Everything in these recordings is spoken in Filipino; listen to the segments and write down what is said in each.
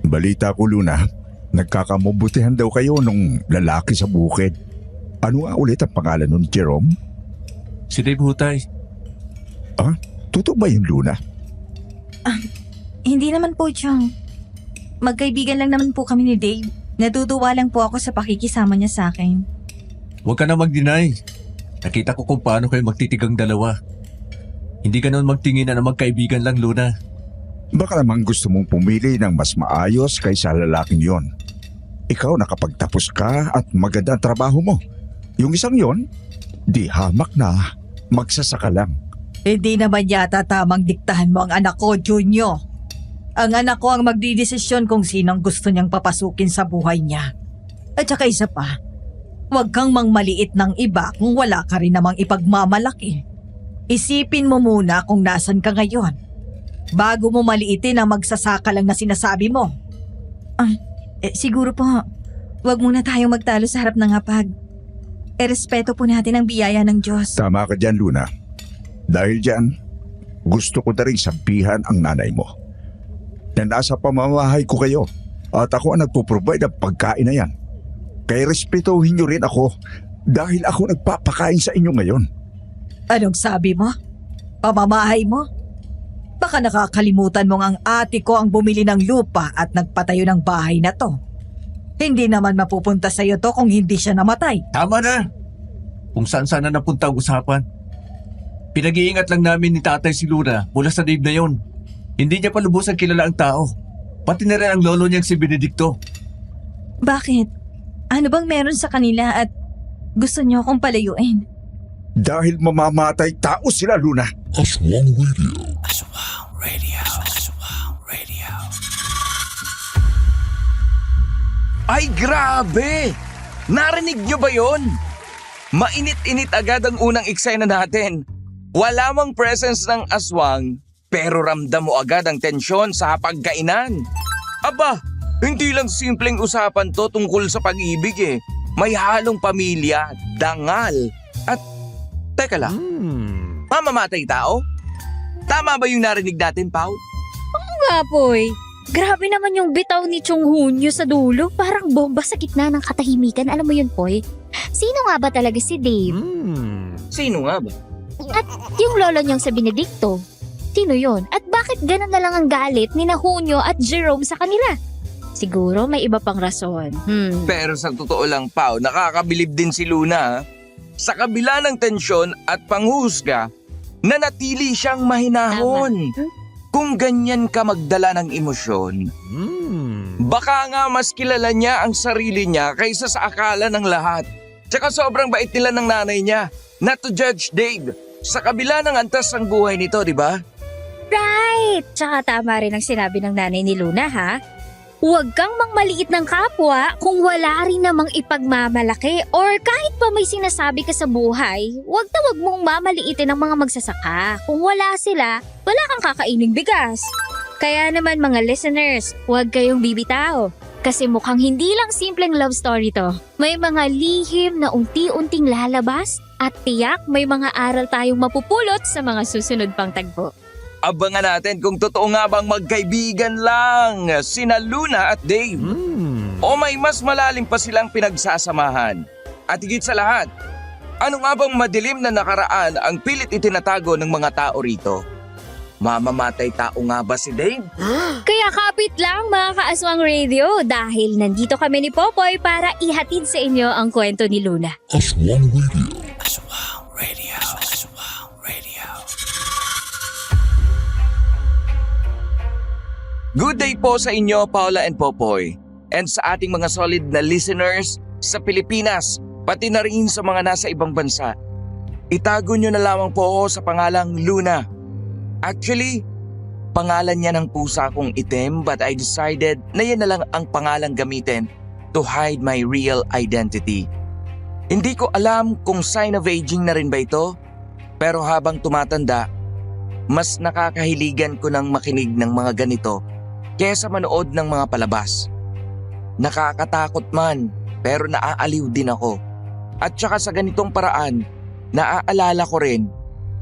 Balita ko, Luna, nagkakamabutihan daw kayo nung lalaki sa bukid. Ano nga ulit ang pangalan nun, Jerome? Si Dave Hutay. Ah, totoo ba yun, Luna? Hindi naman po, Chong. Magkaibigan lang naman po kami ni Dave. Natutuwa lang po ako sa pakikisama niya sa akin. Huwag ka na mag-deny. Nakita ko kung paano kayo magtitigang dalawa. Hindi ka naman magtingin na magkaibigan lang, Luna. Baka naman gusto mong pumili ng mas maayos kaysa lalaking yon. Ikaw nakapagtapos ka at maganda ang trabaho mo. Yung isang yon, di hamak na, magsasaka lang. Hindi naman yata tamang diktahan mo ang anak ko, Junyo. Ang anak ko ang magdidesisyon kung sinong gusto niyang papasukin sa buhay niya. At saka isa pa, huwag kang mangmaliit ng iba kung wala ka rin namang ipagmamalaki. Isipin mo muna kung nasan ka ngayon, bago mo maliitin ang magsasaka lang na sinasabi mo. Siguro po, huwag muna tayong magtalo sa harap ng hapag. Respeto po natin ang biyaya ng Diyos. Tama ka dyan, Luna. Dahil dyan, gusto ko na rin sabihan ang nanay mo na nasa pamamahay ko kayo at ako ang nagpo-provide ng pagkain na yan. Kaya respetuhin niyo rin ako dahil ako nagpapakain sa inyo ngayon. Anong sabi mo? Pamamahay mo? Baka nakakalimutan mo ang ate ko ang bumili ng lupa at nagpatayo ng bahay na to. Hindi naman mapupunta sa iyo to kung hindi siya namatay. Tama na! Kung saan-saan na napunta ang usapan. Pinag-iingat lang namin ni tatay si Luna mula sa Dave na yon. Hindi niya pa lubusan kilala ang tao. Pati na rin ang lolo niyang si Benedicto. Bakit? Ano bang meron sa kanila at gusto niyo akong palayuin? Dahil mamamatay tao sila, Luna. Aswang Radio. Aswang Radio. Aswang Radio. Ay grabe! Narinig niyo ba yon? Mainit-init agad ang unang eksena natin. Wala mang presence ng aswang, pero ramdam mo agad ang tensyon sa pagkainan. Aba, hindi lang simpleng usapan to tungkol sa pag-ibig eh. May halong pamilya, dangal, at teka lang, mamamatay tao? Tama ba yung narinig natin, Pao? Nga poy, grabe naman yung bitaw ni Chung Hunyo sa dulo. Parang bomba sa gitna ng katahimikan. Alam mo yun, Poy? Sino nga ba talaga si Dave? Sino nga ba? At yung lolo niyang sa Benedicto? Sino yon? At bakit ganun na lang ang galit ni Hunyo at Jerome sa kanila? Siguro may iba pang rason. Pero sa totoo lang, Pao, nakakabilib din si Luna. Sa kabila ng tensyon at panghusga, nanatili siyang mahinahon. Kung ganyan ka magdala ng emosyon, baka nga mas kilala niya ang sarili niya kaysa sa akala ng lahat. Tsaka sobrang bait nila ng nanay niya. Not to judge Dave. Sa kabila ng antas ng buhay nito, di ba? Right! Tsaka tama rin ang sinabi ng nanay ni Luna, ha? Huwag kang mangmaliit ng kapwa kung wala rin namang ipagmamalaki or kahit pa may sinasabi ka sa buhay, huwag na huwag mong mamaliitin ang mga magsasaka. Kung wala sila, wala kang kakaining bigas. Kaya naman mga listeners, huwag kayong bibitaw. Kasi mukhang hindi lang simpleng love story to. May mga lihim na unti-unting lalabas at tiyak may mga aral tayong mapupulot sa mga susunod pang tagpo. Abangan natin kung totoo nga bang magkaibigan lang sina Luna at Dave. O may mas malalim pa silang pinagsasamahan. At higit sa lahat, ano nga bang madilim na nakaraan ang pilit itinatago ng mga tao rito? Mamamatay tao nga ba si Dave? Kaya kapit lang mga kaaswang radio dahil nandito kami ni Popoy para ihatid sa inyo ang kwento ni Luna. Aswang Radio. Aswang Radio. Aswang Radio. Good day po sa inyo, Paula and Popoy. And sa ating mga solid na listeners sa Pilipinas, pati na rin sa mga nasa ibang bansa. Itago nyo na lamang po ako sa pangalang Luna. Actually, pangalan niya ng pusa kong itim but I decided na yan na lang ang pangalang gamitin to hide my real identity. Hindi ko alam kung sign of aging na rin ba ito, pero habang tumatanda, mas nakakahiligan ko ng makinig ng mga ganito kesa manood ng mga palabas. Nakakatakot man, pero naaaliw din ako. At saka sa ganitong paraan, naaalala ko rin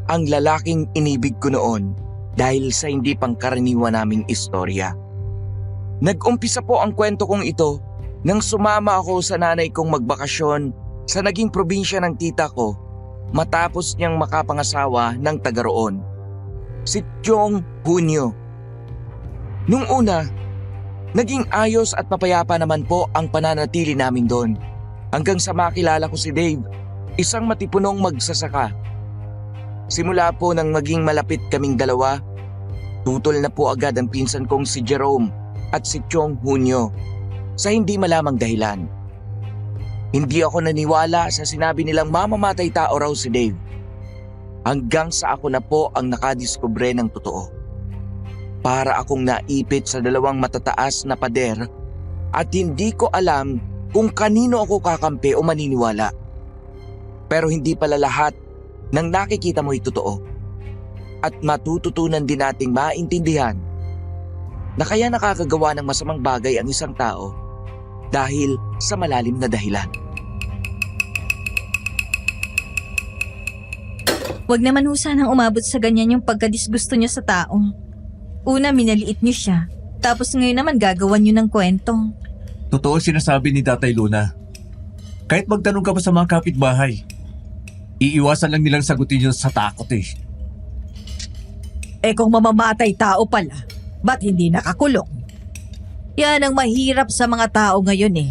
ang lalaking inibig ko noon dahil sa hindi pangkaraniwan naming istorya. Nag-umpisa po ang kwento kong ito nang sumama ako sa nanay kong magbakasyon sa naging probinsya ng tita ko matapos niyang makapangasawa ng taga roon, si Chong Hunyo. Nung una, naging ayos at mapayapa naman po ang pananatili namin doon hanggang sa makilala ko si Dave, isang matipunong magsasaka. Simula po nang maging malapit kaming dalawa, tutol na po agad ang pinsan kong si Jerome at si Chong Hunyo sa hindi malamang dahilan. Hindi ako naniwala sa sinabi nilang mamamatay tao raw si Dave. Hanggang sa ako na po ang nakadiskubre ng totoo. Para akong naipit sa dalawang matataas na pader at hindi ko alam kung kanino ako kakampi o maniniwala. Pero hindi pala lahat ng nakikita mo'y totoo. At matututunan din nating maintindihan na kaya nakakagawa ng masamang bagay ang isang tao dahil sa malalim na dahilan. Huwag naman ho sanang umabot sa ganyan yung pagkadisgusto niyo sa tao. Una, minaliit niyo siya. Tapos ngayon naman gagawan niyo ng kwento. Totoo sinasabi ni Tatay Luna. Kahit magtanong ka pa sa mga kapitbahay, iiwasan lang nilang sagutin yun sa takot eh. Eh kung mamamatay tao pala, ba't hindi nakakulong? Yan ang mahirap sa mga tao ngayon eh.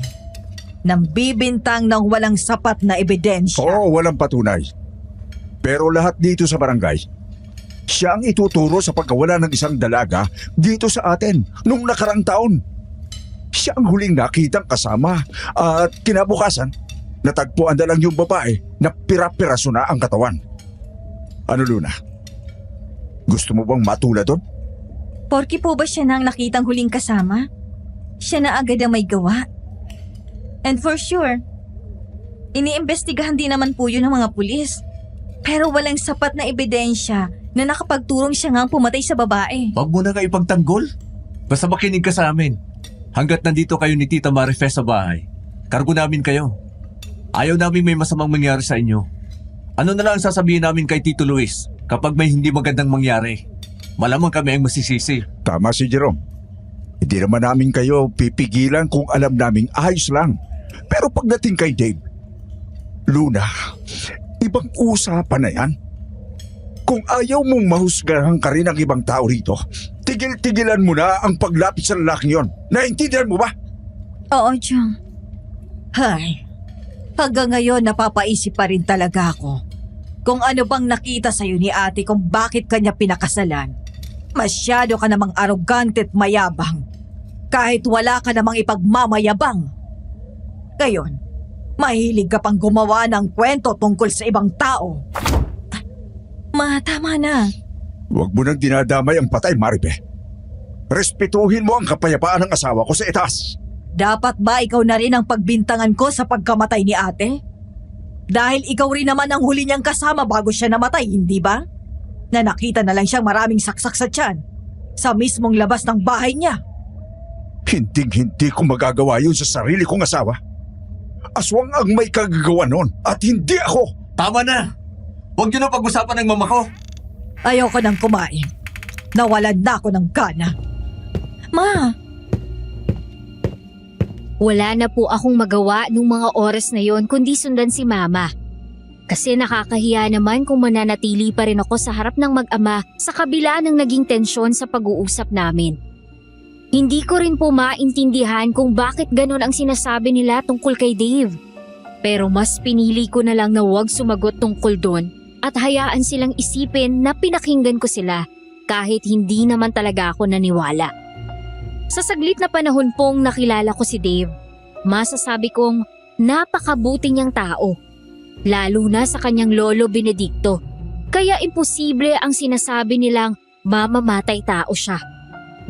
Nang bibintang ng walang sapat na ebidensya. Oo, walang patunay. Pero lahat dito sa barangay, siya ang ituturo sa pagkawala ng isang dalaga dito sa atin nung nakarang taon. Siya ang huling nakitang kasama at kinabukasan, natagpuan na lang yung babae na pira-piraso na ang katawan. Ano, Luna? Gusto mo bang matula doon? Porky po ba siya na ang nakitang huling kasama? Siya na agad ang may gawa. And for sure, iniimbestigahan din naman po yun ng mga pulis. Pero walang sapat na ebidensya na nakapagturong siya nga ang pumatay sa babae. Huwag mo na nga ipagtanggol. Basta makinig ka sa amin. Hanggat nandito kayo ni Tita Marife sa bahay, kargo namin kayo. Ayaw namin may masamang mangyari sa inyo. Ano na lang ang sasabihin namin kay Tito Luis kapag may hindi magandang mangyari? Malamang kami ang masisisi. Tama si Jerome. Hindi naman namin kayo pipigilan kung alam naming ayos lang. Pero pagdating kay Dave, Luna, ibang usapan na yan. Kung ayaw mong mahusgahan ka rin ng ibang tao rito, tigil-tigilan mo na ang paglapit sa lalaking yon. Naintindihan mo ba? Oo, Chong. Hay, hanggang ngayon napapaisip pa rin talaga ako kung ano bang nakita sa'yo ni ate kung bakit kanya pinakasalan. Masyado ka namang arogante at mayabang kahit wala ka namang ipagmamayabang. Ngayon, mahilig ka pang gumawa ng kwento tungkol sa ibang tao. Ma, tama na. Huwag mo nang dinadamay ang patay, Maribe. Respetuhin mo ang kapayapaan ng asawa ko sa itaas. Dapat ba ikaw na rin ang pagbintangan ko sa pagkamatay ni ate? Dahil ikaw rin naman ang huli niyang kasama bago siya namatay, hindi ba? Na nakita na lang siyang maraming saksak sa tiyan sa mismong labas ng bahay niya. Hinding-hindi ko magagawa yun sa sarili kong asawa. Aswang ang may kagagawa nun at hindi ako. Tama na! Huwag niyo na pag-usapan ng mama ko. Ayoko nang kumain. Nawalan na ako ng gana. Ma! Wala na po akong magawa nung mga oras na yon kundi sundan si Mama. Kasi nakakahiya naman kung mananatili pa rin ako sa harap ng mag-ama sa kabila ng naging tensyon sa pag-uusap namin. Hindi ko rin po maintindihan kung bakit ganon ang sinasabi nila tungkol kay Dave. Pero mas pinili ko na lang na huwag sumagot tungkol doon at hayaan silang isipin na pinakinggan ko sila kahit hindi naman talaga ako naniwala. Sa saglit na panahon pong nakilala ko si Dave, masasabi kong napakabuti niyang tao. Lalo na sa kanyang lolo Benedicto. Kaya imposible ang sinasabi nilang mamamatay tao siya.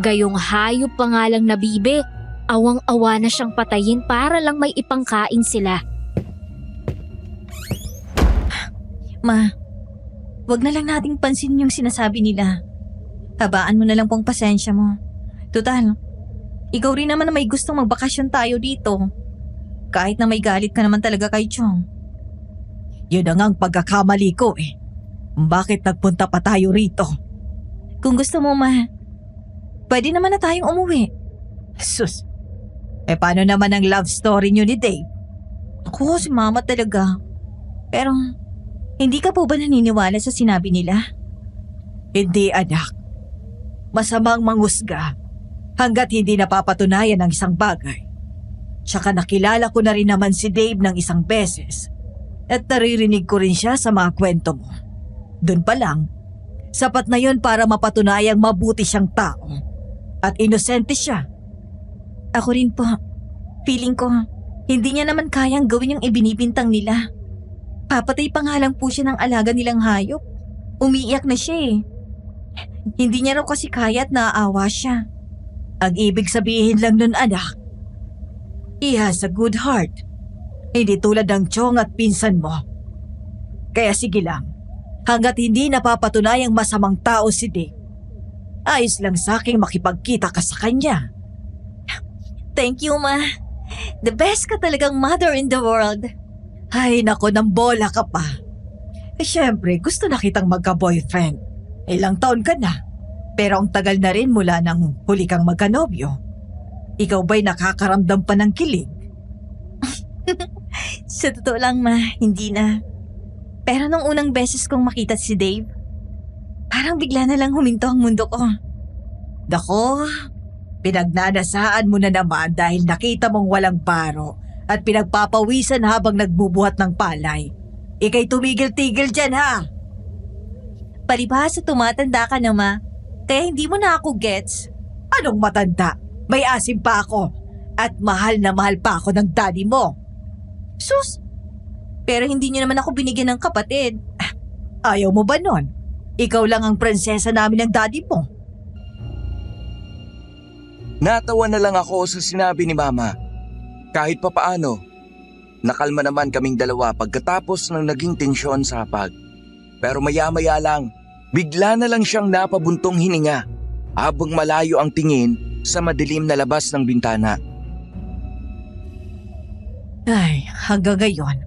Gayong hayop pa nga lang na bibe, awang-awa na siyang patayin para lang may ipangkain sila. Ma, wag na lang nating pansin yung sinasabi nila. Habaan mo na lang pong pasensya mo. Total, ikaw rin naman na may gustong magbakasyon tayo dito. Kahit na may galit ka naman talaga kay Chong. Yun na nga ang pagkakamali ko eh. Bakit nagpunta pa tayo rito? Kung gusto mo, Ma, pwede naman na tayong umuwi. Sus, paano naman ang love story niyo ni Dave? Ako, si Mama talaga. Pero, hindi ka po ba naniniwala sa sinabi nila? Hindi, anak. Masamang manghusga hanggat hindi napapatunayan ang isang bagay. Tsaka nakilala ko na rin naman si Dave ng isang beses at naririnig ko rin siya sa mga kwento mo. Doon pa lang, sapat na yon para mapatunayang mabuti siyang tao at inosente siya. Ako rin po. Feeling ko, hindi niya naman kayang gawin yung ibinibintang nila. Papatay pa nga lang po siya ng alaga nilang hayop. Umiiyak na siya eh. Hindi niya raw kasi kaya at naaawa siya. Ang ibig sabihin lang nun, anak, he has a good heart. Hindi tulad ng Chong at pinsan mo. Kaya sige lang, hanggat hindi napapatunayang masamang tao si Dave, ayos lang sa aking makipagkita ka sa kanya. Thank you, Ma. The best ka talagang mother in the world. Ay, nako, nang bola ka pa. Siyempre, gusto na kitang magka-boyfriend. Ilang taon ka na, pero ang tagal na rin mula nang huli kang magkanobyo. Ikaw ba'y nakakaramdam pa ng kilig? Sa totoo lang, Ma, hindi na. Pero nung unang beses kong makita si Dave, parang bigla na lang huminto ang mundo ko. Dako, pinagnanasaan mo na naman dahil nakita mong walang baro at pinagpapawisan habang nagbubuhat ng palay. Ika'y tumigil-tigil dyan, ha? Palibhasa tumatanda ka na, Ma. Kaya hindi mo na ako gets. Anong matanda? May asim pa ako. At mahal na mahal pa ako ng daddy mo. Sus! Pero hindi niyo naman ako binigyan ng kapatid. Ayaw mo ba nun? Ikaw lang ang prinsesa namin ng daddy mo. Natawa na lang ako sa sinabi ni Mama. Kahit papaano, nakalma naman kaming dalawa pagkatapos ng naging tensyon sa hapag. Pero maya-maya lang, bigla na lang siyang napabuntong hininga habang malayo ang tingin sa madilim na labas ng bintana. Ay, hanggang ngayon,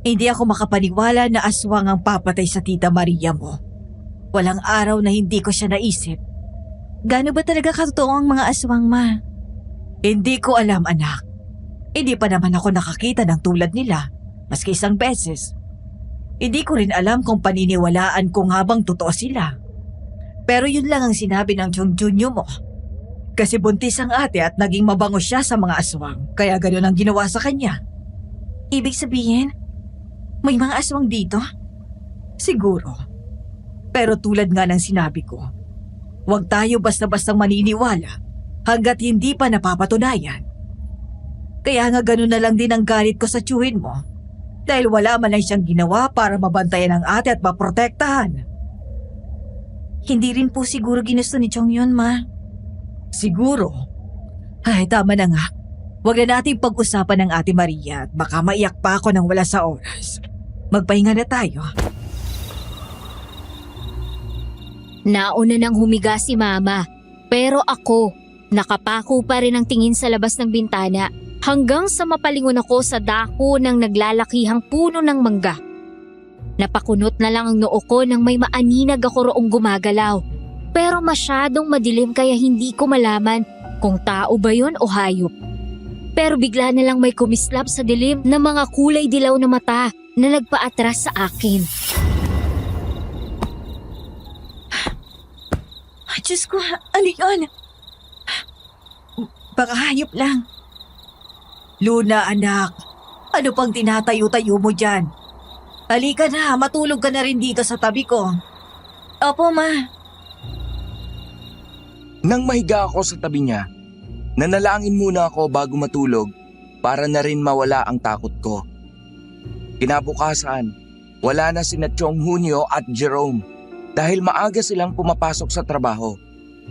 hindi ako makapaniwala na aswang ang papatay sa Tita Maria mo. Walang araw na hindi ko siya naisip. Gaano ba talaga katotoo ang mga aswang, Ma? Hindi ko alam, anak. Hindi pa naman ako nakakita ng tulad nila, maski isang beses. Hindi ko rin alam kung paniniwalaan kung habang totoo sila. Pero yun lang ang sinabi ng Chongjunyo mo. Kasi buntis ang ate at naging mabango siya sa mga aswang, kaya gano'n ang ginawa sa kanya. Ibig sabihin, may mga aswang dito? Siguro. Pero tulad nga ng sinabi ko, huwag tayo basta-bastang maniniwala hanggat hindi pa napapatunayan. Kaya nga gano'n na lang din ang galit ko sa tiyuhin mo. Dahil wala man lang siyang ginawa para mabantayan ang ate at maprotektahan. Hindi rin po siguro ginusto ni Chong yun, Ma. Siguro. Ay, tama na nga. Huwag na natin pag-usapan ng Ate Maria at baka maiyak pa ako nang wala sa oras. Magpahinga na tayo. Nauna nang humiga si Mama. Pero ako, nakapako pa rin ang tingin sa labas ng bintana hanggang sa mapalingon ako sa dako ng naglalakihang puno ng mangga. Napakunot na lang ang noo ko nang may maaninag ako roong gumagalaw. Pero masyadong madilim kaya hindi ko malaman kung tao ba yon o hayop. Pero bigla na lang may kumislap sa dilim na mga kulay dilaw na mata na nagpaatras sa akin. Diyos ko, ano yun? Baka hayop lang. Luna, anak. Ano pang tinatayo-tayo mo dyan? Halika na, matulog ka na rin dito sa tabi ko. Opo, Ma. Nang mahiga ako sa tabi niya, nanalangin muna ako bago matulog para na rin mawala ang takot ko. Kinabukasan, wala na sina Chong Hunyo at Jerome dahil maaga silang pumapasok sa trabaho.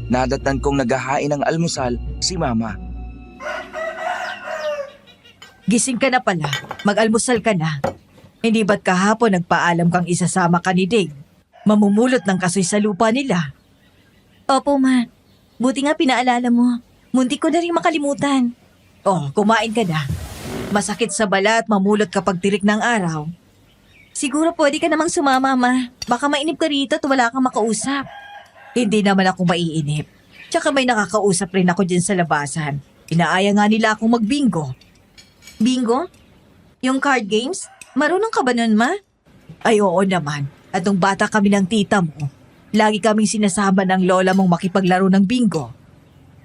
Nadatnan kong naghahain ng almusal si Mama. Gising ka na pala. Mag-almusal ka na. Hindi ba't kahapon nagpaalam kang isasama ka ni Dave? Mamumulot ng kasoy sa lupa nila. Opo, Ma. Buti nga pinaalala mo. Munti ko na rin makalimutan. Oh, kumain ka na. Masakit sa balat, mamulot kapag tirik ng araw. Siguro pwede ka namang sumama, Ma. Baka mainip ka rito at wala kang makausap. Hindi naman ako maiinip. Tsaka may nakakausap rin ako dyan sa labasan. Inaaya nga nila akong magbingo. Bingo? Yung card games? Marunong ka ba nun, ma? Ay, oo naman. At nung bata kami ng tita mo, lagi kaming sinasama ng lola mong makipaglaro ng bingo.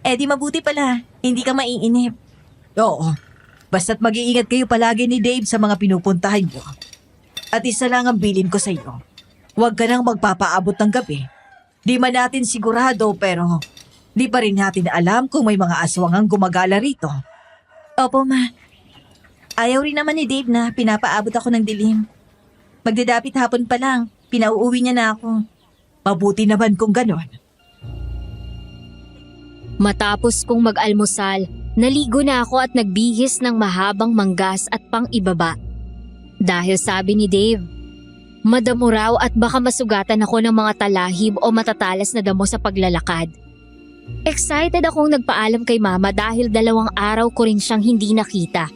Eh di mabuti pala, hindi ka maiinip. Oo, basta't mag-iingat kayo palagi ni Dave sa mga pinupuntahan nyo. At isa lang ang bilin ko sa iyo. Huwag ka nang magpapaabot ng gabi. Di man natin sigurado pero di pa rin natin alam kung may mga aswangang gumagala rito. Opo, ma. Ayaw rin naman ni Dave na pinapaabot ako ng dilim. Magdadapit hapon pa lang, pinauuwi niya na ako. Mabuti naman kung ganon. Matapos kong mag-almusal, naligo na ako at nagbihis ng mahabang manggas at pang-ibaba. Dahil sabi ni Dave, madamo raw at baka masugatan ako ng mga talahib o matatalas na damo sa paglalakad. Excited akong nagpaalam kay mama dahil 2 araw ko rin siyang hindi nakita.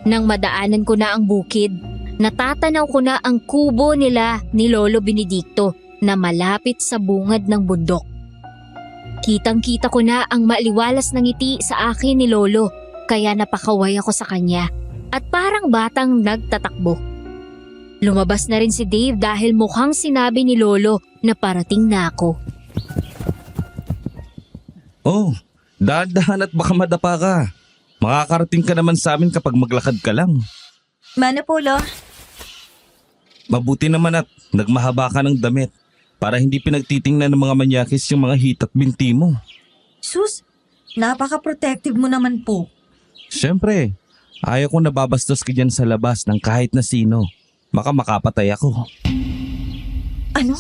Nang madaanan ko na ang bukid, natatanaw ko na ang kubo nila ni Lolo Benedicto na malapit sa bungad ng bundok. Kitang-kita ko na ang maliwalas na ngiti sa akin ni Lolo kaya napakaway ako sa kanya at parang batang nagtatakbo. Lumabas na rin si Dave dahil mukhang sinabi ni Lolo na parating na ako. Oh, dahan-dahan at baka madapa ka. Makakarating ka naman sa amin kapag maglakad ka lang. Mano po, Lo? Mabuti naman at nagmahaba ka ng damit para hindi pinagtitingnan ng mga manyakis yung mga hit at binti mo. Sus, napaka-protective mo naman po. Siyempre, ayaw kong nababastos ka dyan sa labas ng kahit na sino. Baka makapatay ako. Ano?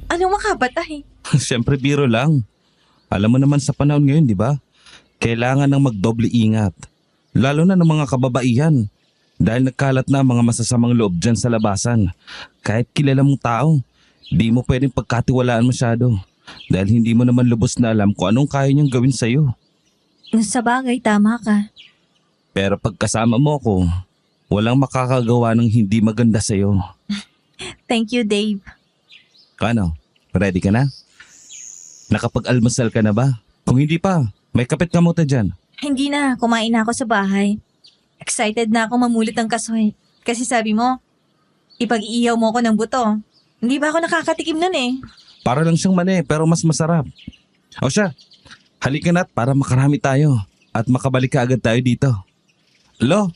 Anong makapatay? Siyempre biro lang. Alam mo naman sa panahon ngayon, di ba? Kailangan ng magdoble ingat. Lalo na ng mga kababaihan. Dahil nagkalat na ang mga masasamang loob dyan sa labasan. Kahit kilala mong tao, di mo pwedeng pagkatiwalaan masyado. Dahil hindi mo naman lubos na alam kung anong kaya niyang gawin sa'yo. Sa bagay, tama ka. Pero pagkasama mo ko, walang makakagawa ng hindi maganda sa'yo. Thank you, Dave. Ano? Ready ka na? Nakapag-almusal ka na ba? Kung hindi pa, may kapit kamote dyan. Hindi na, kumain na ako sa bahay. Excited na ako mamulot ng kasoy. Kasi sabi mo, ipag-iihaw mo ako ng buto. Hindi ba ako nakakatikim nun eh? Para lang siyang mani pero mas masarap. O siya, halika na't para makarami tayo at makabalik ka agad tayo dito. Lo,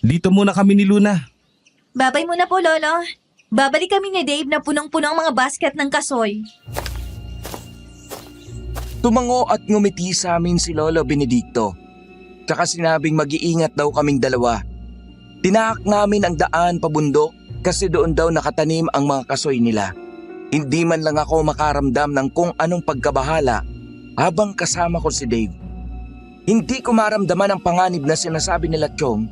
dito muna kami ni Luna. Babay muna po, Lolo. Babalik kami ni Dave na punong-puno ang mga basket ng kasoy. Tumango at ngumiti sa amin si Lolo Benedicto. Tsaka sinabing mag-iingat daw kaming dalawa. Tinahak namin ang daan pabundok kasi doon daw nakatanim ang mga kasoy nila. Hindi man lang ako makaramdam ng kung anong pagkabahala habang kasama ko si Dave. Hindi ko maramdaman ang panganib na sinasabi nila Chong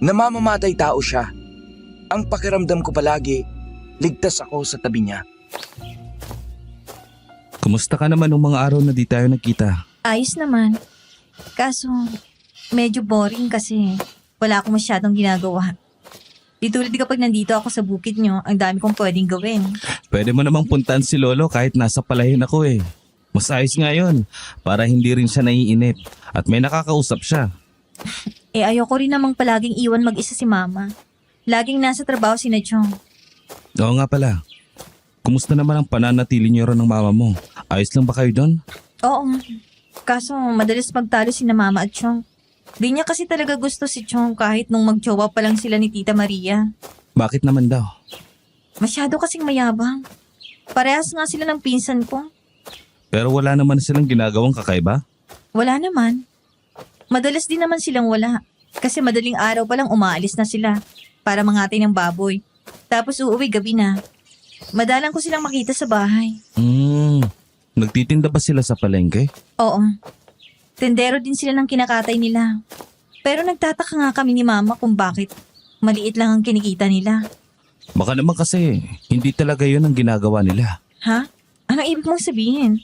na mamamatay tao siya. Ang pakiramdam ko palagi, ligtas ako sa tabi niya. Kumusta ka naman nung mga araw na di tayo nagkita? Ayos naman. Kaso, medyo boring kasi wala akong masyadong ginagawa. Di tulad kapag nandito ako sa bukid nyo, ang dami kong pwedeng gawin. Pwede mo namang puntahan si Lolo kahit nasa palayan ako eh. Mas ayos nga yun, para hindi rin siya naiinip at may nakakausap siya. Eh ayoko rin namang palaging iwan mag-isa si Mama. Laging nasa trabaho si Chong. Oo nga pala. Kumusta naman ang pananatili niyo ron ng mama mo? Ayos lang ba kayo doon? Oo. Kaso madalas magtalo si na Mama at Chong. Di niya kasi talaga gusto si Chong kahit nung magjowa pa lang sila ni Tita Maria. Bakit naman daw? Masyado kasing mayabang. Parehas nga sila ng pinsan ko. Pero wala naman silang ginagawang kakaiba? Wala naman. Madalas din naman silang wala. Kasi madaling araw pa lang umaalis na sila para mangatay ng baboy. Tapos uuwi gabi na. Madalang ko silang makita sa bahay. Nagtitinda ba sila sa palengke? Oo. Tendero din sila ng kinakatay nila. Pero nagtataka nga kami ni Mama kung bakit maliit lang ang kinikita nila. Baka naman kasi hindi talaga yun ang ginagawa nila. Ha? Anong ibig mong sabihin?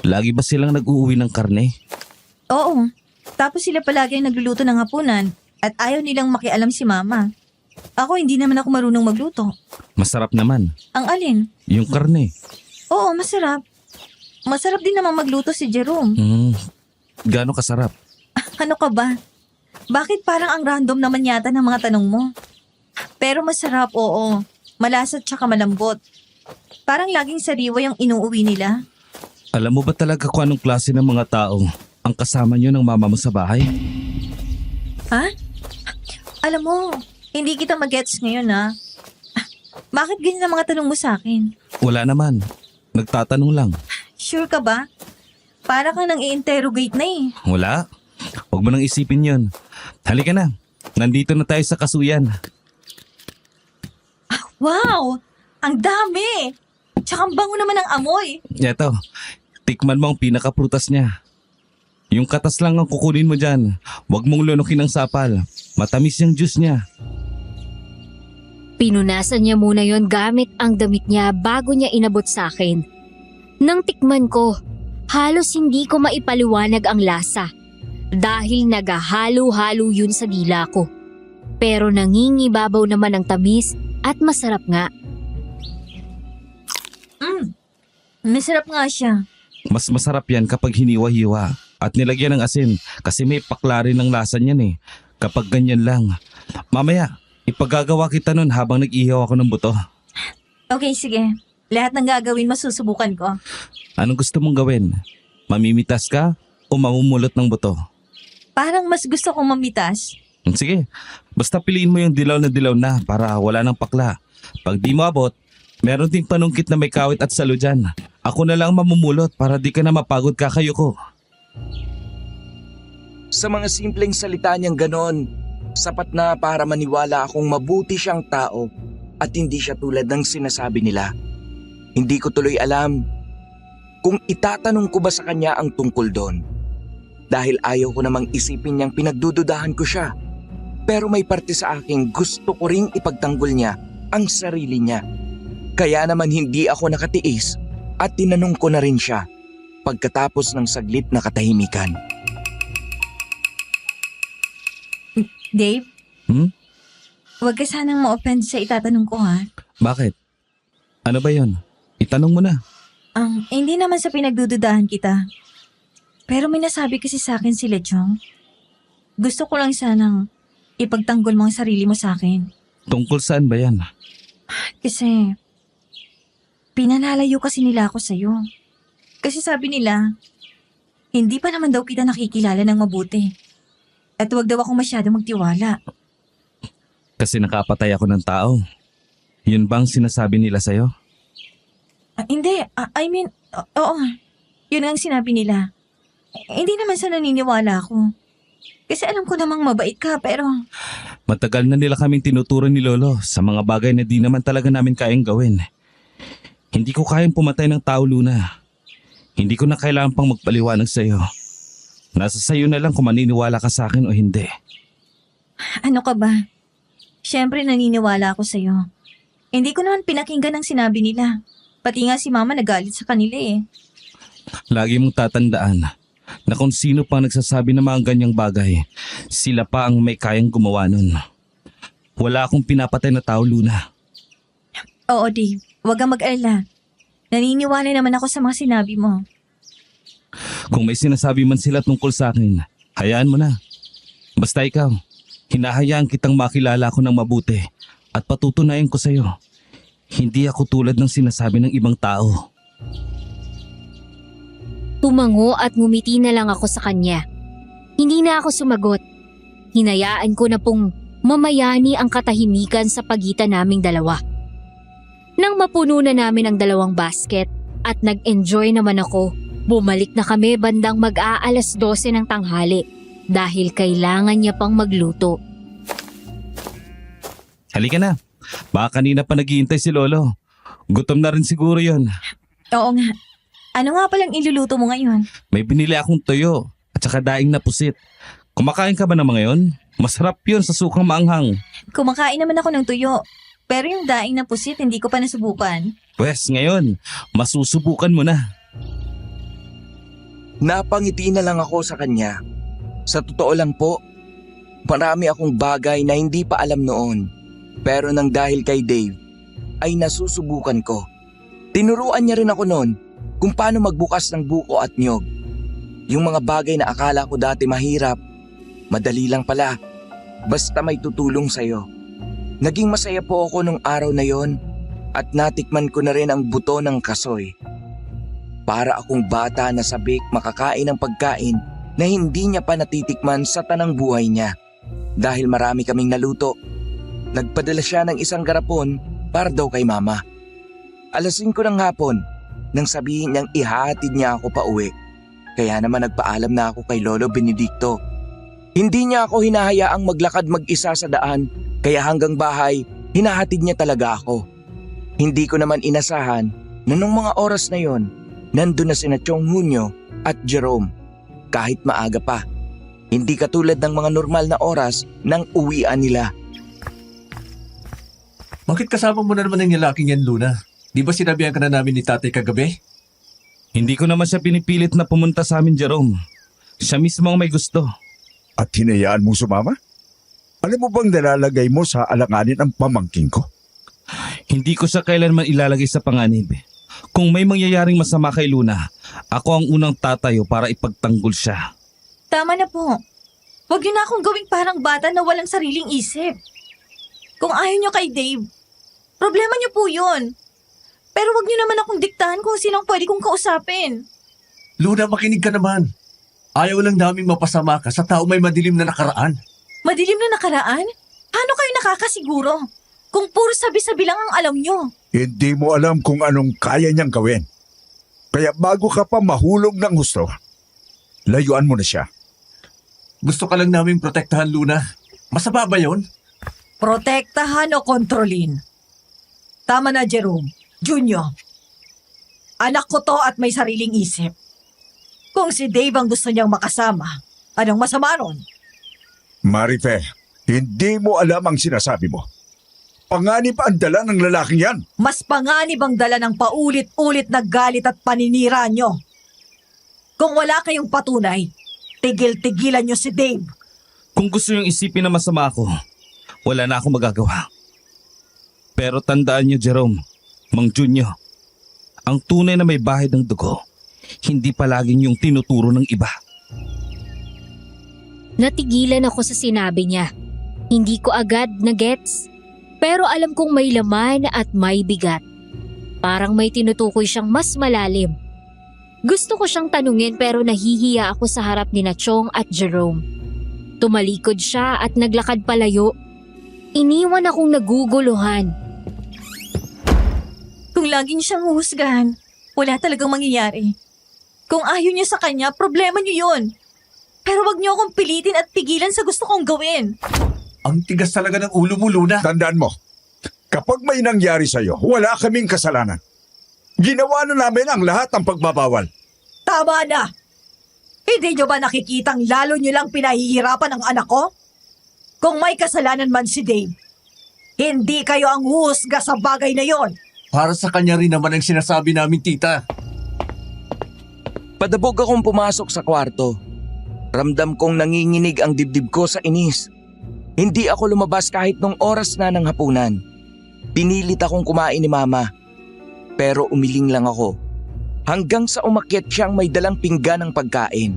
Lagi ba silang nag-uuwi ng karne? Oo. Tapos sila palagi ang nagluluto ng hapunan at ayaw nilang makialam si Mama. Ako hindi naman ako marunong magluto. Masarap naman. Ang alin? Yung karne. Oo, masarap. Masarap din namang magluto si Jerome. Gaano kasarap? Ano ka ba? Bakit parang ang random naman yata ng mga tanong mo? Pero masarap, oo. Malasat tsaka malambot. Parang laging sariwa yung inuuwi nila. Alam mo ba talaga kung anong klase ng mga tao ang kasama niyo ng mama mo sa bahay? Ha? Alam mo, hindi kita magets ngayon ha. Bakit ganyan ang mga tanong mo sa akin? Wala naman. Nagtatanong lang. Sure ka ba? Para kang nang i-interrogate na eh. Wala. Huwag mo nang isipin yon. Halika na. Nandito na tayo sa kasuyan. Wow! Ang dami! Tsaka ang bango naman ng amoy. Eto, tikman mo ang pinakaprutas niya. Yung katas lang ang kukunin mo dyan. Huwag mong lunukin ang sapal. Matamis yung juice niya. Pinunasan niya muna yon gamit ang damit niya bago niya inabot sa akin. Nang tikman ko, halos hindi ko maipaliwanag ang lasa dahil nagahalo-halo yun sa dila ko. Pero nangingibabaw naman ang tamis at masarap nga. Masarap nga siya. Mas masarap yan kapag hiniwa-hiwa at nilagyan ng asin kasi may pakla rin ng lasa niyan eh. Kapag ganyan lang. Mamaya, ipagagawa kita nun habang nag-ihaw ako ng buto. Okay, sige. Lahat ng gagawin masusubukan ko. Anong gusto mong gawin? Mamimitas ka o mamumulot ng buto? Parang mas gusto kong mamitas. Sige, basta piliin mo yung dilaw na para wala ng pakla. Pag di mo abot, meron ding panungkit na may kawit at salo dyan. Ako na lang mamumulot para di ka na mapagod kakayo ko. Sa mga simpleng salita niyang ganon, sapat na para maniwala akong mabuti siyang tao at hindi siya tulad ng sinasabi nila. Hindi ko tuloy alam kung itatanong ko ba sa kanya ang tungkol doon. Dahil ayaw ko namang isipin niyang pinagdududahan ko siya. Pero may parte sa akin gusto ko ring ipagtanggol niya ang sarili niya. Kaya naman hindi ako nakatiis at tinanong ko na rin siya pagkatapos ng saglit na katahimikan. Dave? Huwag ka sanang ma-offend sa itatanong ko ha. Bakit? Ano ba yon? Itanong mo na. Hindi naman sa pinagdududahan kita. Pero may nasabi kasi sa akin si Lechong. Gusto ko lang sanang ipagtanggol mo ang sarili mo sa akin. Tungkol saan ba yan? Kasi pinanalayo kasi nila ako sa'yo. Kasi sabi nila, hindi pa naman daw kita nakikilala ng mabuti. At huwag daw akong masyado magtiwala. Kasi nakapatay ako ng tao. Yun bang sinasabi nila sa'yo? Hindi, oo. Yun ang sinabi nila. Hindi naman sa naniniwala ako. Kasi alam ko namang mabait ka, pero Matagal na nila kaming tinuturo ni Lolo sa mga bagay na di naman talaga namin kayang gawin. Hindi ko kayang pumatay ng tao, Luna. Hindi ko na kailangan pang magpaliwanag sa'yo. Nasa sa'yo na lang kung maniniwala ka sa akin o hindi. ano ka ba? Siyempre naniniwala ako sa'yo. Hindi ko naman pinakinggan ang sinabi nila. Pati nga si Mama nagalit sa kanila eh. Lagi mong tatandaan na kung sino pa nagsasabi ng mga ganyang bagay, sila pa ang may kayang gumawa nun. Wala akong pinapatay na tao, Luna. Oo, Dave. Huwag kang mag-alala. Naniniwala naman ako sa mga sinabi mo. Kung may sinasabi man sila tungkol sa akin, hayaan mo na. Basta ikaw, hinahayaan kitang makilala ko ng mabuti at patutunayan ko sa'yo. Hindi ako tulad ng sinasabi ng ibang tao. Tumango at ngumiti na lang ako sa kanya. Hindi na ako sumagot. Hinayaan ko na pong mamayani ang katahimikan sa pagitan naming dalawa. Nang mapuno na namin ang dalawang basket at nag-enjoy naman ako, bumalik na kami bandang mag-aalas 12 ng tanghali dahil kailangan niya pang magluto. Halika na. Baka kanina pa naghihintay si Lolo. Gutom na rin siguro yon. Oo nga. Ano nga palang iluluto mo ngayon? May binili akong toyo at saka daing na pusit. Kumakain ka ba ng mga yon? Masarap yun sa sukang maanghang. Kumakain naman ako ng tuyo. Pero yung daing na pusit, hindi ko pa nasubukan. Pwes ngayon, masusubukan mo na. Napangiti na lang ako sa kanya. Sa totoo lang po, marami akong bagay na hindi pa alam noon. Pero nang dahil kay Dave, ay nasusubukan ko. Tinuruan niya rin ako noon kung paano magbukas ng buko at niyog. Yung mga bagay na akala ko dati mahirap, madali lang pala. Basta may tutulong sa'yo. Naging masaya po ako nung araw na yon at natikman ko na rin ang buto ng kasoy. Para akong bata na sabik makakain ng pagkain na hindi niya pa natitikman sa tanang buhay niya. Dahil marami kaming naluto, nagpadala siya ng isang garapon para daw kay mama. 5:00 ng hapon nang sabihin niyang ihahatid niya ako pa uwi. Kaya naman nagpaalam na ako kay Lolo Benedicto. Hindi niya ako hinahayaang maglakad mag-isa sa daan, kaya hanggang bahay, hinahatid niya talaga ako. Hindi ko naman inasahan na nung mga oras na yon, nandun na sina Chong Hunyo at Jerome. Kahit maaga pa, hindi katulad ng mga normal na oras ng uwian nila. Bakit kasama mo na naman ang lalaking yan, Luna? Di ba sinabihan ka na namin ni tatay kagabi? Hindi ko naman siya pinipilit na pumunta sa amin, Jerome. Siya mismo ang may gusto. At hinayaan mo sumama? Alam mo bang nalalagay mo sa alanganin ang pamangking ko? Hindi ko siya kailanman ilalagay sa panganib. Kung may mangyayaring masama kay Luna, ako ang unang tatayo para ipagtanggol siya. Tama na po. Huwag niyo na akong gawing parang bata na walang sariling isip. Kung ayaw niyo kay Dave, problema niyo po yun. Pero huwag niyo naman akong diktahan kung sinong pwede kong kausapin. Luna, makinig ka naman. Ayaw lang namin mapasama ka sa tao may madilim na nakaraan. Madilim na nakaraan? Paano kayo nakakasiguro? Kung puro sabi-sabi lang ang alam niyo. Hindi mo alam kung anong kaya niyang gawin. Kaya bago ka pa mahulog ng husto, layuan mo na siya. Gusto ka lang namin protektahan, Luna. Masama ba yun? Protektahan o kontrolin? Tama na, Jerome. Junior. Anak ko to at may sariling isip. Kung si Dave ang gusto niyang makasama, anong masama ron? Marife, hindi mo alam ang sinasabi mo. Panganib ang dala ng lalaking yan. Mas panganib ang dala ng paulit-ulit na galit at paninira niyo. Kung wala kayong patunay, tigil-tigilan niyo si Dave. Kung gusto niyong isipin na masama ako, wala na akong magagawa. Pero tandaan niyo, Jerome, Mang Junyo, ang tunay na may bahid ng dugo, hindi palaging yung tinuturo ng iba. Natigilan ako sa sinabi niya. Hindi ko agad na-gets. Pero alam kong may laman at may bigat. Parang may tinutukoy siyang mas malalim. Gusto ko siyang tanungin pero nahihiya ako sa harap ni Chong at Jerome. Tumalikod siya at naglakad palayo. Iniwan akong naguguluhan. Kung lagi niyo siyang huhusgahan, wala talagang mangyayari. Kung ayaw niyo sa kanya, problema niyo yun. Pero wag niyo akong pilitin at pigilan sa gusto kong gawin. Ang tigas talaga ng ulo mo, Luna. Tandaan mo, kapag may nangyari sa'yo, wala kaming kasalanan. Ginawa na namin ang lahat ng pagbabawal. Tama na! Hindi niyo ba nakikitang lalo niyo lang pinahihirapan ang anak ko? Kung may kasalanan man si Dave, hindi kayo ang huhusga sa bagay na yon. Para sa kanya rin naman ang sinasabi namin, tita. Padabog akong pumasok sa kwarto. Ramdam kong nanginginig ang dibdib ko sa inis. Hindi ako lumabas kahit nung oras na ng hapunan. Pinilit akong kumain ni Mama. Pero umiling lang ako. Hanggang sa umakyat siyang may dalang pinggan ng pagkain.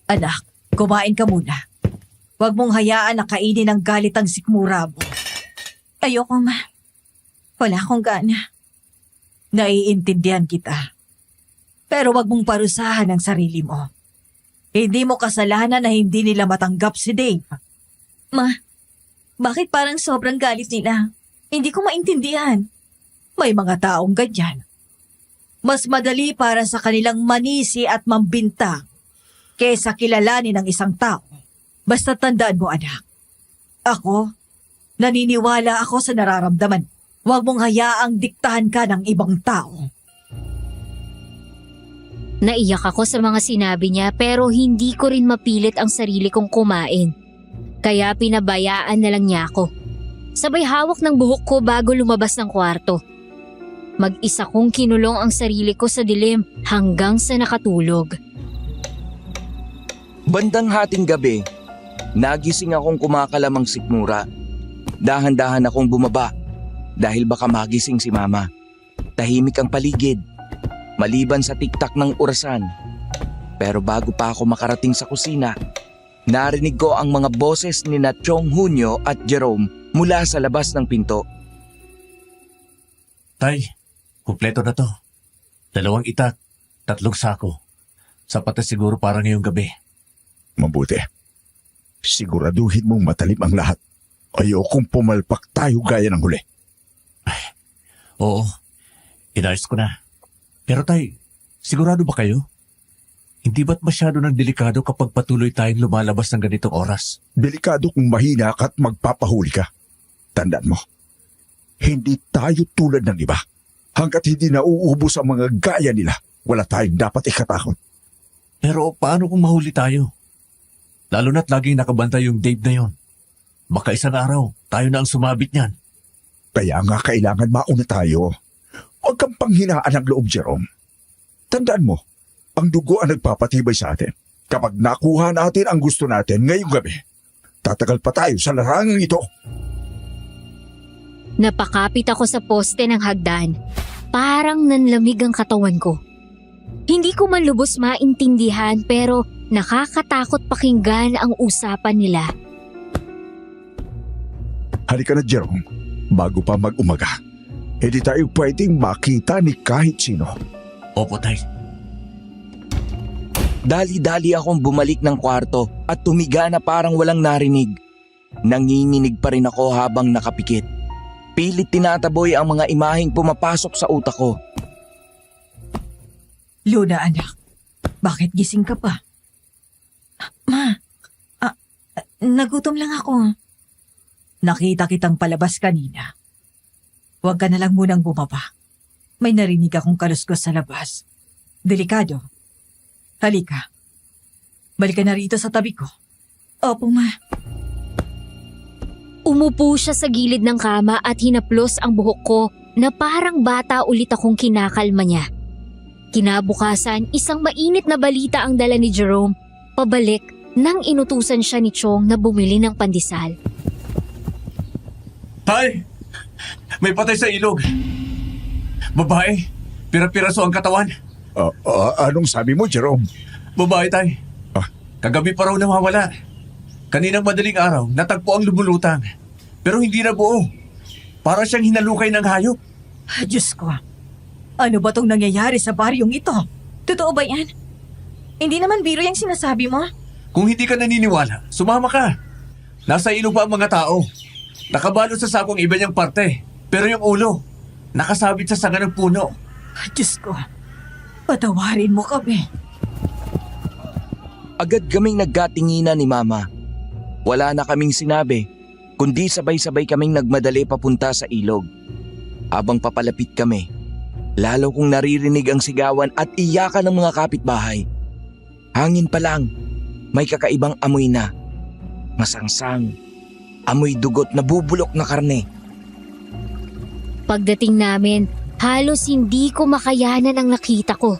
Anak, kumain ka muna. Huwag mong hayaan na kainin ng galit ang sikmura mo. Ayoko, Ma. Wala akong gana. Naiintindihan kita. Pero wag mong parusahan ang sarili mo. Hindi mo kasalanan na hindi nila matanggap si Dave. Ma, bakit parang sobrang galit nila? Hindi ko maintindihan. May mga taong ganyan. Mas madali para sa kanilang manisi at mambintang kesa kilalanin ng isang tao. Basta tandaan mo, anak. Ako, naniniwala ako sa nararamdaman. Huwag mong hayaang diktahan ka ng ibang tao. Naiyak ako sa mga sinabi niya pero hindi ko rin mapilit ang sarili kong kumain. Kaya pinabayaan na lang niya ako. Sabay hawak ng buhok ko bago lumabas ng kwarto. Mag-isa kong kinulong ang sarili ko sa dilim hanggang sa nakatulog. Bandang hating gabi, nagising akong kumakalamang sikmura. Dahan-dahan akong bumaba dahil baka magising si Mama. Tahimik ang paligid, maliban sa tiktak ng orasan. Pero bago pa ako makarating sa kusina, narinig ko ang mga boses ni na Chong Hunyo at Jerome mula sa labas ng pinto. Tay, kumpleto na to. 2 itak, 3 sako. Sapat na siguro para ngayong gabi. Mabuti. Siguraduhin mong matalim ang lahat. Ayokong pumalpak tayo gaya ng huli. Oo, inayos ko na. Pero tay, sigurado ba kayo? Hindi ba't masyado ng delikado kapag patuloy tayong lumalabas ng ganitong oras? Delikado kung mahina ka at magpapahuli ka. Tandaan mo, hindi tayo tulad ng iba. Hanggat hindi nauubos ang mga gaya nila, wala tayong dapat ikatakot. Pero paano kung mahuli tayo? Lalo na't laging nakabantay yung Dave na yon. Baka isang araw, tayo na ang sumabit niyan. Kaya nga kailangan mauna tayo. Huwag kang panghinaan ng loob, Jerome. Tandaan mo, ang dugo ang nagpapatibay sa atin. Kapag nakuha natin ang gusto natin ngayong gabi, tatagal pa tayo sa larangang ito. Napakapit ako sa poste ng hagdan. Parang nanlamig ang katawan ko. Hindi ko man lubos maintindihan pero nakakatakot pakinggan ang usapan nila. Halika na, Jerome. Bago pa mag-umaga, hindi tayo pwedeng makita ni kahit sino. Opo, tay. Dali-dali akong bumalik ng kwarto at tumiga na parang walang narinig. Nanginginig pa rin ako habang nakapikit. Pilit tinataboy ang mga imaheng pumapasok sa utak ko. Luna, anak. Bakit gising ka pa? Ma, nagutom lang ako. Nakita kitang palabas kanina. Huwag ka na lang munang bumaba. May narinig akong kaluskos sa labas. Delikado. Halika. Balik ka na rito sa tabi ko. Opo, ma. Umupo siya sa gilid ng kama at hinaplos ang buhok ko na parang bata ulit akong kinakalma niya. Kinabukasan, isang mainit na balita ang dala ni Jerome pabalik nang inutusan siya ni Chong na bumili ng pandesal. Tay! May patay sa ilog. Babae, pira-piraso ang katawan. Anong sabi mo, Jerome? Babae, tay. Ah. Kagabi pa raw nawawala. Kaninang madaling araw, natagpo ang lumulutang. Pero hindi na buo. Para siyang hinalukay ng hayop. Diyos ko. Ano ba tong nangyayari sa baryong ito? Totoo ba yan? Hindi naman biro yung sinasabi mo? Kung hindi ka naniniwala, sumama ka. Nasa ilog pa ang mga tao. Nakabalot sa sakong iba niyang parte. Pero yung ulo, nakasabit sa sanga ng puno. Diyos ko. Patawarin mo kami. Agad kaming nagkatinginan ni Mama. Wala na kaming sinabi, kundi sabay-sabay kaming nagmadali papunta sa ilog. Habang papalapit kami, lalo kong naririnig ang sigawan at iyakan ng mga kapitbahay. Hangin pa lang, may kakaibang amoy na. Masangsang, amoy dugot na bubulok na karne. Pagdating namin, halos hindi ko makayanan ang nakita ko.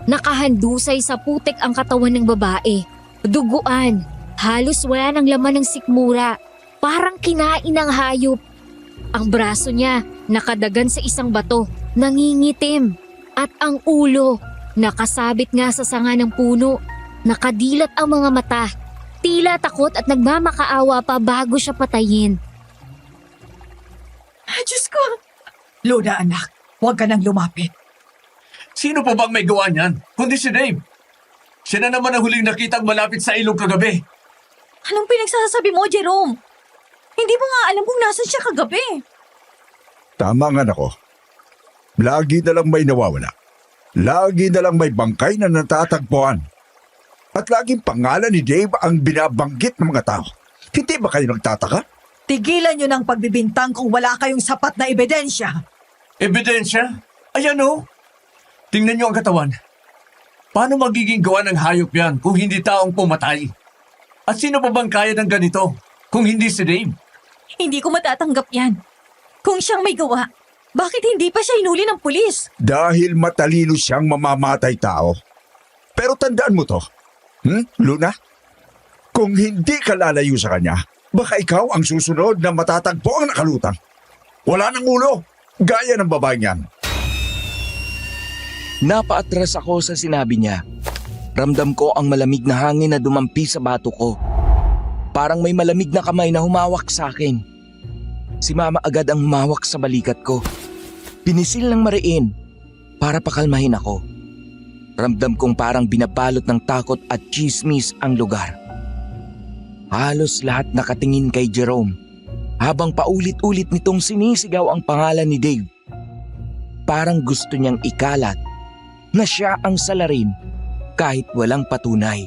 Nakahandusay sa putik ang katawan ng babae. Duguan, halos wala ng laman ng sikmura. Parang kinain ng hayop. Ang braso niya nakadagan sa isang bato, nangingitim. At ang ulo, nakasabit nga sa sanga ng puno. Nakadilat ang mga mata. Tila takot at nagmamakaawa pa bago siya patayin. Diyos ko. Luna, anak. Huwag ka nang lumapit. Sino pa bang may gawa niyan? Kundi si Dave. Siya na naman ang huling nakitang malapit sa ilog kagabi. Anong pinagsasabi mo, Jerome? Hindi mo nga alam kung nasan siya kagabi. Tama nga nako. Lagi na lang may nawawala. Lagi na lang may bangkay na natatagpuan. At laging pangalan ni Dave ang binabanggit ng mga tao. Hindi ba kayo nagtataka? Tigilan niyo ng pagbibintang kung wala kayong sapat na ebidensya. Ebidensya? Ayan o. Tingnan niyo ang katawan. Paano magiging gawa ng hayop yan kung hindi taong pumatay? At sino pa bang kaya ng ganito kung hindi si Dave? Hindi ko matatanggap yan. Kung siyang may gawa, bakit hindi pa siya inuli ng pulis? Dahil matalino siyang mamamatay tao. Pero tandaan mo to. Luna? Kung hindi ka lalayo sa kanya, baka ikaw ang susunod na matatagpo ang nakalutang. Wala ng ulo, gaya ng babaeng yan. Napaatras ako sa sinabi niya. Ramdam ko ang malamig na hangin na dumampi sa bato ko. Parang may malamig na kamay na humawak sa akin. Si Mama agad ang humawak sa balikat ko. Pinisil ng mariin para pakalmahin ako. Ramdam kong parang binabalot ng takot at chismis ang lugar. Halos lahat nakatingin kay Jerome habang paulit-ulit nitong sinisigaw ang pangalan ni Dave. Parang gusto niyang ikalat na siya ang salarin kahit walang patunay.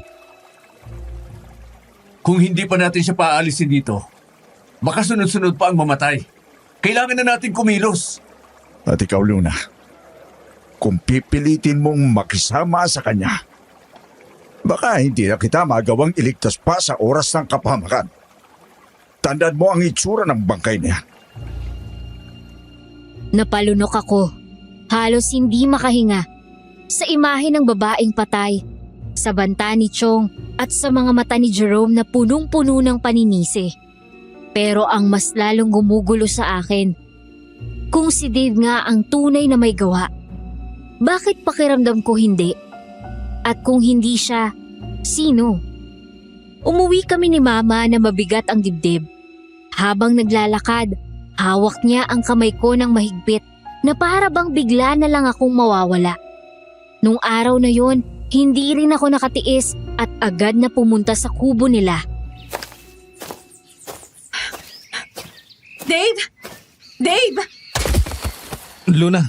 Kung hindi pa natin siya paalisin dito, baka sunod-sunod pa ang mamatay. Kailangan na natin kumilos. At ikaw, Luna, kung pipilitin mong makisama sa kanya, baka hindi na kita magawang iligtas pa sa oras ng kapahamakan. Tandaan mo ang itsura ng bangkay niya. Napalunok ako. Halos hindi makahinga. Sa imahe ng babaeng patay, sa banta ni Chong at sa mga mata ni Jerome na punong-puno ng paninisi. Pero ang mas lalong gumugulo sa akin, kung si Dave nga ang tunay na may gawa, bakit pakiramdam ko hindi? At kung hindi siya, sino? Umuwi kami ni Mama na mabigat ang dibdib. Habang naglalakad, hawak niya ang kamay ko ng mahigpit na para bang bigla na lang akong mawawala. Nung araw na yon, hindi rin ako nakatiis at agad na pumunta sa kubo nila. Dave! Dave! Luna,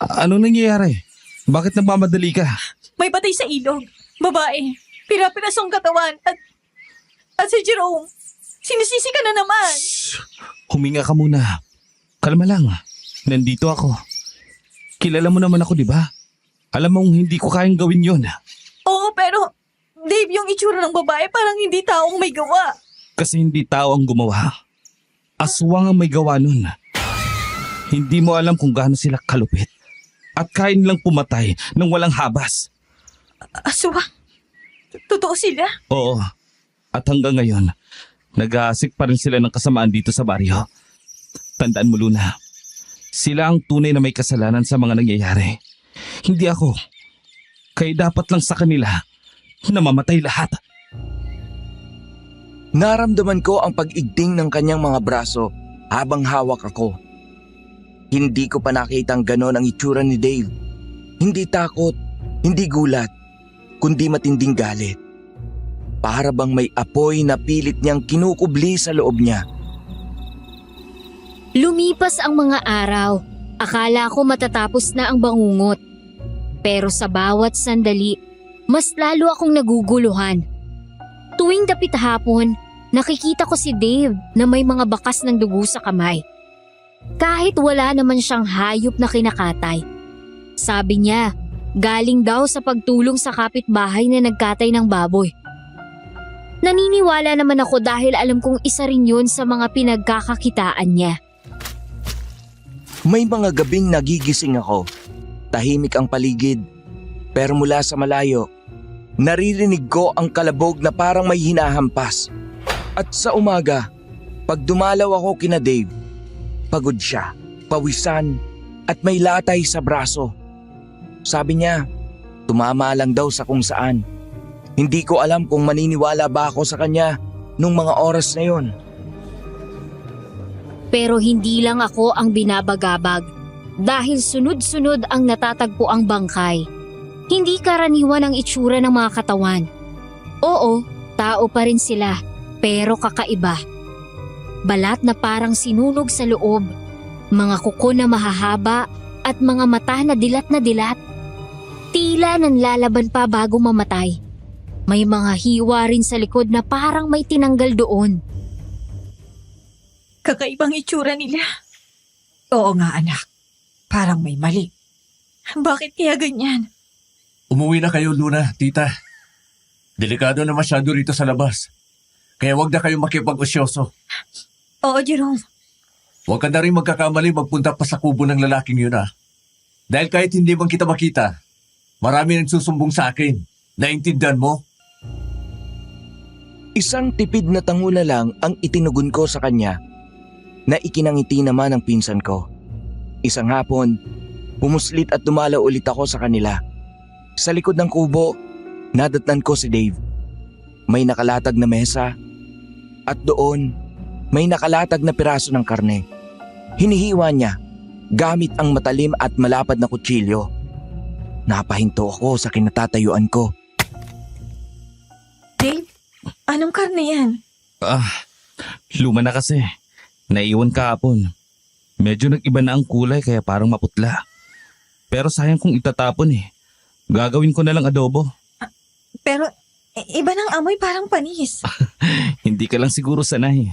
ano nangyayari? Bakit nagmamadali ka? May patay sa ilog. Babae. Pira-pirasong katawan. At si Jerome. Sinisisi ka na naman. Huminga ka muna. Kalma lang. Nandito ako. Kilala mo naman ako, di ba? Alam mong hindi ko kayang gawin yon. Oo, pero Dave, yung itsura ng babae parang hindi taong may gawa. Kasi hindi tao ang gumawa. Aswang ang may gawa nun. Hindi mo alam kung gaano sila kalupit. At kain lang pumatay nang walang habas. Aswang? Totoo sila? Oo. At hanggang ngayon, nag-aasik pa rin sila ng kasamaan dito sa baryo. Tandaan mo, Luna. Sila ang tunay na may kasalanan sa mga nangyayari. Hindi ako. Kaya dapat lang sa kanila na mamatay lahat. Naramdaman ko ang pag-igting ng kanyang mga braso habang hawak ako. Hindi ko pa nakitang ganon ang itsura ni Dave. Hindi takot, hindi gulat, kundi matinding galit. Para bang may apoy na pilit niyang kinukubli sa loob niya. Lumipas ang mga araw. Akala ko matatapos na ang bangungot. Pero sa bawat sandali, mas lalo akong naguguluhan. Tuwing dapit hapon, nakikita ko si Dave na may mga bakas ng dugo sa kamay. Kahit wala naman siyang hayop na kinakatay. Sabi niya, galing daw sa pagtulong sa kapitbahay na nagkatay ng baboy. Naniniwala naman ako dahil alam kong isa rin yun sa mga pinagkakakitaan niya. May mga gabing nagigising ako. Tahimik ang paligid. Pero mula sa malayo, naririnig ko ang kalabog na parang may hinahampas. At sa umaga, pag dumalaw ako kina Dave, pagod siya, pawisan at may latay sa braso. Sabi niya, tumama lang daw sa kung saan. Hindi ko alam kung maniniwala ba ako sa kanya nung mga oras na yon. Pero hindi lang ako ang binabagabag dahil sunod-sunod ang natatagpo ang bangkay. Hindi karaniwan ang itsura ng mga katawan. Oo, tao pa rin sila, pero kakaiba. Balat na parang sinunog sa loob, mga kuko na mahahaba at mga mata na dilat. Tila nanlalaban pa bago mamatay. May mga hiwa rin sa likod na parang may tinanggal doon. Kakaibang itsura nila. Oo nga, anak. Parang may mali. Bakit kaya ganyan? Umuwi na kayo, Luna, tita. Delikado na masyado rito sa labas. Kaya wag na kayong makipag-usyoso. Oo, Jerome. Huwag ka na rin magkakamali magpunta pa sa kubo ng lalaking yun, ah. Dahil kahit hindi man kita makita, marami nang susumbong sa akin. Naintindihan mo? Isang tipid na tangula lang ang itinugon ko sa kanya na ikinangiti naman ng pinsan ko. Isang hapon, Pumuslit at dumalaw ulit ako sa kanila. Sa likod ng kubo, nadatnan ko si Dave. May nakalatag na mesa at doon may nakalatag na piraso ng karne. Hinihiwa niya gamit ang matalim at malapad na kutsilyo. Napahinto ako sa kinatatayuan ko. Dave, anong karne yan? Luma na kasi. Naiwan kahapon. Medyo nag-iba na ang kulay kaya parang maputla. Pero sayang kung itatapon eh. Gagawin ko na lang adobo. Pero iba ng amoy, parang panis. Hindi ka lang siguro sanay.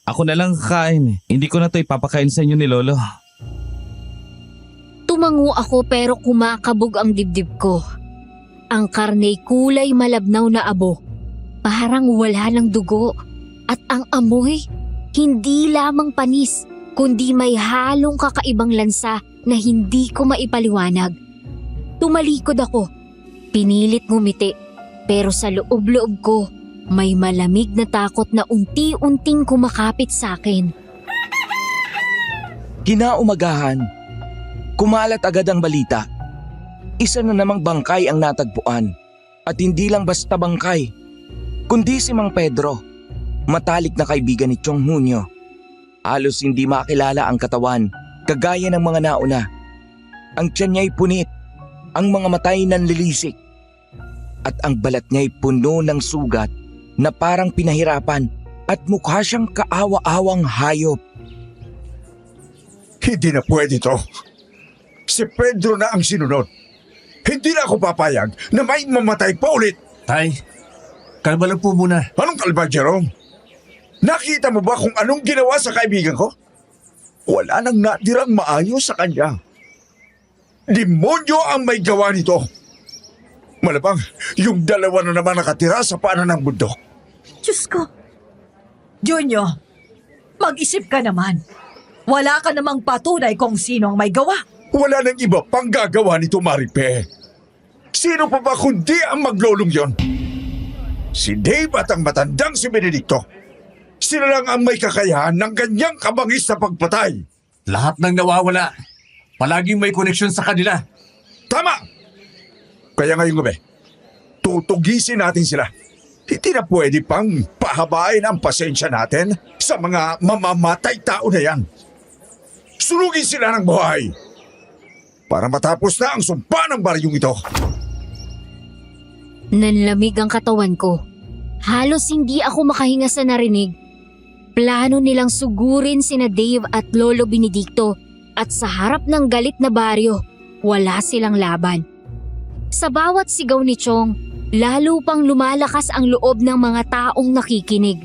Ako na lang kakain eh. Hindi ko na to ipapakain sa inyo ni Lolo. Tumango ako pero kumakabog ang dibdib ko. Ang karne kulay malabnaw na abo. Parang wala ng dugo. At ang amoy, hindi lamang panis, kundi may halong kakaibang lansa na hindi ko maipaliwanag. Tumalikod ako. Pinilit ngumiti. Pero sa loob-loob ko, may malamig na takot na unti-unting kumakapit sa akin. Kinaumagahan, kumalat agad ang balita. Isa na namang bangkay ang natagpuan. At hindi lang basta bangkay, kundi si Mang Pedro, matalik na kaibigan ni Chong Hunyo. Halos hindi makilala ang katawan, kagaya ng mga nauna. Ang tiyan niya'y punit, ang mga matay nanlilisik, at ang balat niya'y puno ng sugat na parang pinahirapan at mukha siyang kaawa-awang hayop. Hindi na pwede to. Si Pedro na ang sinunod. Hindi na ako papayag na may mamatay pa ulit. Tay, kalma lang po muna. Anong kalba, Jerome? Nakita mo ba kung anong ginawa sa kaibigan ko? Wala nang natirang maayos sa kanya. Demonyo ang may gawa nito. Malabang, yung dalawa na naman nakatira sa paanan ng bundok. Diyos ko. Junior, mag-isip ka naman. Wala ka namang patunay kung sino ang may gawa. Wala nang iba pang gagawa nito, Maripe. Sino pa ba kundi ang maglolong yon? Si Dave at ang matandang si Benedicto. Sila lang ang may kakayahan ng ganyang kabangis na pagpatay. Lahat ng nawawala, palaging may koneksyon sa kanila. Tama! Kaya ngayong gabi, tutugisin natin sila. Hindi na pwede pang pahabain ang pasensya natin sa mga mamamatay tao na yan. Sunugin sila ng buhay para matapos na ang sumpa ng baryong ito. Nanlamig ang katawan ko. Halos hindi ako makahinga sa narinig. Plano nilang sugurin sina Dave at Lolo Benedicto at sa harap ng galit na baryo, wala silang laban. Sa bawat sigaw ni Chong, lalo pang lumalakas ang loob ng mga taong nakikinig.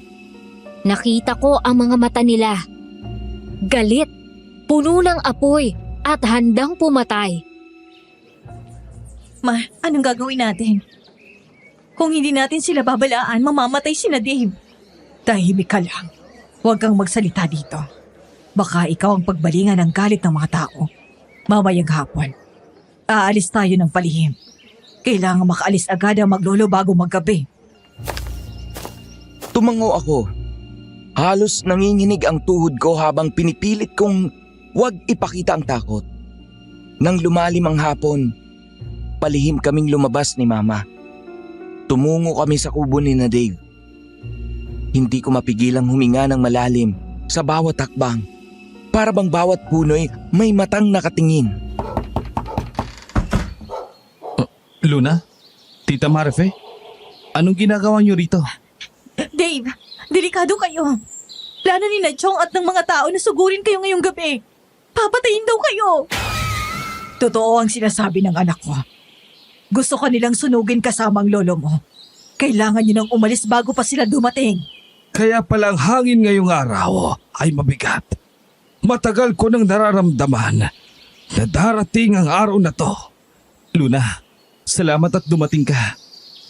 Nakita ko ang mga mata nila. Galit, puno ng apoy at handang pumatay. Ma, anong gagawin natin? Kung hindi natin sila babalaan, mamamatay sina Dave. Tahimik ka lang. Huwag kang magsalita dito. Baka ikaw ang pagbalingan ng galit ng mga tao. Mamayang hapon, aalis tayo ng palihim. Kailangan makaalis agad ang maglolo bago maggabi. Tumango ako. Halos nanginginig ang tuhod ko habang pinipilit kong huwag ipakita ang takot. Nang lumalim ang hapon, palihim kaming lumabas ni Mama. Tumungo kami sa kubo ni na Dave. Hindi ko mapigilang huminga ng malalim sa bawat hakbang. Para bang bawat puno'y may matang nakatingin. Luna? Tita Marife? Anong ginagawa niyo rito? Dave, delikado kayo. Plano ni na Chong at ng mga tao na sugurin kayo ngayong gabi. Papatayin daw kayo. Totoo ang sinasabi ng anak ko. Gusto ka nilang sunugin kasama ang lolo mo. Kailangan niyo nang umalis bago pa sila dumating. Kaya palang hangin ngayong araw ay mabigat. Matagal ko nang nararamdaman na darating ang araw na to. Luna, salamat at dumating ka.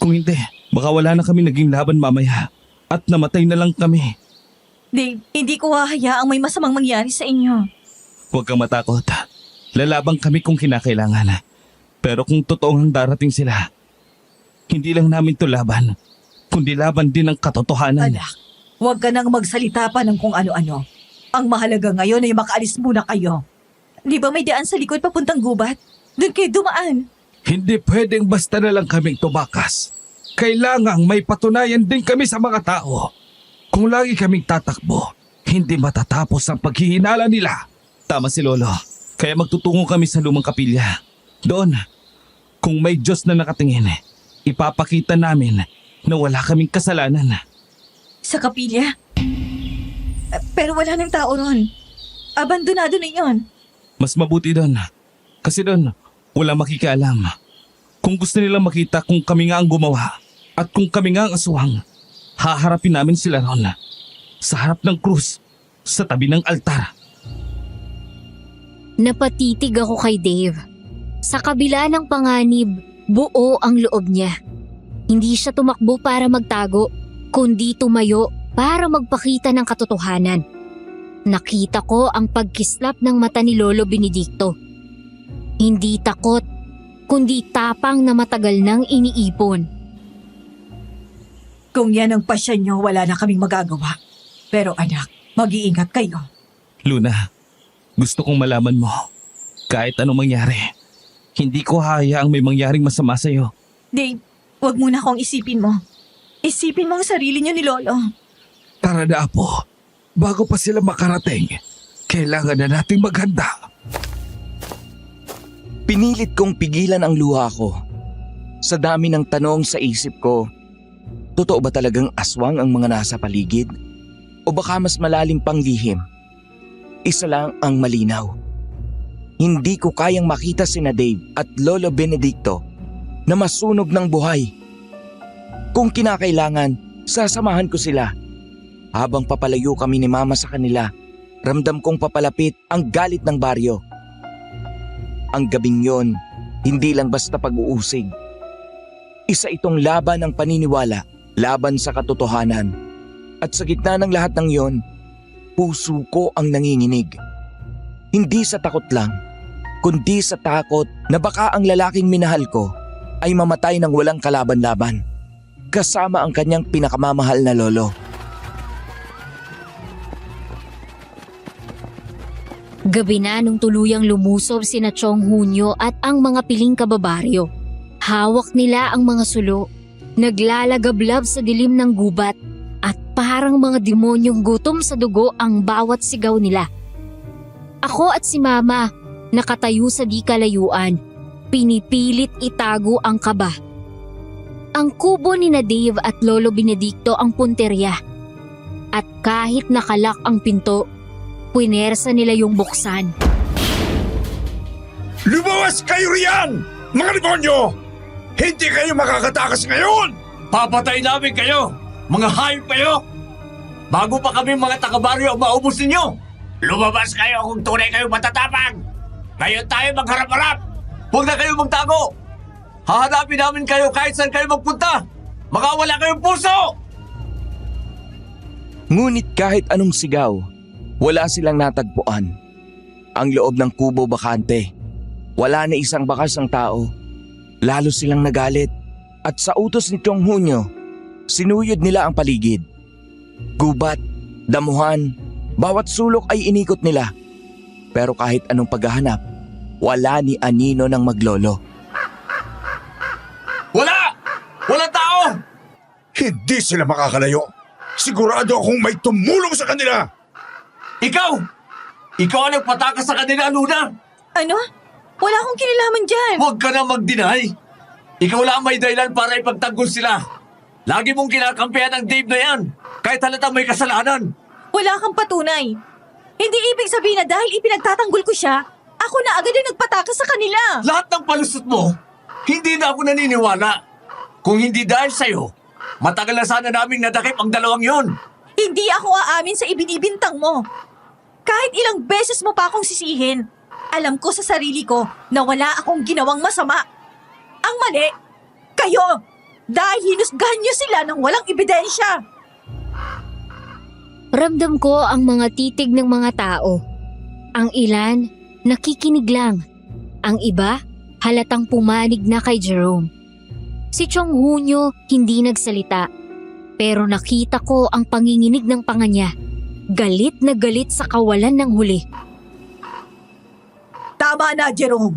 Kung hindi, baka wala na kami naging laban mamaya at namatay na lang kami. Dave, hindi ko hahayaang may masamang mangyari sa inyo. Huwag kang matakot. Lalabang kami kung kinakailangan. Pero kung totoong darating sila, hindi lang namin to laban, kundi laban din ang katotohanan. Anak, huwag ka nang magsalita pa ng kung ano-ano. Ang mahalaga ngayon ay makaalis muna kayo. Di ba may daan sa likod papuntang gubat? Doon kayo dumaan. Hindi pwedeng basta na lang kaming tumakas. Kailangang may patunayan din kami sa mga tao. Kung lagi kaming tatakbo, hindi matatapos ang paghihinala nila. Tama si Lolo. Kaya magtutungo kami sa lumang kapilya. Doon, kung may Diyos na nakatingin, ipapakita namin na wala kaming kasalanan. Sa kapilya? Pero wala nang tao ron. Abandonado na yon. Mas mabuti doon. Kasi doon, wala makikialam. Kung gusto nilang makita kung kami nga ang gumawa at kung kami nga ang aswang, haharapin namin sila ron. Sa harap ng krus, sa tabi ng altar. Napatitig ako kay Dave. Sa kabila ng panganib, buo ang loob niya. Hindi siya tumakbo para magtago, kundi tumayo para magpakita ng katotohanan. Nakita ko ang pagkislap ng mata ni Lolo Benedicto. Hindi takot, kundi tapang na matagal nang iniipon. Kung yan ang pasya nyo, wala na kaming magagawa. Pero anak, mag-iingat kayo. Luna, gusto kong malaman mo, kahit anong mangyari, hindi ko hayaang may mangyaring masama sa'yo. Dave, wag muna akong isipin mo. Isipin mo ang sarili nyo ni Lolo. Tara na, Apo. Bago pa sila makarating, kailangan na nating maghanda. Pinilit kong pigilan ang luha ko. Sa dami ng tanong sa isip ko, totoo ba talagang aswang ang mga nasa paligid? O baka mas malalim pang lihim? Isa lang ang malinaw. Hindi ko kayang makita sina Dave at Lolo Benedicto na masunog ng buhay. Kung kinakailangan, sasamahan ko sila. Habang papalayo kami ni Mama sa kanila, ramdam kong papalapit ang galit ng baryo. Ang gabing yon, hindi lang basta pag-uusig. Isa itong laban ng paniniwala, laban sa katotohanan. At sa gitna ng lahat ng yon, puso ko ang nanginginig. Hindi sa takot lang, kundi sa takot na baka ang lalaking minahal ko ay mamatay ng walang kalaban-laban. Kasama ang kanyang pinakamamahal na lolo. Gabi na nung tuluyang lumusob sina Chong Hunyo at ang mga piling kababaryo. Hawak nila ang mga sulo, naglalagablab sa dilim ng gubat at parang mga demonyong gutom sa dugo ang bawat sigaw nila. Ako at si Mama, nakatayo sa di kalayuan, pinipilit itago ang kaba. Ang kubo ni na Dave at Lolo Benedicto ang punterya. At kahit nakalak ang pinto, puinersa nila yung buksan. Lumawas kayo riyan! Mga demonyo! Hindi kayo makakatakas ngayon! Papatay namin kayo! Mga hayop kayo! Bago pa kami mga taga-baryo ang maubos ninyo! Lumabas kayo kung tunay kayo matatapang! Ngayon tayo magharap-harap! Huwag na kayo magtago! Hahanapin namin kayo kahit saan kayo magpunta! Makawala kayong puso! Ngunit kahit anong sigaw, wala silang natagpuan. Ang loob ng kubo bakante. Wala na isang bakas ng tao. Lalo silang nagalit. At sa utos ni Chong Hunyo, sinuyod nila ang paligid. Gubat, damuhan, bawat sulok ay inikot nila. Pero kahit anong paghahanap, wala ni anino ng maglolo. Wala! Walang tao! Hindi sila makakalayo. Sigurado akong may tumulong sa kanila. Ikaw! Ikaw ang nagpatakas sa kanila, Luna! Ano? Wala akong kinalaman dyan. Huwag ka na mag-deny! Ikaw lang may dahilan para ipagtanggol sila. Lagi mong kinakampihan ang Dave na yan, kahit halatang may kasalanan. Wala kang patunay. Hindi ibig sabihin na dahil ipinagtatanggol ko siya, ako na agad ang nagpatakas sa kanila. Lahat ng palusot mo, hindi na ako naniniwala. Kung hindi dahil sa'yo, matagal na sana naming nadakip ang dalawang yon. Hindi ako aamin sa ibinibintang mo. Kahit ilang beses mo pa akong sisihin, alam ko sa sarili ko na wala akong ginawang masama. Ang mali, kayo! Dahil hinusgahan niyo sila ng walang ebidensya. Ramdam ko ang mga titig ng mga tao. Ang ilan, nakikinig lang. Ang iba, halatang pumanig na kay Jerome. Si Chong Hunyo hindi nagsalita. Pero nakita ko ang panginginig ng panga niya. Galit na galit sa kawalan ng huli. Tama na, Jerome.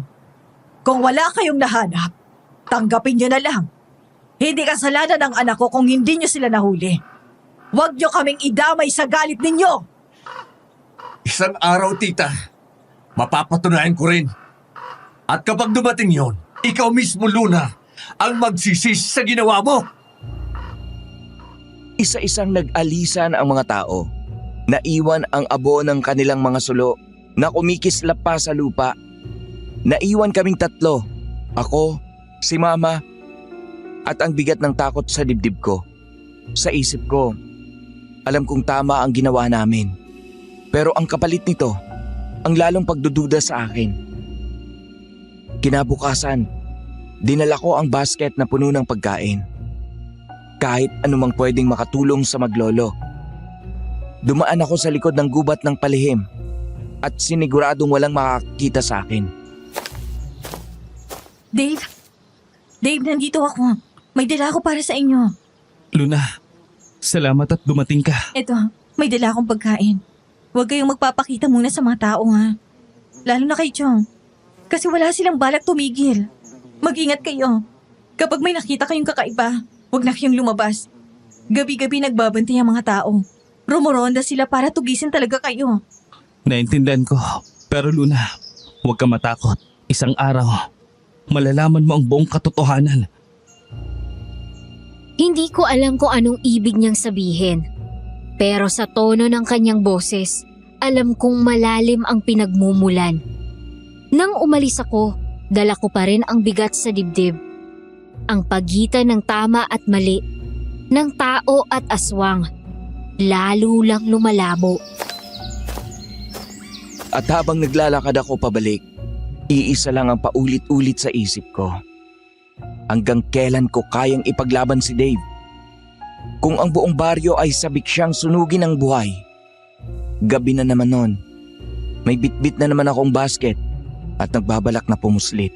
Kung wala kayong nahanap, tanggapin nyo na lang. Hindi kasalanan ng anak ko kung hindi nyo sila nahuli. Huwag nyo kaming idamay sa galit ninyo. Isang araw, tita, mapapatunayan ko rin. At kapag dumating yon, ikaw mismo, Luna, ang magsisisi sa ginawa mo. Isa-isang nag-alisan ang mga tao. Naiwan ang abo ng kanilang mga sulo na kumikislap pa sa lupa. Naiwan kaming tatlo. Ako, si Mama, at ang bigat ng takot sa dibdib ko. Sa isip ko, alam kong tama ang ginawa namin. Pero ang kapalit nito, ang lalong pagdududa sa akin. Kinabukasan, dinala ko ang basket na puno ng pagkain. Kahit anumang pwedeng makatulong sa maglolo. Dumaan ako sa likod ng gubat ng palihim at siniguradong walang makakita sa akin. Dave, nandito ako. May dala ako para sa inyo. Luna, salamat at dumating ka. Eto, may dala akong pagkain. Huwag kayong magpapakita muna sa mga tao, ha? Lalo na kay Chong. Kasi wala silang balak tumigil. Mag-ingat kayo. Kapag may nakita kayong kakaiba, huwag na kayong lumabas. Gabi-gabi nagbabantay ang mga tao. Rumoronda sila para tugisin talaga kayo. Naintindihan ko. Pero Luna, huwag ka matakot. Isang araw, malalaman mo ang buong katotohanan. Hindi ko alam kung anong ibig niyang sabihin. Pero sa tono ng kanyang boses, alam kong malalim ang pinagmumulan. Nang umalis ako, dala ko pa rin ang bigat sa dibdib. Ang pagitan ng tama at mali, ng tao at aswang, lalo lang lumalabo. At habang naglalakad ako pabalik, iisa lang ang paulit-ulit sa isip ko. Hanggang kailan ko kayang ipaglaban si Dave? Kung ang buong baryo ay sabik siyang sunugin ng buhay. Gabi na naman nun. May bitbit na naman akong basket at nagbabalak na pumuslit.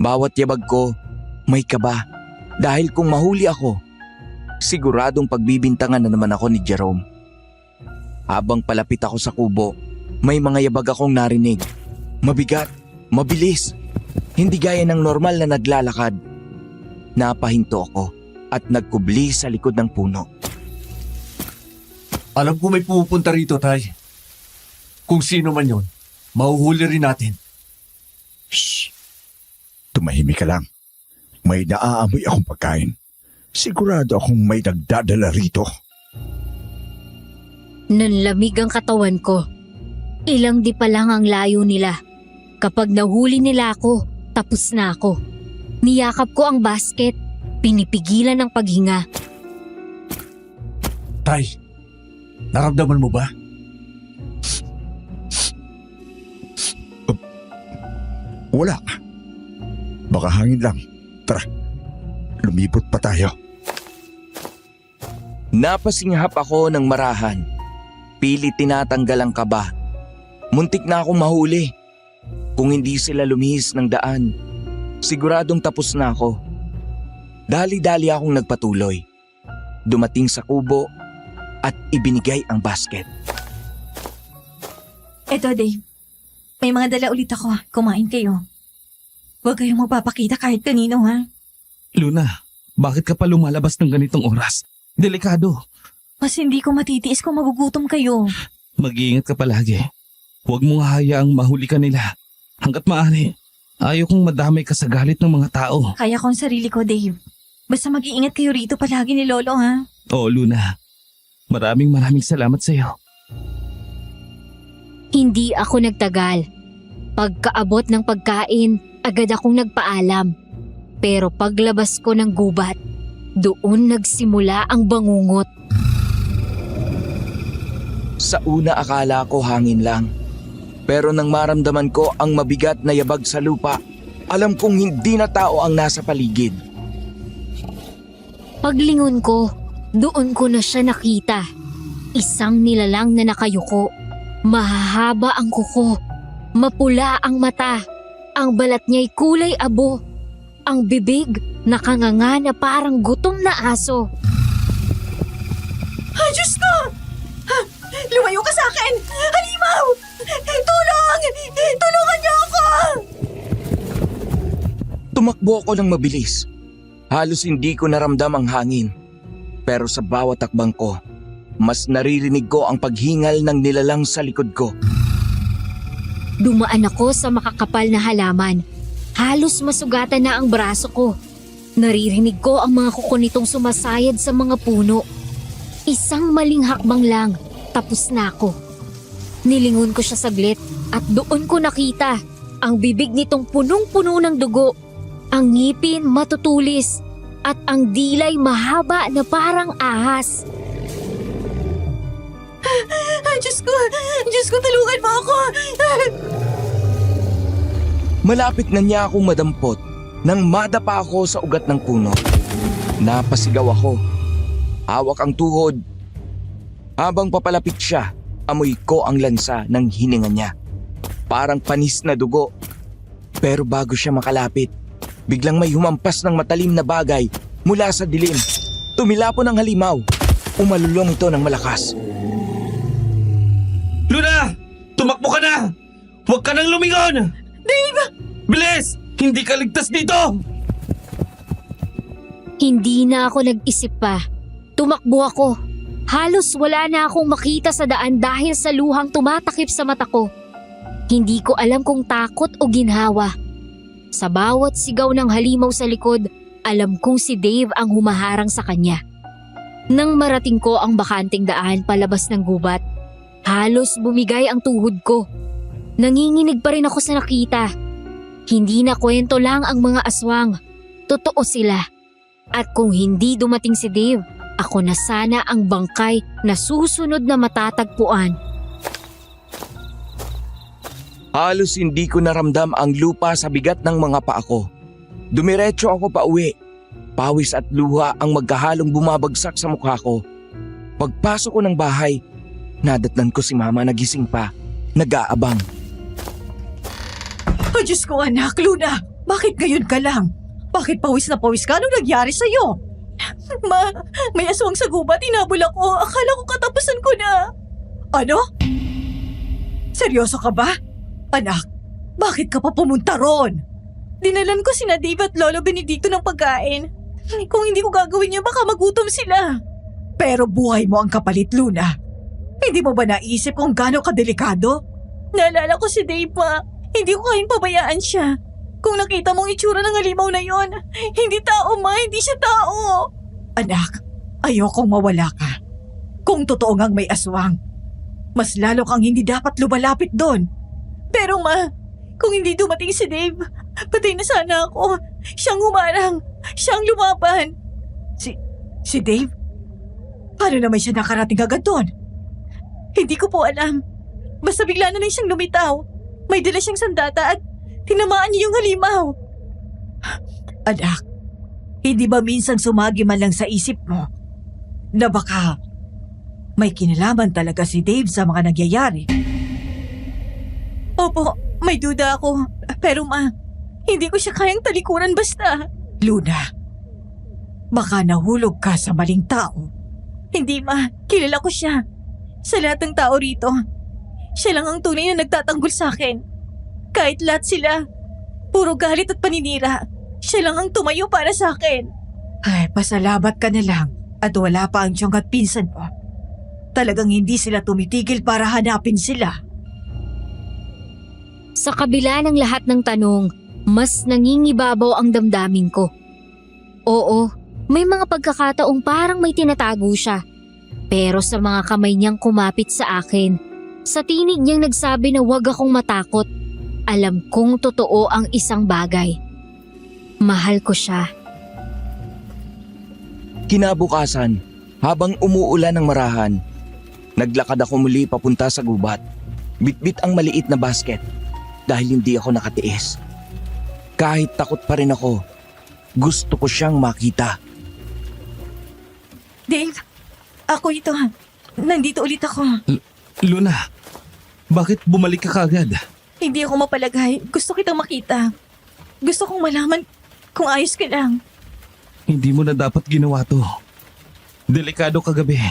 Bawat yabag ko, may kaba. Dahil kung mahuli ako, siguradong pagbibintangan na naman ako ni Jerome. Habang palapit ako sa kubo, may mga yabag akong narinig. Mabigat, mabilis. Hindi gaya ng normal na naglalakad. Napahinto ako at nagkubli sa likod ng puno. Alam ko may pupunta rito, Tay. Kung sino man yon, mahuhuli rin natin. Shh! Tumahimik ka lang. May naaamoy akong pagkain. Sigurado akong may nagdadala rito. Nanlamig ang katawan ko. Ilang di pa lang ang layo nila. Kapag nahuli nila ako, tapos na ako. Niyakap ko ang basket, pinipigilan ang paghinga. Tay, naramdaman mo ba? Wala. Baka hangin lang. Tara, lumipot pa tayo. Napasinghap ako ng marahan. Pilit tinatanggal ang kaba. Muntik na akong mahuli. Kung hindi sila lumihis ng daan, siguradong tapos na ako. Dali-dali akong nagpatuloy. Dumating sa kubo at ibinigay ang basket. Eto, Dave. May mga dala ulit ako. Kumain kayo. Huwag kayong magpapakita kahit kanino, ha? Luna, bakit ka pa lumalabas ng ganitong oras? Delikado. Mas hindi ko matitiis kung magugutom kayo. Mag-iingat ka palagi. Huwag mong hayaang mahuli ka nila. Hanggat maaari, ayaw kong madamay ka sa galit ng mga tao. Kaya ko ang sarili ko, Dave. Basta mag-iingat kayo rito palagi ni Lolo, ha? Oo, Luna. Maraming salamat sa iyo. Hindi ako nagtagal. Pagkaabot ng pagkain, agad akong nagpaalam. Pero paglabas ko ng gubat, doon nagsimula ang bangungot. Sa una akala ko hangin lang. Pero nang maramdaman ko ang mabigat na yabag sa lupa, alam kong hindi na tao ang nasa paligid. Paglingon ko, doon ko na siya nakita. Isang nilalang na nakayuko. Mahahaba ang kuko. Mapula ang mata. Ang balat niya'y kulay abo. Ang bibig nakanganga na parang gutom na aso. Ay, Diyos ko! Lumayo ka sa akin! Halimaw! Tulong! Tulungan niyo ako! Tumakbo ako ng mabilis. Halos hindi ko naramdam ang hangin. Pero sa bawat takbang ko, mas naririnig ko ang paghingal ng nilalang sa likod ko. Dumaan ako sa makakapal na halaman. Halos masugatan na ang braso ko. Naririnig ko ang mga kuko nitong sumasayad sa mga puno. Isang maling hakbang lang, tapos na ako. Nilingon ko siya saglit at doon ko nakita ang bibig nitong punong-puno ng dugo. Ang ngipin matutulis at ang dilay mahaba na parang ahas. Diyos ko, tulungan mo ako! Malapit na niya akong madampot nang madapa ako sa ugat ng puno. Napasigaw ako. Hawak ang tuhod. Habang papalapit siya, amoy ko ang lansa ng hininga niya. Parang panis na dugo. Pero bago siya makalapit, biglang may humampas ng matalim na bagay mula sa dilim. Tumilapon ang halimaw. Umalulong ito ng malakas. Luna! Tumakbo ka na! Huwag ka nang lumingon! Dave! Bilis! Hindi ka ligtas dito! Hindi na ako nag-isip pa. Tumakbo ako. Halos wala na akong makita sa daan dahil sa luhang tumatakip sa mata ko. Hindi ko alam kung takot o ginhawa. Sa bawat sigaw ng halimaw sa likod, alam kong si Dave ang humaharang sa kanya. Nang marating ko ang bakanting daan palabas ng gubat, halos bumigay ang tuhod ko. Nanginginig pa rin ako sa nakita. Hindi na kwento lang ang mga aswang. Totoo sila. At kung hindi dumating si Dave, ako na sana ang bangkay na susunod na matatagpuan. Halos hindi ko naramdam ang lupa sa bigat ng mga paa ko. Dumiretso ako pa uwi. Pawis at luha ang magkahalong bumabagsak sa mukha ko. Pagpasok ko ng bahay, nadatnan ko si Mama na gising pa, nag-aabang. Oh, Diyos ko anak, Luna! Bakit ngayon ka lang? Bakit pawis na pawis ka? Anong nangyari sa'yo? Ma, may aswang sa gubat, inabol ako. Akala ko katapusan ko na. Ano? Seryoso ka ba? Anak, bakit ka pa pumunta ron? Dinalan ko sina Dave at Lolo Benedicto ng pagkain. Kung hindi ko gagawin niya, baka magutom sila. Pero buhay mo ang kapalit, Luna. Hindi mo ba naisip kung gaano kadelikado? Naalala ko si Dave, Ma. Hindi ko kayang pabayaan siya. Kung nakita mong itsura ng halimaw na yon, hindi tao, Ma. Hindi siya tao. Anak, ayokong mawala ka. Kung totoo ngang may aswang, mas lalo kang hindi dapat lumalapit doon. Pero Ma, kung hindi dumating si Dave, patay na sana ako. Siyang humarang. Siyang lumaban. Si Dave? Paano naman siya nakarating agad doon? Hindi ko po alam. Basta bigla na lang siyang lumitaw. May dala siyang sandata at tinamaan niya yung halimaw. Anak, hindi ba minsan sumagi man lang sa isip mo na baka may kinalaman talaga si Dave sa mga nangyayari? Opo, may duda ako. Pero Ma, hindi ko siya kayang talikuran basta. Luna, baka nahulog ka sa maling tao. Hindi, Ma. Kilala ko siya. Sa lahat ng tao rito, siya lang ang tunay na nagtatanggol sa akin. Kahit lahat sila, puro galit at paninira, siya lang ang tumayo para sa akin. Ay, pasalamat ka na lang at wala pa ang tiyong at pinsan mo. Talagang hindi sila tumitigil para hanapin sila. Sa kabila ng lahat ng tanong, mas nangingibabaw ang damdamin ko. Oo, may mga pagkakataong parang may tinatago siya. Pero sa mga kamay niyang kumapit sa akin, sa tinig niyang nagsabi na huwag akong matakot, alam kong totoo ang isang bagay. Mahal ko siya. Kinabukasan, habang umuulan ng marahan, naglakad ako muli papunta sa gubat. Bitbit ang maliit na basket dahil hindi ako nakatiis. Kahit takot pa rin ako, gusto ko siyang makita. Dave, ako ito. Nandito ulit ako. Luna, bakit bumalik ka kagad? Hindi ako mapalagay. Gusto kitang makita. Gusto kong malaman kung ayos ka lang. Hindi mo na dapat ginawa to. Delikado kagabi.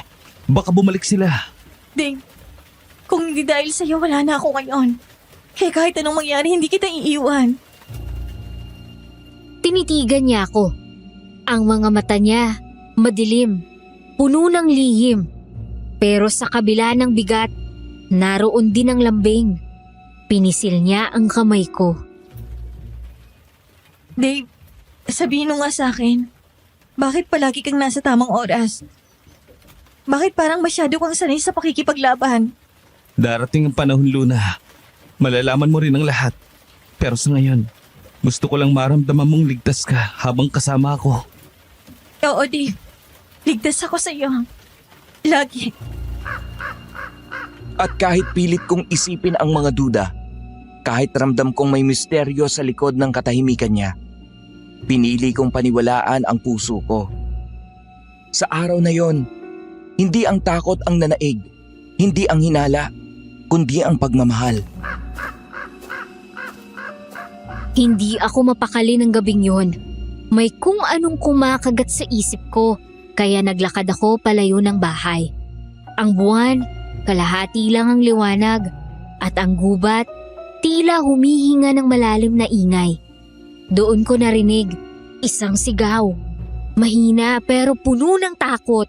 Baka bumalik sila. Dave, kung hindi dahil sa'yo, wala na ako ngayon. Kaya kahit anong mangyari, hindi kita iiwan. Tinitigan niya ako. Ang mga mata niya, madilim, puno ng lihim. Pero sa kabila ng bigat, naroon din ang lambing. Pinisil niya ang kamay ko. Dave, sabihin mo nga sa akin, bakit palagi kang nasa tamang oras? Bakit parang masyado kang sanay sa pakikipaglaban? Darating ang panahon, Luna. Malalaman mo rin ang lahat. Pero sa ngayon, gusto ko lang maramdaman mong ligtas ka habang kasama ako. Oo, Dave. Ligtas ako sa iyo. Lagi. At kahit pilit kong isipin ang mga duda, kahit ramdam kong may misteryo sa likod ng katahimikan niya, pinili kong paniwalaan ang puso ko. Sa araw na yon, hindi ang takot ang nanaig, hindi ang hinala, kundi ang pagmamahal. Hindi ako mapakali ng gabing yon. May kung anong kumakagat sa isip ko, kaya naglakad ako palayo ng bahay. Ang buwan, kalahati lang ang liwanag, at ang gubat, tila humihinga ng malalim na ingay. Doon ko narinig, isang sigaw. Mahina pero puno ng takot.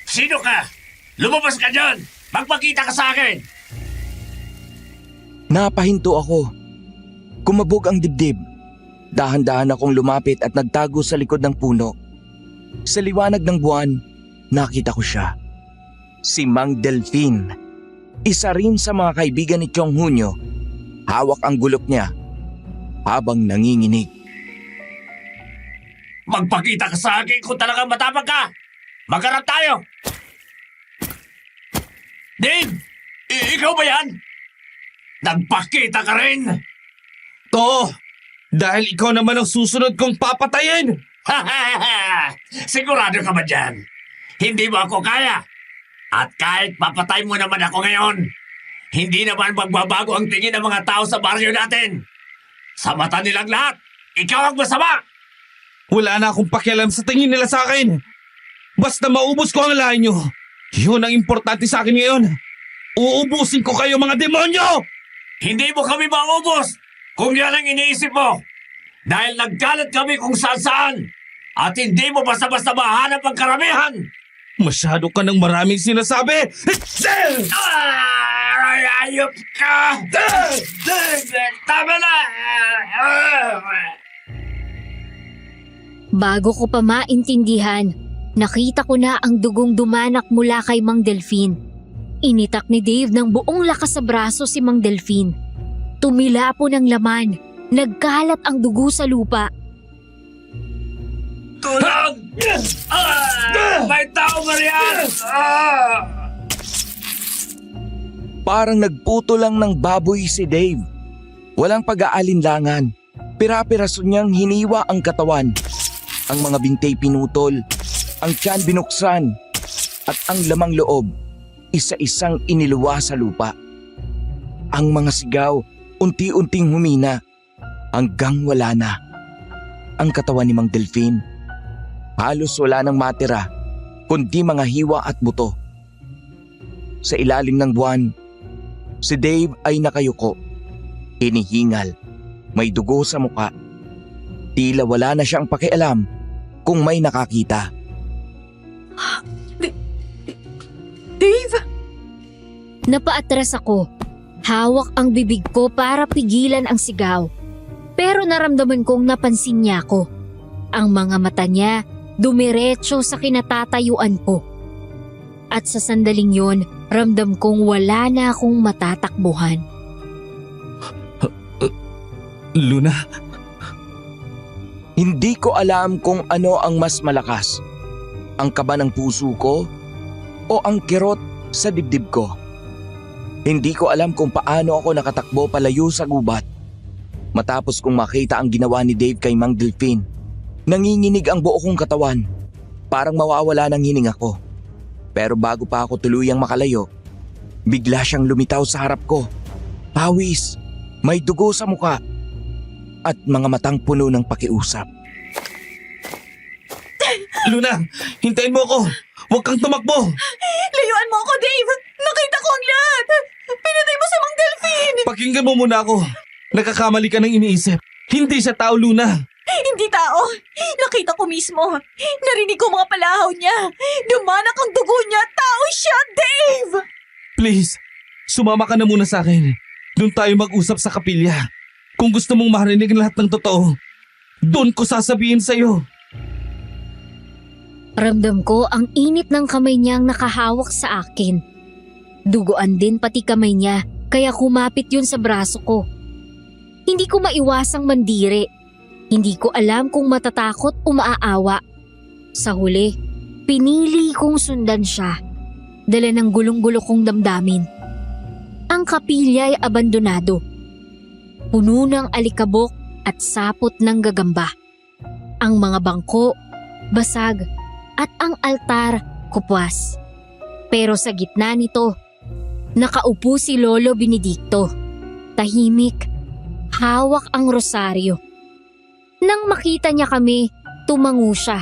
Sino ka? Lumabas ka dyan! Magpakita ka sa akin! Napahinto ako. Kumabog ang dibdib. Dahan-dahan akong lumapit at nagtago sa likod ng puno. Sa liwanag ng buwan, nakita ko siya. Si Mang Delfin. Isa rin sa mga kaibigan ni Chong Hunyo. Hawak ang gulok niya habang nanginginig. Magpakita ka sa akin kung talagang matapang ka! Magharap tayo! Dave! Ikaw ba yan? Nagpakita ka rin! To! Dahil ikaw naman ang susunod kong papatayin! Sigurado ka ba dyan? Hindi mo ako kaya. At kahit papatay mo naman ako ngayon, hindi naman magbabago ang tingin ng mga tao sa baryo natin. Sa mata nilang lahat, ikaw ang masama! Wala na akong pakialam sa tingin nila sa akin. Basta maubos ko ang lahi nyo. Yun ang importante sa akin ngayon. Uubusin ko kayo mga demonyo! Hindi mo kami maubos kung yan ang iniisip mo. Dahil nagkalat kami kung saan-saan. At hindi mo basta-basta mahanap ang karamihan. Masyado ka ng maraming sinasabi. Ayop ka! Tama na! Bago ko pa maintindihan, nakita ko na ang dugong dumanak mula kay Mang Delfin. Initak ni Dave ng buong lakas sa braso si Mang Delfin. Tumila po ng laman, nagkalat ang dugo sa lupa. Tulog! May tao ba riyan? Parang nagputo lang ng baboy si Dave. Walang pag-aalinlangan. Pira-piraso niyang hiniwa ang katawan. Ang mga bintay pinutol, ang tiyan binuksan, at ang lamang loob, isa-isang iniluwa sa lupa. Ang mga sigaw, unti-unting humina, hanggang wala na. Ang katawan ni Mang Delfin, halos wala nang matira, kundi mga hiwa at buto. Sa ilalim ng buwan, si Dave ay nakayuko, hinihingal, may dugo sa muka. Tila wala na siyang pakialam kung may nakakita. Dave! Napaatras ako. Hawak ang bibig ko para pigilan ang sigaw. Pero naramdaman kong napansin niya ako. Ang mga mata niya dumiretso sa kinatatayuan ko. At sa sandaling yon, ramdam kong wala na akong matatakbuhan. Luna, Hindi ko alam kung ano ang mas malakas. Ang kaba ng puso ko o ang kirot sa dibdib ko. Hindi ko alam kung paano ako nakatakbo palayo sa gubat. Matapos kong makita ang ginawa ni Dave kay Mang Delfin, nanginginig ang buo kong katawan. Parang mawawala ng hininga ko. Pero bago pa ako tuluyang makalayo, bigla siyang lumitaw sa harap ko. Pawis, may dugo sa muka, at mga matang puno ng pakiusap. Luna, hintayin mo ako. Huwag kang tumakbo. Layuan mo ako, Dave! Nakita ko ang lahat! Pinatay mo si Mang Delfin! Pakinggan mo muna ako. Nagkakamali ka ng iniisip. Hindi siya tao, Luna. Hindi tao. Nakita ko mismo. Narinig ko mga palahaw niya. Dumanak ang dugo niya. Tao siya, Dave! Please, sumama ka na muna sa akin. Doon tayo mag-usap sa kapilya. Kung gusto mong marinig ang lahat ng totoo, doon ko sasabihin sa'yo. Ramdam ko ang init ng kamay niyang nakahawak sa akin. Duguan din pati kamay niya, kaya kumapit yun sa braso ko. Hindi ko maiwasang mandiri. Hindi ko alam kung matatakot o maaawa. Sa huli, pinili kong sundan siya. Dala ng gulong-gulo kong damdamin. Ang kapilya ay abandonado. Puno ng alikabok at sapot ng gagamba. Ang mga bangko, basag, at ang altar, kupwas. Pero sa gitna nito, nakaupo si Lolo Benedicto. Tahimik, hawak ang rosaryo. Nang makita niya kami, tumango siya.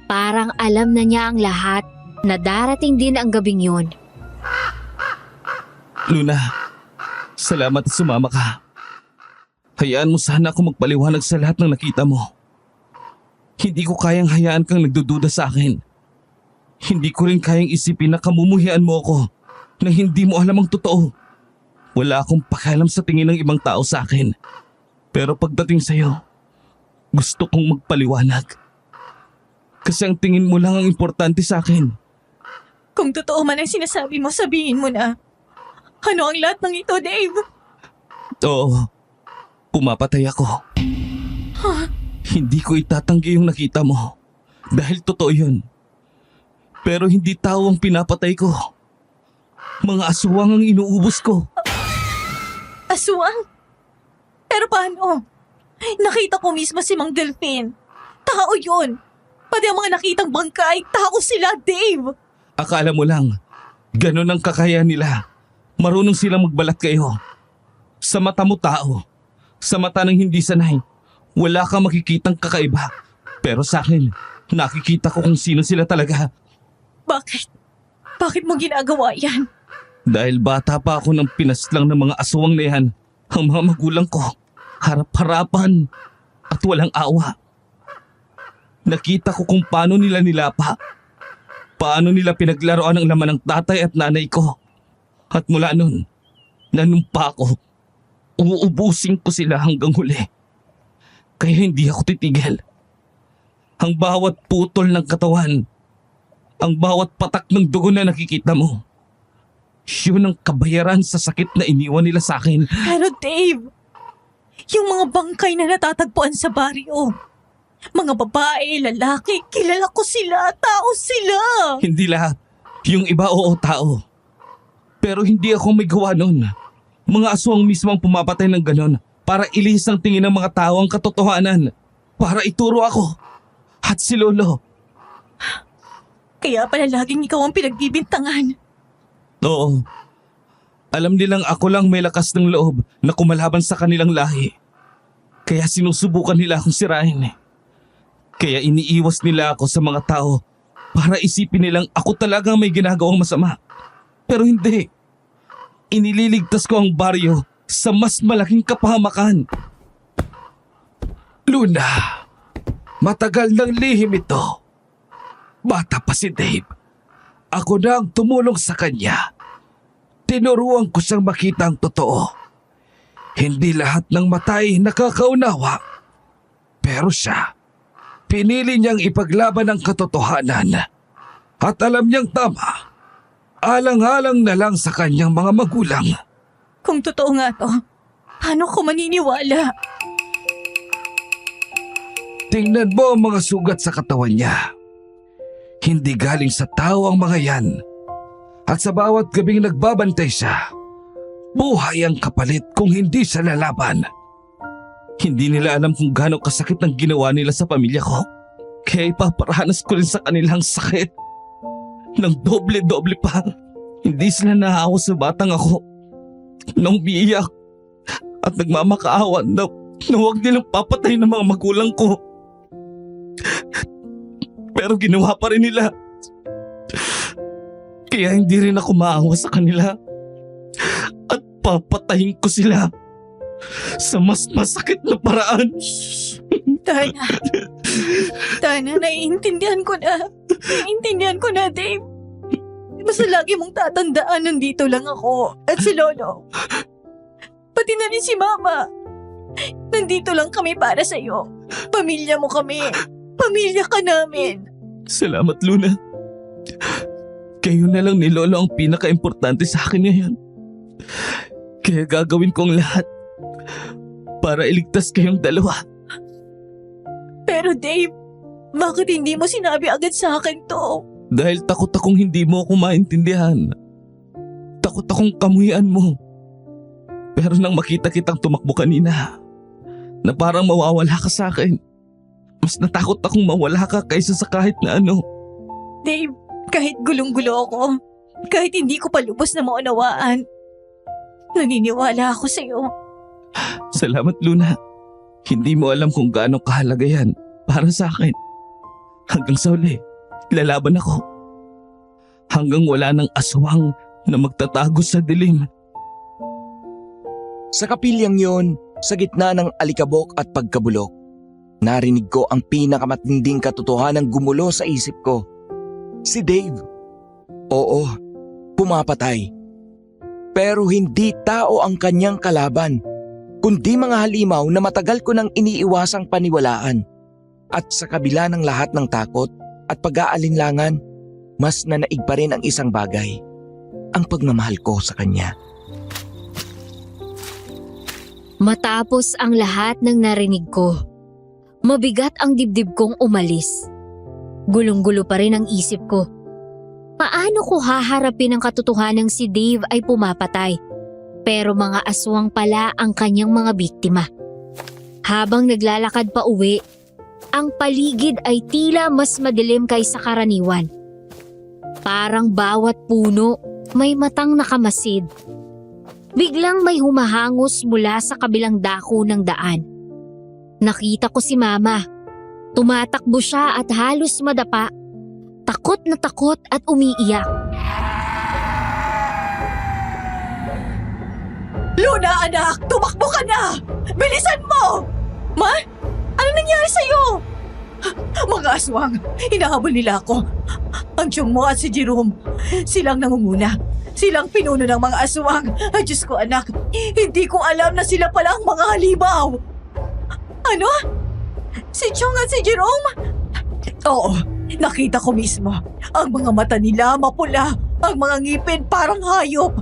Parang alam na niya ang lahat na darating din ang gabing yon. Luna, salamat at sumama ka. Hayaan mo sana ako magpaliwanag sa lahat ng nakita mo. Hindi ko kayang hayaan kang nagdududa sa akin. Hindi ko rin kayang isipin na kamumuhian mo ako na hindi mo alam ang totoo. Wala akong pakialam sa tingin ng ibang tao sa akin. Pero pagdating sa'yo, gusto kong magpaliwanag. Kasi ang tingin mo lang ang importante sa akin. Kung totoo man ang sinasabi mo, sabihin mo na. Ano ang lahat ng ito, Dave? Oo, pumapatay ako. Hindi ko itatanggi yung nakita mo. Dahil totoo yun. Pero hindi tao ang pinapatay ko. Mga aswang ang inuubos ko. Aswang? Pero paano? Nakita ko mismo si Mang Delphine. Tao yun. Pati ang mga nakitang bangkay, tao sila, Dave. Akala mo lang, ganun ang kakayahan nila. Marunong silang magbalat kayo. Sa mata mo tao, sa mata ng hindi sanay, wala kang makikitang kakaiba. Pero sa akin, nakikita ko kung sino sila talaga. Bakit? Bakit mo ginagawa yan? Dahil bata pa ako nang pinaslang ng mga aswang na yan, ang mga magulang ko, harap-harapan at walang awa. Nakita ko kung paano nila nilapa. Paano nila pinaglaruan ang laman ng tatay at nanay ko. At mula nun, nanumpa ako. Uubusin ko sila hanggang huli. Kaya hindi ako titigil. Ang bawat putol ng katawan, ang bawat patak ng dugo na nakikita mo, yun ang kabayaran sa sakit na iniwan nila sa akin. Pero Dave, yung mga bangkay na natatagpuan sa baryo, mga babae, lalaki, kilala ko sila, tao sila. Hindi lahat. Yung iba oo tao. Pero hindi ako may gawa nun. Mga aswang mismo ang pumapatay ng ganon para ilihis ang tingin ng mga tao ang katotohanan. Para ituro ako. At si Lolo. Kaya pala laging ikaw ang pinagbibintangan. Oo. Alam nilang ako lang may lakas ng loob na kumalaban sa kanilang lahi. Kaya sinusubukan nila akong sirain. Kaya iniiwas nila ako sa mga tao para isipin nilang ako talagang may ginagawang masama. Pero hindi. Inililigtas ko ang baryo sa mas malaking kapahamakan. Luna, matagal nang lihim ito. Bata pa si Dave. Ako na ang tumulong sa kanya. Tinuruan ko siyang makita ang totoo. Hindi lahat ng matay nakakaunawa. Pero siya, pinili niyang ipaglaban ang katotohanan. At alam niyang tama. Alang-alang na lang sa kanyang mga magulang. Kung totoo nga to, paano ko maniniwala? Tingnan mo ang mga sugat sa katawan niya. Hindi galing sa tao ang mga yan. At sa bawat gabing nagbabantay siya, buhay ang kapalit kung hindi siya lalaban. Hindi nila alam kung gaano kasakit ang ginawa nila sa pamilya ko. Kaya ipaparanas ko rin sa kanilang sakit. Nang doble-doble pa. Hindi sila naawa sa batang ako. Nang umiiyak at nagmamakaawa na huwag nilang papatay ng mga magulang ko. Pero ginawa pa rin nila. Kaya hindi rin ako maawa sa kanila. At papatayin ko sila. sa mas masakit na paraan. Tana. Tana, naiintindihan ko na. Naiintindihan ko na, Dave. Basta lagi mong tatandaan, nandito lang ako at si Lolo. Pati na rin si Mama. Nandito lang kami para sa'yo. Pamilya mo kami. Pamilya ka namin. Salamat, Luna. Kayo na lang ni Lolo ang pinaka-importante sa akin ngayon. Kaya gagawin ko ang lahat para iligtas kayong dalawa. Pero Dave, bakit hindi mo sinabi agad sa akin to? Dahil takot akong hindi mo ako maintindihan. Takot akong kamuhian mo. Pero nang makita kitang tumakbo kanina, na parang mawawala ka sa akin, mas natakot akong mawala ka kaysa sa kahit na ano. Dave, kahit gulong-gulo ako, kahit hindi ko pa lubos na maunawaan, naniniwala ako sa'yo. Salamat, Luna. Hindi mo alam kung gaano kahalaga yan para sa akin. Hanggang sa uli, lalaban ako. Hanggang wala ng aswang na magtatago sa dilim. Sa kapilyang yon, sa gitna ng alikabok at pagkabulok, narinig ko ang pinakamatinding katotohanang gumulo sa isip ko. Si Dave. Oo, pumapatay. Pero hindi tao ang kanyang kalaban, kundi mga halimaw na matagal ko nang iniiwasang paniwalaan. At sa kabila ng lahat ng takot at pag-aalinlangan, mas nanaig pa rin ang isang bagay, ang pagmamahal ko sa kanya. Matapos ang lahat ng narinig ko, mabigat ang dibdib kong umalis. Gulong-gulo pa rin ang isip ko. Paano ko haharapin ang katotohanang si Dave ay pumapatay? Pero mga aswang pala ang kanyang mga biktima. Habang naglalakad pa uwi, ang paligid ay tila mas madilim kaysa karaniwan. Parang bawat puno may matang nakamasid. Biglang may humahangos mula sa kabilang dako ng daan. Nakita ko si Mama. Tumatakbo siya at halos madapa. Takot na takot at umiiyak. Luna, anak! Tumakbo ka na! Bilisan mo! Ma? Ano nangyari sa'yo? Mga aswang, hinahabol nila ako. Ang tiyong mo at si Jerome, silang nangunguna. Silang pinuno ng mga aswang. Ay, Diyos ko, anak, hindi ko alam na sila pala ang mga halimaw. Ano? Si Chong at si Jerome? Oo, nakita ko mismo. Ang mga mata nila mapula, ang mga ngipin parang hayop.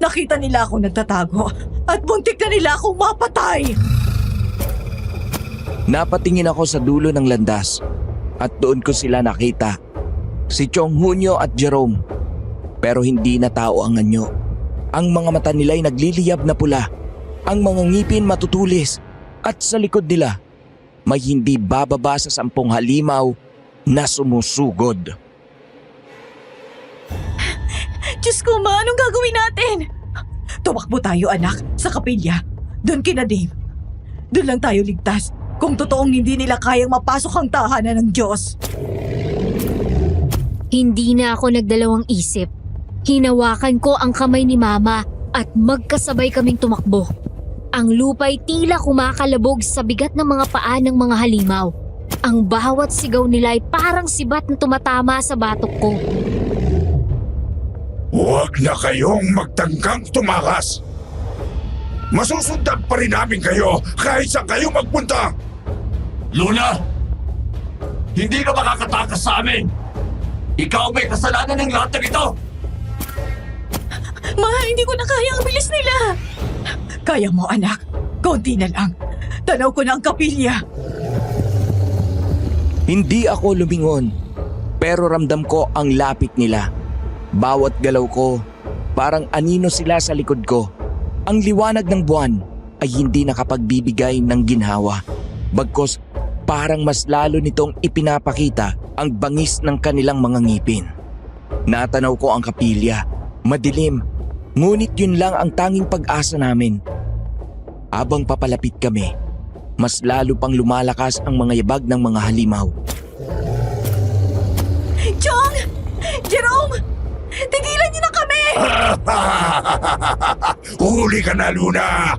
Nakita nila akong nagtatago at buntik na nila akong mapatay. Napatingin ako sa dulo ng landas at doon ko sila nakita. Si Chong Hunyo at Jerome. Pero hindi na tao ang anyo. Ang mga mata nila'y nagliliyab na pula. Ang mga ngipin matutulis. At sa likod nila, may hindi bababa sa 10 halimaw na sumusugod. Diyos ko, Ma, anong gagawin natin? Tumakbo tayo, anak, sa kapilya. Doon kina Dave. Doon lang tayo ligtas kung totoong hindi nila kayang mapasok ang tahanan ng Diyos. Hindi na ako nagdalawang isip. Hinawakan ko ang kamay ni Mama at magkasabay kaming tumakbo. Ang lupa'y tila kumakalabog sa bigat ng mga paa ng mga halimaw. Ang bawat sigaw nila ay parang sibat na tumatama sa batok ko. Huwag na kayong magtangkang tumakas. Masusundan pa rin namin kayo kahit saan kayo magpunta. Luna! Hindi ka makakatakas sa amin! Ikaw may kasalanan ng lahat ng ito! Ma, hindi ko na kaya ang bilis nila. Kaya mo, anak. Konti na lang. Tanaw ko na ang kapilya. Hindi ako lumingon, pero ramdam ko ang lapit nila. Bawat galaw ko, parang anino sila sa likod ko. Ang liwanag ng buwan ay hindi nakapagbibigay ng ginhawa. Bagkus, parang mas lalo nitong ipinapakita ang bangis ng kanilang mga ngipin. Natanaw ko ang kapilya. Madilim, ngunit yun lang ang tanging pag-asa namin. Habang papalapit kami, mas lalo pang lumalakas ang mga yabag ng mga halimaw. Chong! Jerome! Tigilan niyo na kami! Huli ka na, Luna!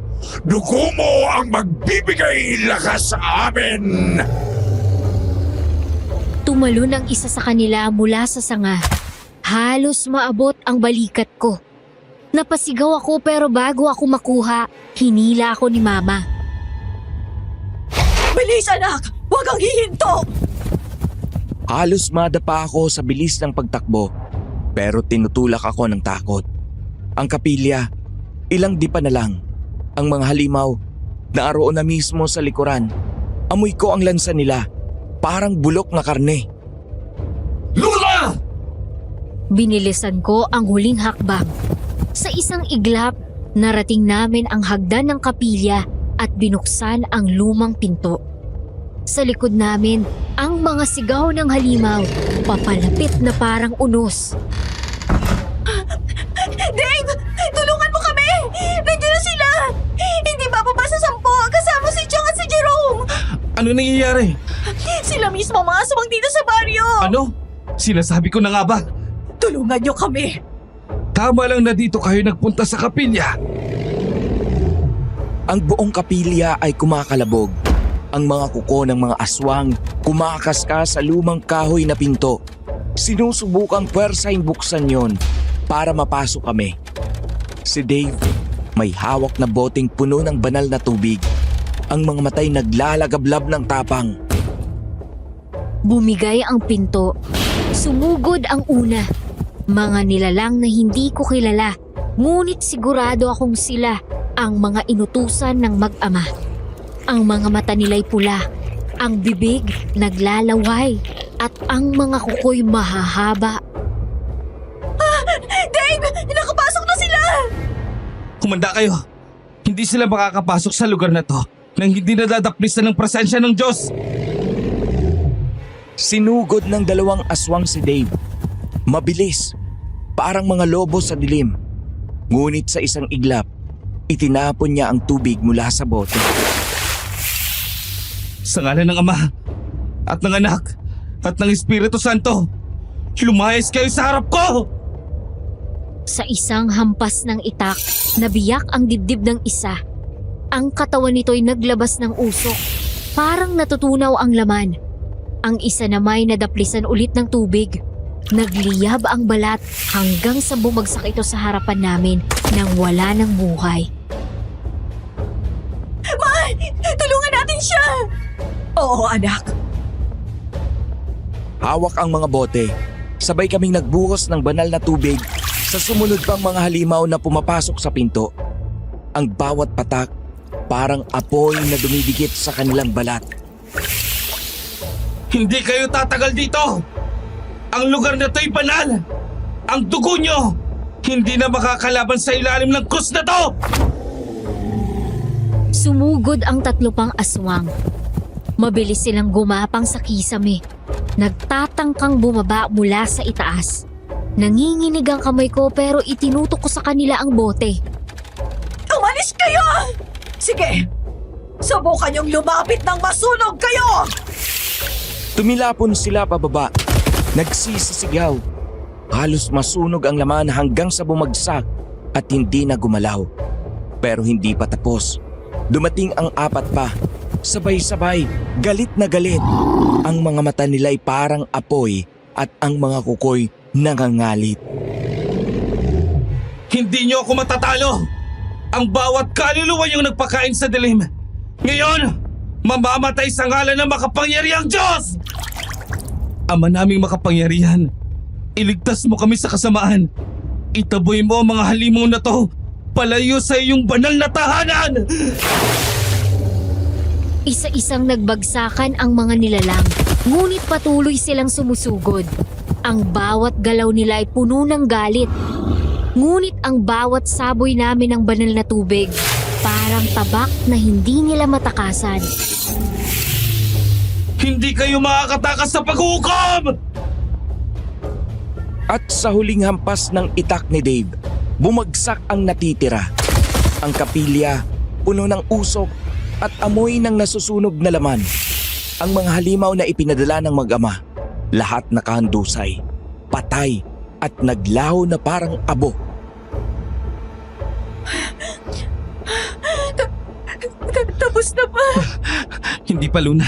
Dugo mo ang magbibigay lakas sa amin! Tumalon ang isa sa kanila mula sa sanga. Halos maabot ang balikat ko. Napasigaw ako pero bago ako makuha, hinila ako ni Mama. Bilis anak! Huwag kang hihinto! Halos madapa ako sa bilis ng pagtakbo, pero tinutulak ako ng takot. Ang kapilya, ilang dipa na lang. Ang mga halimaw, naaroon na mismo sa likuran. Amoy ko ang lansa nila, parang bulok na karne. Luna! Binilisan ko ang huling hakbang. Sa isang iglap, narating namin ang hagdan ng kapilya at binuksan ang lumang pinto. Sa likod namin, ang mga sigaw ng halimaw, papalapit na parang unos. Dave! Tulungan mo kami! Nandiyan na sila! Hindi bababa sa 10 kasama si Chong at si Jerome! Ano nangyayari? Sila mismo ang mga aswang dito sa baryo! Ano? Sinasabi ko na nga ba? Tulungan niyo kami! Tama lang na dito kayo nagpunta sa kapilya. Ang buong kapilya ay kumakalabog. Ang mga kuko ng mga aswang kumakaskas sa lumang kahoy na pinto. Sinusubukang pwersahin buksan yon para mapasok kami. Si Dave may hawak na boteng puno ng banal na tubig. Ang mga matay naglalagablab ng tapang. Bumigay ang pinto. Sumugod ang una. Mga nilalang na hindi ko kilala, ngunit sigurado akong sila ang mga inutusan ng mag-ama. Ang mga mata nila'y pula, ang bibig naglalaway, at ang mga kuko'y mahahaba. Dave! Nakapasok na sila! Kumanda kayo. Hindi sila makakapasok sa lugar na to nang hindi nadadaplisan ng presensya ng Diyos. Sinugod ng dalawang aswang si Dave. Mabilis, parang mga lobo sa dilim. Ngunit sa isang iglap, itinapon niya ang tubig mula sa bote. Sa ngalan ng Ama at ng Anak at ng Espiritu Santo, lumayas kayo sa harap ko! Sa isang hampas ng itak, nabiyak ang dibdib ng isa. Ang katawan nito'y naglabas ng usok. Parang natutunaw ang laman. Ang isa namay nadaplisan ulit ng tubig. Nagliyab ang balat hanggang sa bumagsak ito sa harapan namin nang wala ng buhay. Ma! Tulungan natin siya! Oo, anak. Hawak ang mga bote. Sabay kaming nagbuhos ng banal na tubig sa sumunod pang mga halimaw na pumapasok sa pinto. Ang bawat patak parang apoy na dumidikit sa kanilang balat. Hindi kayo tatagal dito! Ang lugar na to'y banal! Ang dugo nyo! Hindi na makakalaban sa ilalim ng krus na to! Sumugod ang 3 pang aswang. Mabilis silang gumapang sa kisame. Nagtatangkang bumaba mula sa itaas. Nanginginig ang kamay ko pero itinutok ko sa kanila ang bote. Umalis kayo! Sige! Subukan niyong lumapit ng masunog kayo! Tumilapon sila pababa. Nagsisisigaw. Halos masunog ang laman hanggang sa bumagsak at hindi na gumalaw. Pero hindi pa tapos. Dumating ang 4 pa. Sabay-sabay, galit na galit. Ang mga mata nila'y parang apoy at ang mga kukoy nangangalit. Hindi nyo ako matatalo! Ang bawat kaluluwa yung nagpakain sa dilim. Ngayon, mamamatay sa ngalan ng makapangyarihang Diyos! Ama naming makapangyarihan, iligtas mo kami sa kasamaan. Itaboy mo ang mga halimaw na to palayo sa iyong banal na tahanan! Isa-isang nagbagsakan ang mga nilalang, ngunit patuloy silang sumusugod. Ang bawat galaw nila ay puno ng galit. Ngunit ang bawat saboy namin ng banal na tubig, parang tabak na hindi nila matakasan. Hindi kayo makakatakas sa paghukom! At sa huling hampas ng itak ni Dave, bumagsak ang natitira. Ang kapilya, puno ng usok at amoy ng nasusunog na laman. Ang mga halimaw na ipinadala ng mag-ama, lahat nakahandusay, patay at naglaho na parang abo. Tapos na ba? Hindi pa, Luna.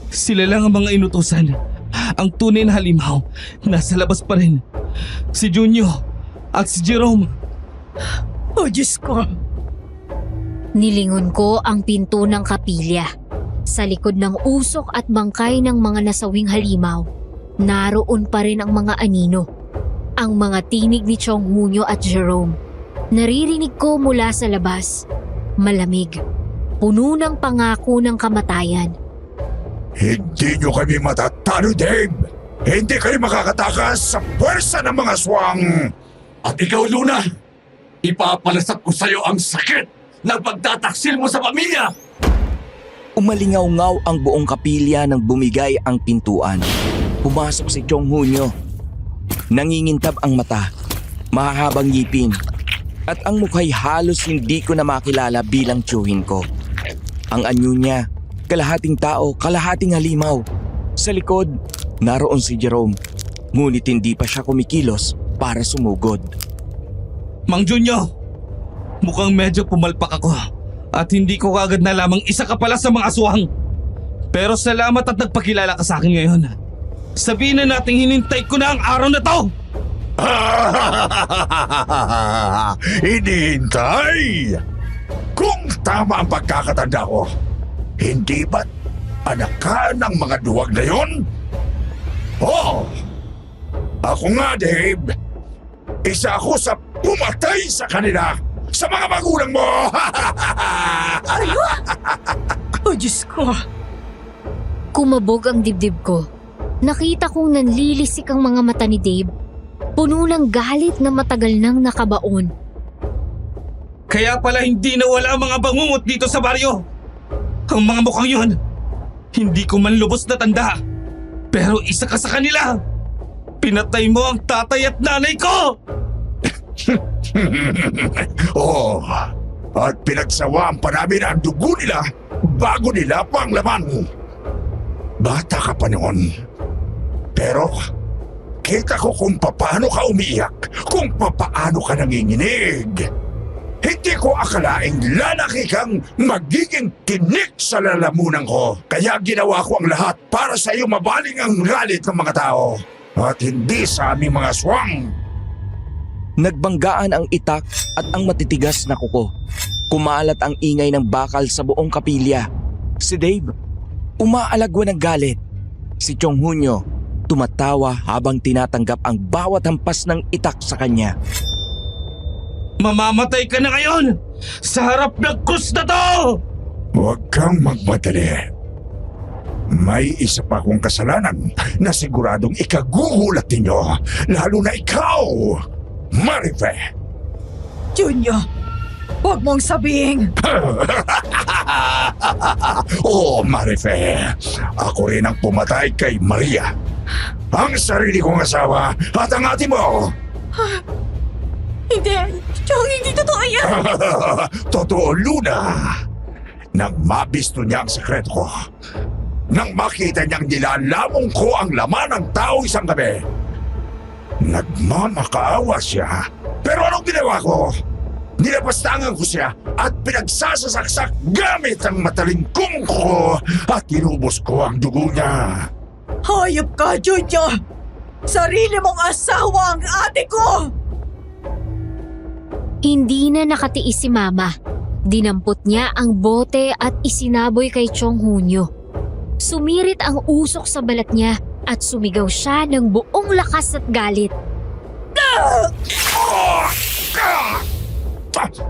Sila lang ang mga inutusan. Ang tunay na halimaw, nasa labas pa rin. Si Junyo at si Jerome. Oh, Diyos ko. Nilingon ko ang pinto ng kapilya. Sa likod ng usok at bangkay ng mga nasawing halimaw, naroon pa rin ang mga anino. Ang mga tinig ni Chong Hunyo at Jerome. Naririnig ko mula sa labas. Malamig. Puno ng pangako ng kamatayan. Hindi nyo kami matatalo, Dave! Hindi kayo makakatakas sa puwersa ng mga swang! At ikaw, Luna, ipapalasap ko sa'yo ang sakit ng pagtataksil mo sa pamilya! Umalingaw-ngaw ang buong kapilya nang bumigay ang pintuan. Pumasok si Chong Hunyo. Nangingintab ang mata, mahahabang ngipin, at ang mukha'y halos hindi ko na makilala bilang tiyuhin ko. Ang anyo niya, kalahating tao, kalahating halimaw. Sa likod, naroon si Jerome. Ngunit hindi pa siya kumikilos para sumugod. Mang Junyo, mukhang medyo pumalpak ako at hindi ko agad nalamang isa ka pala sa mga aswang. Pero salamat at nagpakilala ka sa akin ngayon. Sabihin na nating hinintay ko na ang araw na to! Hinihintay! Kung tama ang pagkakatanda ko, hindi ba't anak ka ng mga duwag na yon? Oo! Ako nga, Dave. Isa ako sa pumatay sa kanila, sa mga magulang mo! Oh, Diyos ko. Kumabog ang dibdib ko. Nakita kong nanlilisik ang mga mata ni Dave. Puno ng galit na matagal nang nakabaon. Kaya pala hindi nawala ang mga bangungot dito sa baryo. Ang mga mukhang yun, hindi ko man lubos na tanda. Pero isa ka sa kanila. Pinatay mo ang tatay at nanay ko! Oo, at pinagsawaan pa namin ang dugo nila bago nila pang laman. Bata ka pa noon. Pero kita ko kung paano ka umiiyak, kung paano ka nanginginig. Hindi ko akalaing lalaki kang magiging tinik sa lalamunan ko. Kaya ginawa ko ang lahat para sa iyo mabaling ang galit ng mga tao. At hindi sa aming mga swang. Nagbanggaan ang itak at ang matitigas na kuko. Kumalat ang ingay ng bakal sa buong kapilya. Si Dave, umaalagwa ng galit. Si Chong Hunyo, tumatawa habang tinatanggap ang bawat hampas ng itak sa kanya. Mamamatay ka na ngayon! Sa harap ng krus na to! Huwag kang magmadali. May isa pa akong kasalanan na siguradong ikagugulat ninyo, lalo na ikaw, Marife. Junyo, huwag mong sabihin. Oo, Marife. Ako rin ang pumatay kay Maria. Ang sarili kong asawa at ang ate mo. Hindi, Chong, hindi totoo yan. Totoo, Luna. Nang mabisto niya ang sekreto ko, nang makita niyang nilalamong ko ang laman ng tao isang gabi, nagmamakaawa siya. Pero anong ginawa ko? Nilapastangan ko siya at pinagsasasaksak gamit ang matalingkong ko at inubos ko ang dugo niya. Hayop ka, Junyo. Sarili mong asawa ang ate ko. Hindi na nakatiis si Mama. Dinampot niya ang bote at isinaboy kay Chong Hunyo. Sumirit ang usok sa balat niya at sumigaw siya ng buong lakas at galit.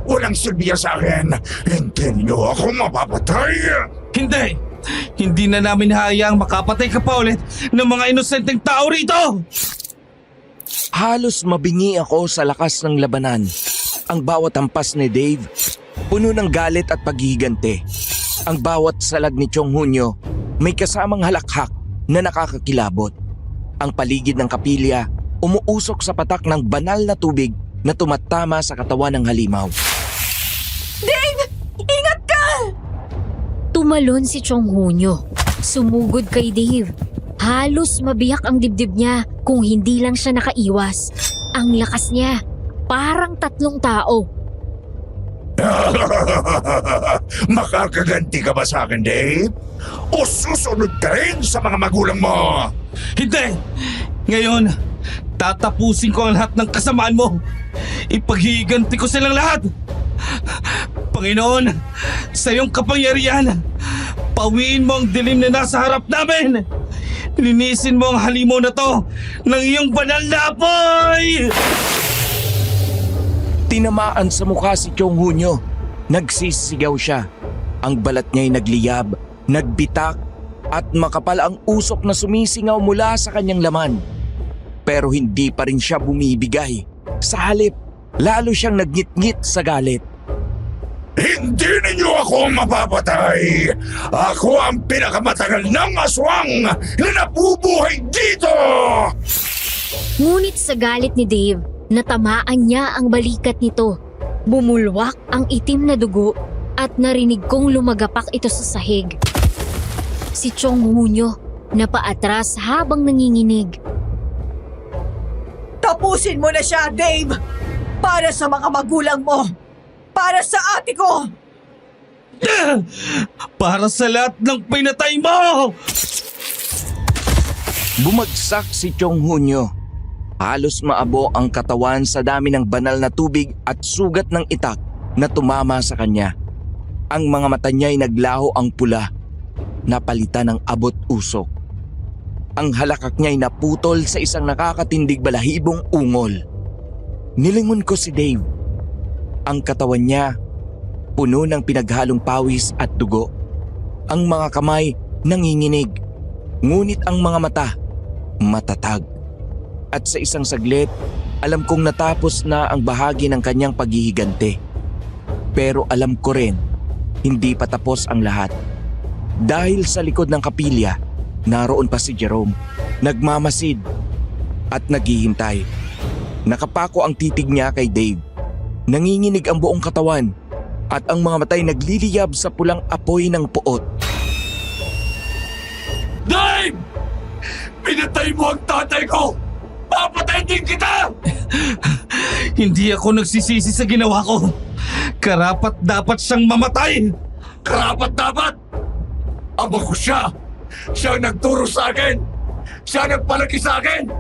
Walang silbiya sa akin. Hindi niyo ako mapapatay. Hindi! Hindi na namin hayaang makapatay ka pa ulit ng mga inosenteng tao rito! Halos mabingi ako sa lakas ng labanan. Ang bawat hampas ni Dave, puno ng galit at paghihiganti. Ang bawat salag ni Chong Hunyo, may kasamang halakhak na nakakakilabot. Ang paligid ng kapilya, umuusok sa patak ng banal na tubig na tumatama sa katawan ng halimaw. Dave, ingat ka! Tumalon si Chong Hunyo. Sumugod kay Dave. Halos mabiyak ang dibdib niya kung hindi lang siya nakaiwas. Ang lakas niya, parang 3 tao. Makakaganti ka ba sa akin, Dave? O susunod ka rin sa mga magulang mo? Hindi! Ngayon, tatapusin ko ang lahat ng kasamaan mo. Ipaghihiganti ko silang lahat. Panginoon, sa iyong kapangyarihan, pawiin mo ang dilim na nasa harap namin. Linisin mo ang halimaw na to ng iyong banal na apoy! Tinamaan sa mukha si Chong Hunyo. Nagsisigaw siya. Ang balat niya'y nagliyab, nagbitak, at makapal ang usok na sumisingaw mula sa kanyang laman. Pero hindi pa rin siya bumibigay. Sa halip, lalo siyang nagngit-ngit sa galit. Hindi ninyo ako mapapatay! Ako ang pinakamatagal ng aswang na nabubuhay dito! Ngunit sa galit ni Dave, natamaan niya ang balikat nito. Bumulwak ang itim na dugo at narinig kong lumagapak ito sa sahig. Si Chong Hunyo napaatras habang nanginginig. Tapusin mo na siya, Dave! Para sa mga magulang mo! Para sa ate ko! Para sa lahat ng pinatay mo! Bumagsak si Chong Hunyo. Halos maabo ang katawan sa dami ng banal na tubig at sugat ng itak na tumama sa kanya. Ang mga mata niya'y naglaho ang pula, napalitan ng abot-usok. Ang halakak niya'y naputol sa isang nakakatindig balahibong ungol. Nilingon ko si Dave. Ang katawan niya, puno ng pinaghalong pawis at dugo. Ang mga kamay nanginginig, ngunit ang mga mata matatag. At sa isang saglit, alam kong natapos na ang bahagi ng kanyang paghihigante. Pero alam ko rin, hindi pa tapos ang lahat. Dahil sa likod ng kapilya, naroon pa si Jerome, nagmamasid at naghihintay. Nakapako ang titig niya kay Dave. Nanginginig ang buong katawan at ang mga matay nagliliyab sa pulang apoy ng puot. Dave! Pinatay mo ang tatay ko! Papatay din kita! Hindi ako nagsisisi sa ginawa ko. Karapat dapat siyang mamatay. Karapat dapat! Ama ko siya! Siya ang nagturo sa akin! Siya ang nagpalaki sa akin!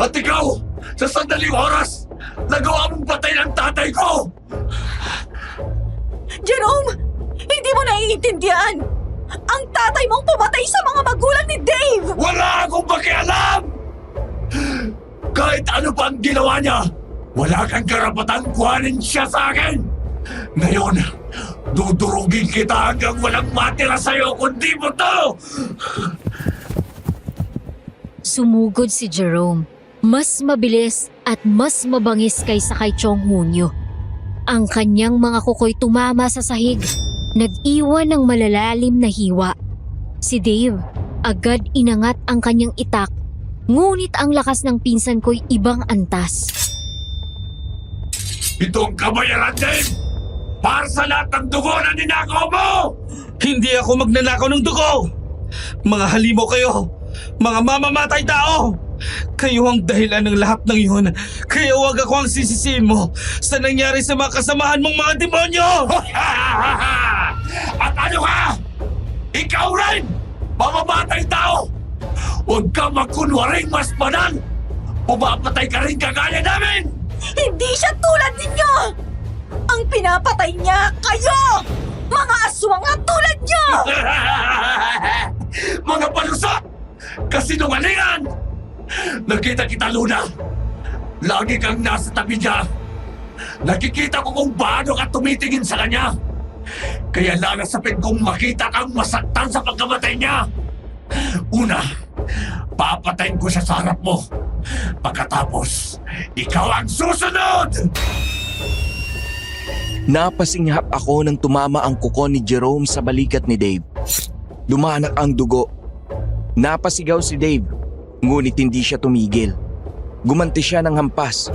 At ikaw, sa sandaling oras, nagawa mong patay ng tatay ko! Jerome! Hindi mo naiintindihan! Ang tatay mong pumatay sa mga magulang ni Dave! Wala akong pakialam! Kahit ano pa ang ginawa niya, wala kang karapatang kuhanin siya sa akin! Ngayon, dudurugin kita hanggang walang matira sa'yo kundi mo to! Sumugod si Jerome. Mas mabilis at mas mabangis kaysa kay Chong Hunyo. Ang kanyang mga kuko'y tumama sa sahig, nag-iwan ng malalalim na hiwa. Si Dave, agad inangat ang kanyang itak, ngunit ang lakas ng pinsan ko'y ibang antas. Itong kabayaran din! Para sa lahat ng dugo na ninakaw mo! Hindi ako magnanakaw ng dugo! Mga halimaw kayo! Mga mamamatay tao! Kayo ang dahilan ng lahat ng iyon. Kaya huwag ako ang sisisihin mo sa nangyari sa mga kasamahan mong mga demonyo! At ano ka? Ikaw rin! Mamamatay tao! Huwag ka magkunwaring mas banal! Pumapatay ka rin kagaya namin! Hindi siya tulad ninyo! Ang pinapatay niya, kayo! Mga aswang at tulad niyo! Mga palusot! Kasinungalingan! Nakita kita, Luna. Lagi kang nasa tabi niya. Nakikita ko kung paano ka tumitingin sa kanya. Kaya lalasapin kong makita kang masaktan sa pagkamatay niya. Una, papatayin ko siya sa harap mo. Pagkatapos, ikaw ang susunod! Napasinghap ako nang tumama ang kuko ni Jerome sa balikat ni Dave. Dumanak ang dugo. Napasigaw si Dave, ngunit hindi siya tumigil. Gumanti siya ng hampas.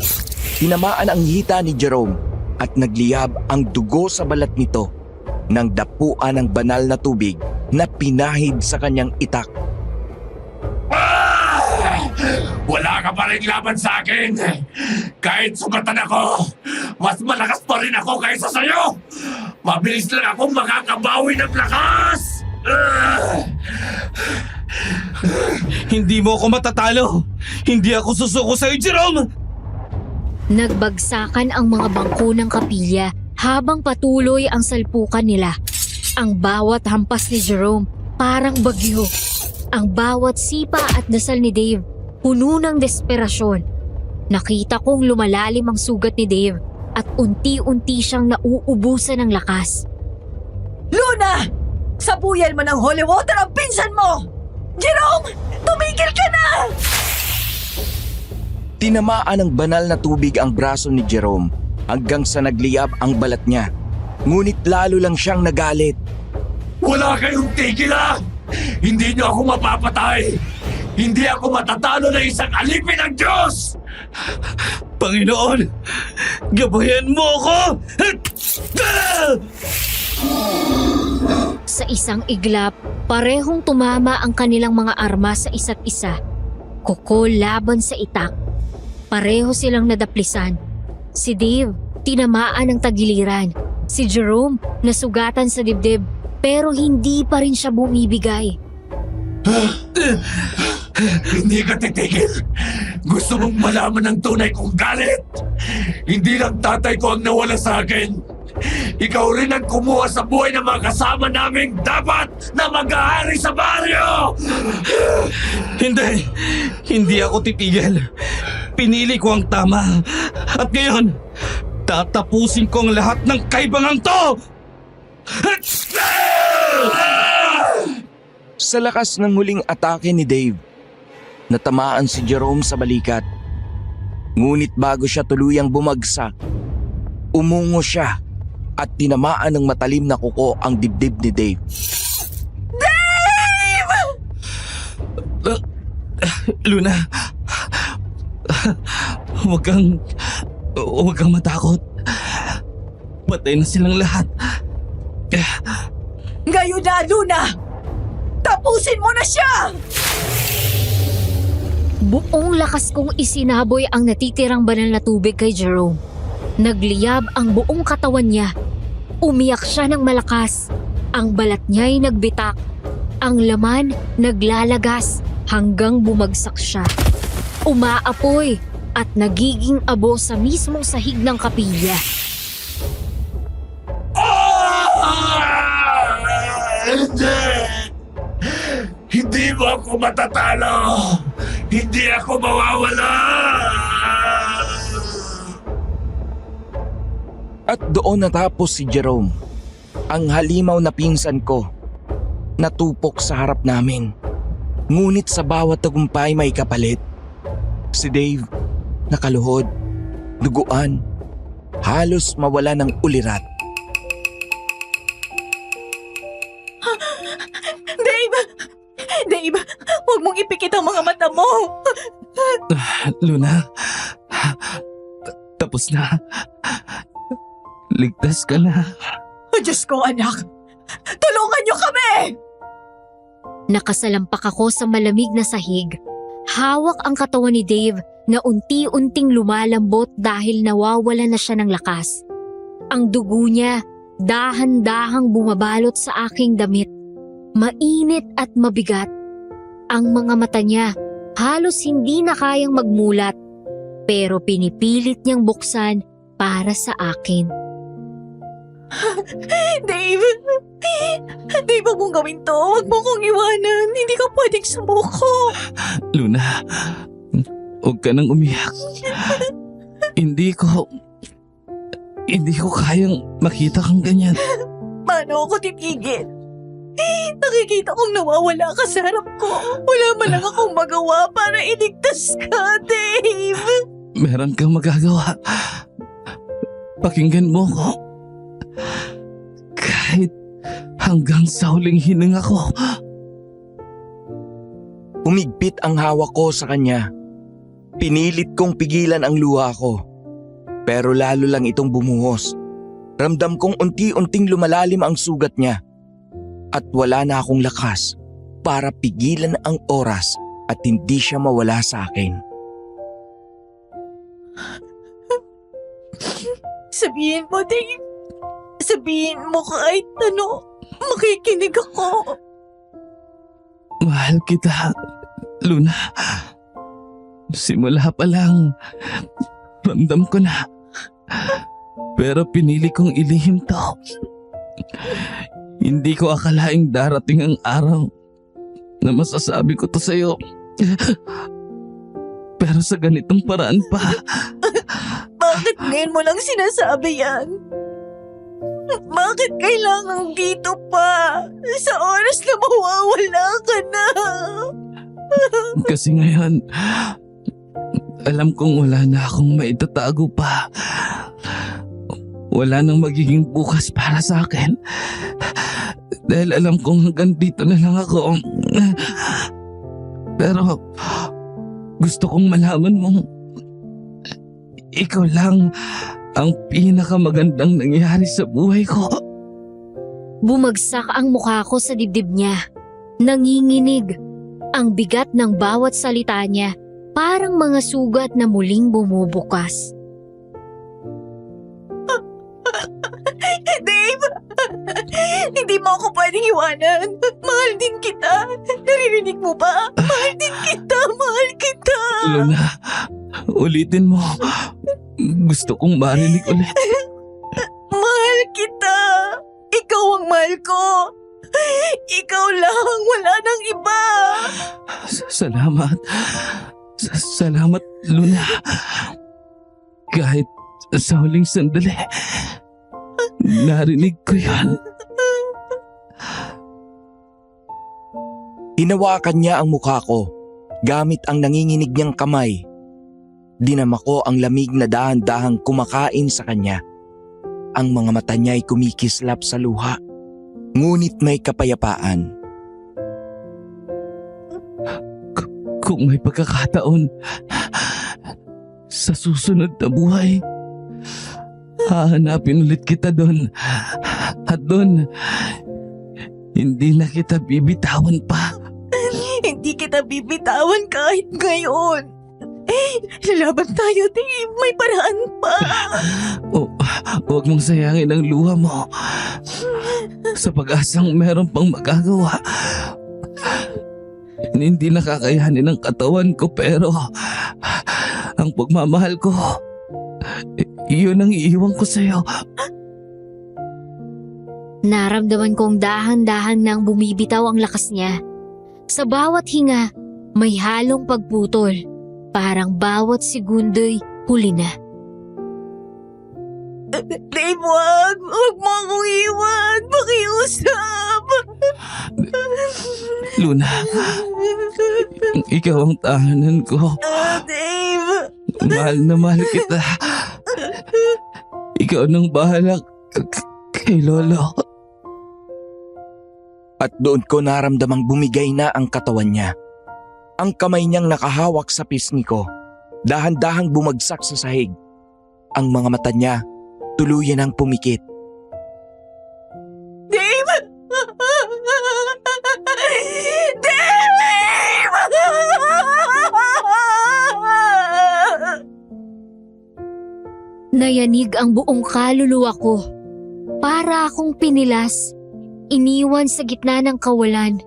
Tinamaan ang hita ni Jerome at nagliyab ang dugo sa balat nito nang dapuan ng banal na tubig na pinahid sa kanyang itak. Wala ka pa rin laban sa akin. Kahit sugatan ako, mas malakas pa rin ako kaysa sa'yo. Mabilis lang akong makakabawi ng lakas. Hindi mo ako matatalo. Hindi ako susuko sa'yo, Jerome! Nagbagsakan ang mga bangko ng kapilya habang patuloy ang salpukan nila. Ang bawat hampas ni Jerome parang bagyo. Ang bawat sipa at dasal ni Dave puno ng desperasyon. Nakita kong lumalalim ang sugat ni Dave at unti-unti siyang nauubusan ng lakas. Luna! Sabuyan mo ng holy water ang pinsan mo! Jerome! Tumigil ka na! Tinamaan ng banal na tubig ang braso ni Jerome hanggang sa nagliyab ang balat niya. Ngunit lalo lang siyang nagalit. Wala kayong tigilan! Hindi niyo ako mapapatay! Hindi ako matatalo ng isang alipin ng Diyos! Panginoon, gabayan mo ako! Sa isang iglap, parehong tumama ang kanilang mga armas sa isa't isa. Kuko laban sa itak. Pareho silang nadaplisan. Si Dave, tinamaan ng tagiliran. Si Jerome, nasugatan sa dibdib, pero hindi pa rin siya bumibigay. Hindi ka titigil. Gusto mong malaman ng tunay kong galit. Hindi lang tatay ko ang nawala sa akin. Ikaw rin ang kumuha sa buhay ng mga kasama naming dapat na mag-aari sa baryo! Hindi ako titigil. Pinili ko ang tama. At ngayon, tatapusin ko ang lahat ng kaibangang to! Sa lakas ng huling atake ni Dave, natamaan si Jerome sa balikat. Ngunit bago siya tuluyang bumagsak, umungo siya at tinamaan ng matalim na kuko ang dibdib ni Dave. Luna, huwag kang matakot. Patay na silang lahat. Ngayon na, Luna! Tapusin mo na siya! Buong lakas kong isinaboy ang natitirang banal na tubig kay Jerome. Nagliyab ang buong katawan niya. Umiyak siya ng malakas. Ang balat niya'y nagbitak. Ang laman naglalagas hanggang bumagsak siya. Umaapoy at nagiging abo sa mismong sahig ng kapilya. Hindi mo ako matatalo! Hindi ako mawawala! At doon natapos si Jerome, ang halimaw na pinsan ko, natupok sa harap namin. Ngunit sa bawat tagumpay may kapalit. Si Dave, nakaluhod, duguan, halos mawala ng ulirat. Dave, huwag mong ipikit ang mga mata mo! Luna, tapos na. Ligtas ka na. Diyos ko, anak! Tulungan niyo kami! Nakasalampak ako sa malamig na sahig. Hawak ang katawan ni Dave na unti-unting lumalambot dahil nawawala na siya ng lakas. Ang dugo niya dahan-dahang bumabalot sa aking damit. Mainit at mabigat. Ang mga mata niya halos hindi na kayang magmulat, pero pinipilit niyang buksan para sa akin. Dave, huwag mong gawin to. Huwag mo kong iwanan. Hindi ka pwedeng sumuko. Luna, huwag ka nang umiyak. Hindi ko kayang makita kang ganyan. Paano ako titigil? Nakikita kong nawawala ka sa harap ko. Wala man lang akong magawa para iligtas ka, Dave. Meron kang magagawa. Pakinggan mo ko. Kahit hanggang sa huling hininga ko. Umigpit ang hawak ko sa kanya. Pinilit kong pigilan ang luha ko. Pero lalo lang itong bumuhos. Ramdam kong unti-unting lumalalim ang sugat niya. At wala na akong lakas para pigilan ang oras at hindi siya mawala sa akin. Sabihin mo, Dave. Sabihin mo kahit ano. Makikinig ako. Mahal kita, Luna. Simula pa lang, ramdam ko na. Pero pinili kong ilihim to. Hindi ko akalaing darating ang araw na masasabi ko to sa'yo. Pero sa ganitong paraan pa. Bakit ngayon mo lang sinasabi yan? Bakit kailangan dito pa? Sa oras na mawawala ka na. Kasi ngayon, alam kong wala na akong maitatago pa. Wala nang magiging bukas para sa akin. Dahil alam kong hanggang dito na lang ako. Pero gusto kong malaman mong ikaw lang ang pinakamagandang nangyari sa buhay ko. Bumagsak ang mukha ko sa dibdib niya. Nanginginig. Ang bigat ng bawat salita niya, parang mga sugat na muling bumubukas. Dave! Hindi mo ako pwedeng iwanan. Mahal din kita. Naririnig mo ba? Mahal din kita. Mahal kita. Luna, ulitin mo. Gusto kong marinig ulit. Mahal kita. Ikaw ang mahal ko. Ikaw lang. Wala nang iba. Salamat. Salamat, Luna. Kahit sa huling sandali, narinig ko yan. Hinawakan niya ang mukha ko gamit ang nanginginig niyang kamay. Dinama ko ang lamig na dahan-dahang kumakain sa kanya. Ang mga mata niya ay kumikislap sa luha, ngunit may kapayapaan. Kung may pagkakataon, sa susunod na buhay, hahanapin ulit kita doon. At doon, hindi na kita bibitawan pa. Hindi kita bibitawan kahit ngayon. Lalaban tayo, Dave. May paraan pa. Huwag mong sayangin ang luha mo. Sa pag-asang meron pang magagawa. Hindi nakakayanin ng katawan ko pero ang pagmamahal ko, iyon ang iiwan ko sa'yo. Naramdaman kong dahan-dahan nang bumibitaw ang lakas niya. Sa bawat hinga, may halong pagputol. Parang bawat segundo'y huli na. Dave, wag. Wag mo akong iwan. Pakiusap. Luna, ikaw ang tahanan ko. Dave. Mahal na mahal kita. Ikaw nang bahala kay Lolo. At doon ko naramdamang bumigay na ang katawan niya. Ang kamay niyang nakahawak sa pisngi ko, dahan-dahang bumagsak sa sahig. Ang mga mata niya tuluyan ang pumikit. Dave! Dave! Nayanig ang buong kaluluwa ko. Para akong pinilas, iniwan sa gitna ng kawalan.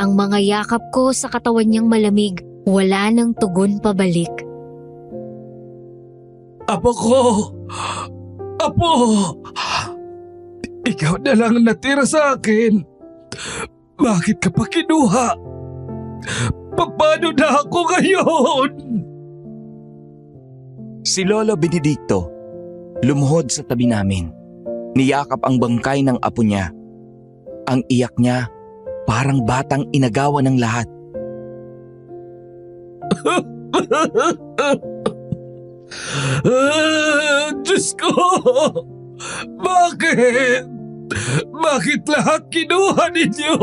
Ang mga yakap ko sa katawan niyang malamig, wala nang tugon pabalik. Apo ko! Apo! Ikaw na lang natira sa akin. Bakit ka pa kinuha? Paano na ako ngayon? Si Lolo Benedicto lumuhod sa tabi namin. Niyakap ang bangkay ng apo niya. Ang iyak niya parang batang inagawan ng lahat. Diyos ko! Bakit? Bakit lahat kinuha ninyo?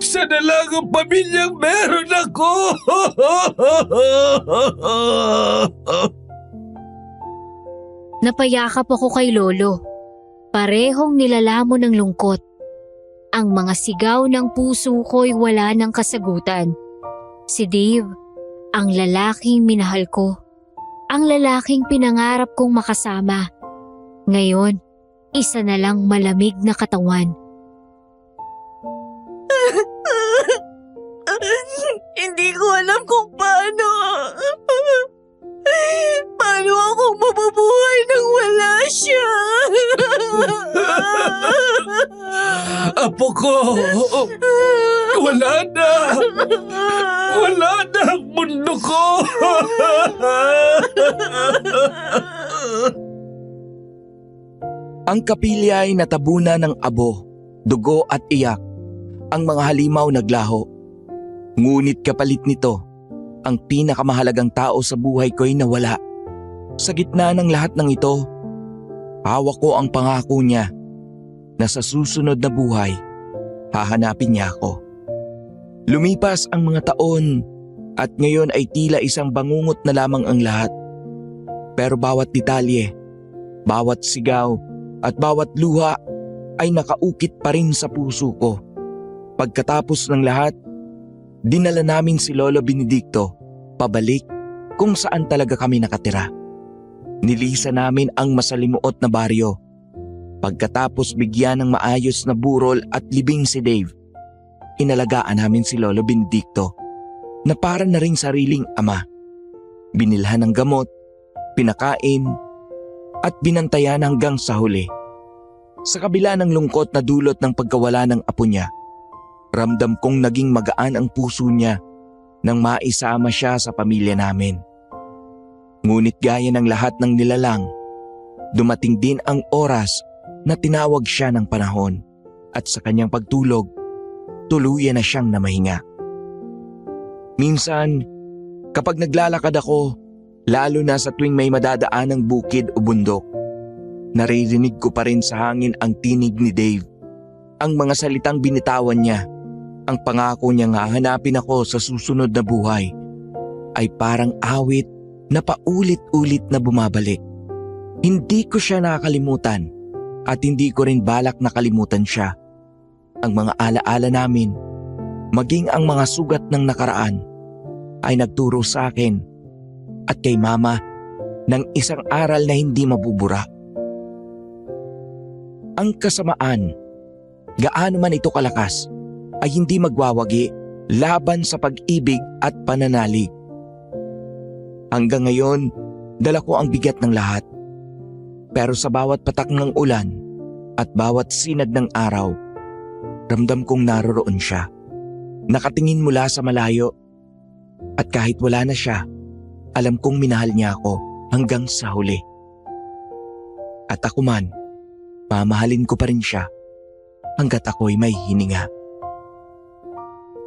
Siya na lang ang pamilyang meron ako! Napayakap ako kay Lolo. Parehong nilalamon ng lungkot. Ang mga sigaw ng puso ko'y wala ng kasagutan. Si Dave, ang lalaking minahal ko. Ang lalaking pinangarap kong makasama. Ngayon, isa na lang malamig na katawan. Hindi ko alam kung paano. Paano ako mabubuhay nang wala siya? Apo ko! Wala na! Wala na ang mundo ko! Ang kapilya ay natabunan ng abo, dugo at iyak. Ang mga halimaw naglaho. Ngunit kapalit nito, ang pinakamahalagang tao sa buhay ko ay nawala. Sa gitna ng lahat ng ito, hawak ko ang pangako niya na sa susunod na buhay, hahanapin niya ako. Lumipas ang mga taon at ngayon ay tila isang bangungot na lamang ang lahat. Pero bawat detalye, bawat sigaw at bawat luha ay nakaukit pa rin sa puso ko. Pagkatapos ng lahat, dinala namin si Lolo Benedicto pabalik kung saan talaga kami nakatira. Nilisa namin ang masalimuot na baryo. Pagkatapos bigyan ng maayos na burol at libing si Dave, inalagaan namin si Lolo Benedicto na para na ring sariling ama. Binilhan ng gamot, pinakain at binantayan hanggang sa huli. Sa kabila ng lungkot na dulot ng pagkawala ng apo niya, ramdam kong naging magaan ang puso niya nang maisama siya sa pamilya namin. Ngunit gaya ng lahat ng nilalang, dumating din ang oras na tinawag siya ng panahon at sa kanyang pagtulog, tuluyan na siyang namahinga. Minsan, kapag naglalakad ako, lalo na sa tuwing may madadaan ng bukid o bundok, naririnig ko pa rin sa hangin ang tinig ni Dave. Ang mga salitang binitawan niya, ang pangako niyang hahanapin ako sa susunod na buhay, ay parang awit na paulit-ulit na bumabalik. Hindi ko siya nakakalimutan at hindi ko rin balak na kalimutan siya. Ang mga alaala namin, maging ang mga sugat ng nakaraan, ay nagturo sa akin at kay Mama ng isang aral na hindi mabubura. Ang kasamaan, gaano man ito kalakas, ay hindi magwawagi laban sa pag-ibig at pananalig. Hanggang ngayon, dala ko ang bigat ng lahat. Pero sa bawat patak ng ulan at bawat sinag ng araw, ramdam kong naroroon siya. Nakatingin mula sa malayo. At kahit wala na siya, alam kong minahal niya ako hanggang sa huli. At ako man, mamahalin ko pa rin siya hanggat ako'y may hininga.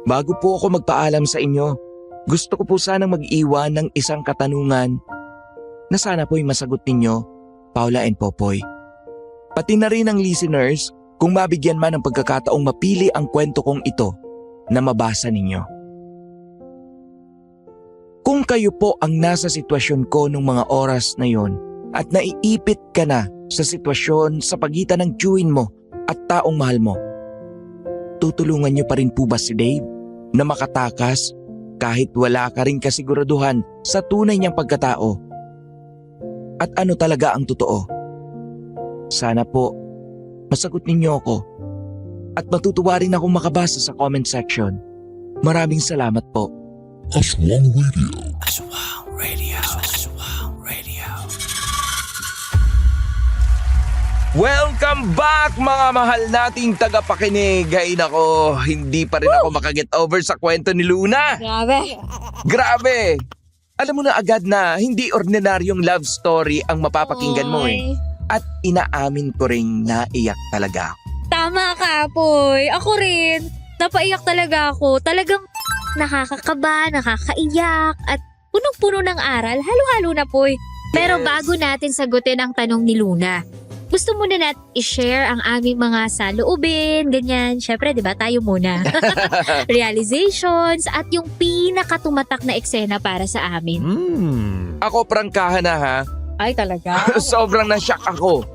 Bago po ako magpaalam sa inyo, gusto ko po sanang mag-iwan ng isang katanungan na sana po'y masagot ninyo, Paula and Popoy. Pati na rin ang listeners kung mabigyan man ng pagkakataong mapili ang kwento kong ito na mabasa ninyo. Kung kayo po ang nasa sitwasyon ko nung mga oras na yon at naiipit ka na sa sitwasyon sa pagitan ng tiyuhin mo at taong mahal mo, tutulungan niyo pa rin po ba si Dave na makatakas kahit wala ka rin kasiguraduhan sa tunay niyang pagkatao? At ano talaga ang totoo? Sana po masagot ninyo ako at matutuwa rin akong makabasa sa comment section. Maraming salamat po. Aswang Radio. Aswang Radio. Aswang Radio. Welcome back mga mahal nating tagapakinig. Ay nako, hindi pa rin ako makaget over sa kwento ni Luna. Grabe. Grabe! Alam mo na agad na hindi ordinaryong love story ang mapapakinggan mo eh. At inaamin ko ring naiyak talaga. Tama ka, Poy. Ako rin. Napaiyak talaga ako. Talagang nakakakaba, nakakaiyak, at punong-puno ng aral. Halo-halo na, Poy. Pero bago natin sagutin ang tanong ni Luna, gusto muna natin i-share ang aming mga saloobin, ganyan. Syempre, di ba, tayo muna. Realizations at yung pinakatumatak na eksena para sa amin. Ako prangkahan na ha. Ay, talaga? Sobrang na-shock ako.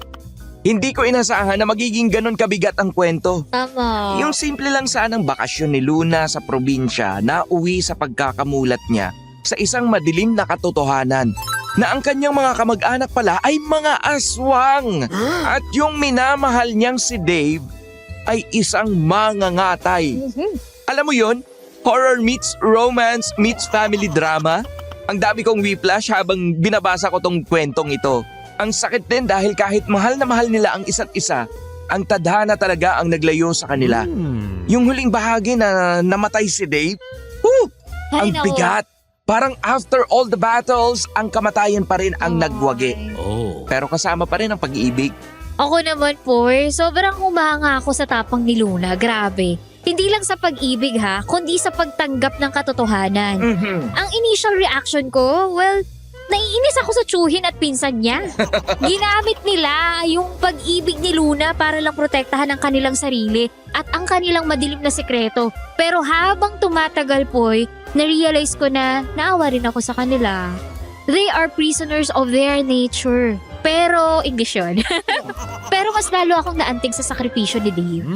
Hindi ko inasahan na magiging ganon kabigat ang kwento. Tama. Yung simple lang sanang bakasyon ni Luna sa probinsya na uwi sa pagkakamulat niya sa isang madilim na katotohanan na ang kanyang mga kamag-anak pala ay mga aswang at yung minamahal niyang si Dave ay isang mangangatay. Alam mo yon? Horror meets romance meets family drama. Ang dami kong whiplash habang binabasa ko tong kwentong ito. Ang sakit din dahil kahit mahal na mahal nila ang isa't isa, ang tadhana talaga ang naglayo sa kanila. Yung huling bahagi na namatay si Dave, ang Ay, nako. bigat. Parang after all the battles, ang kamatayan pa rin ang nagwagi. Oh. Pero kasama pa rin ang pag-ibig. Ako naman po, sobrang humanga ako sa tapang ni Luna. Grabe. Hindi lang sa pag-ibig ha, kundi sa pagtanggap ng katotohanan. Ang initial reaction ko, well, naiinis ako sa tsuhin at pinsan niya. Ginamit nila yung pag-ibig ni Luna para lang protektahan ang kanilang sarili at ang kanilang madilim na sekreto. Pero habang tumatagal po, na-realize ko na naawa rin ako sa kanila. They are prisoners of their nature. Pero, English yun. Pero mas lalo akong naantig sa sakripisyo ni Dave.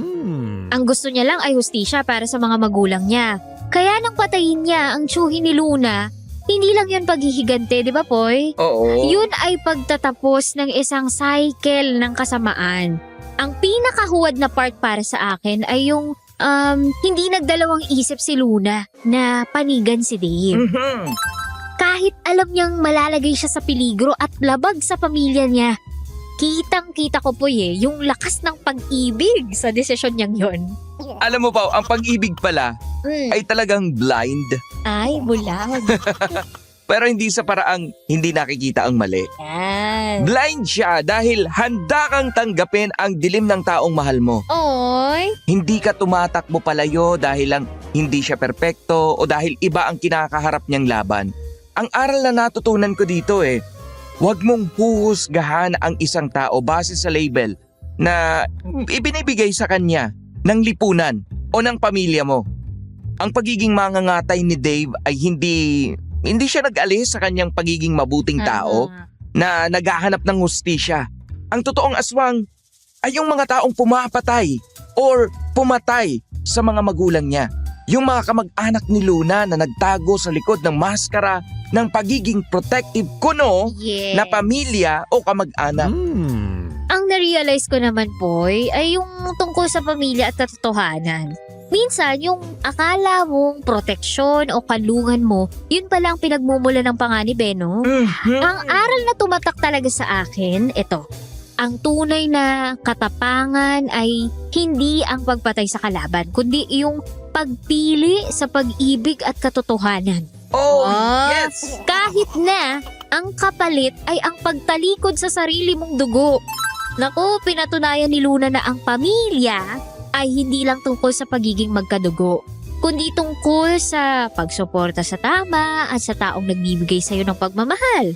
Ang gusto niya lang ay hustisya para sa mga magulang niya. Kaya nang patayin niya ang tsuhin ni Luna, hindi lang yun paghihigante, di ba, Poy? Oo. Yun ay pagtatapos ng isang cycle ng kasamaan. Ang pinakahuwad na part para sa akin ay yung hindi nagdalawang isip si Luna na panigan si Dave. Kahit alam niyang malalagay siya sa peligro at labag sa pamilya niya, kitang-kita ko po yung lakas ng pag-ibig sa desisyon niyang yon. Alam mo pa, ang pag-ibig pala ay talagang blind. Ay, bulag. Pero hindi sa paraang hindi nakikita ang mali. Yan. Blind siya dahil handa kang tanggapin ang dilim ng taong mahal mo. Oy. Hindi ka tumatakbo palayo dahil lang hindi siya perpekto o dahil iba ang kinakaharap niyang laban. Ang aral na natutunan ko dito huwag mong huhusgahan ang isang tao base sa label na ibinibigay sa kanya ng lipunan o ng pamilya mo. Ang pagiging mangangatay ni Dave ay hindi siya nag-alis sa kanyang pagiging mabuting tao na naghahanap ng hustisya. Ang totoong aswang ay yung mga taong pumapatay or pumatay sa mga magulang niya. Yung mga kamag-anak ni Luna na nagtago sa likod ng maskara ng pagiging protective kuno Yes. na pamilya o kamag-anak. Ang na-realize ko naman po ay yung tungkol sa pamilya at katotohanan. Minsan, yung akala mong proteksyon o kalungan mo, yun pala ang pinagmumula ng panganib no? Ang aral na tumatak talaga sa akin, ito. Ang tunay na katapangan ay hindi ang pagpatay sa kalaban, kundi yung pagpili sa pag-ibig at katotohanan. Oh, Ah, yes! Kahit na ang kapalit ay ang pagtalikod sa sarili mong dugo. Naku, pinatunayan ni Luna na ang pamilya ay hindi lang tungkol sa pagiging magkadugo, kundi tungkol sa pagsuporta sa tama at sa taong nagbibigay sa iyo ng pagmamahal.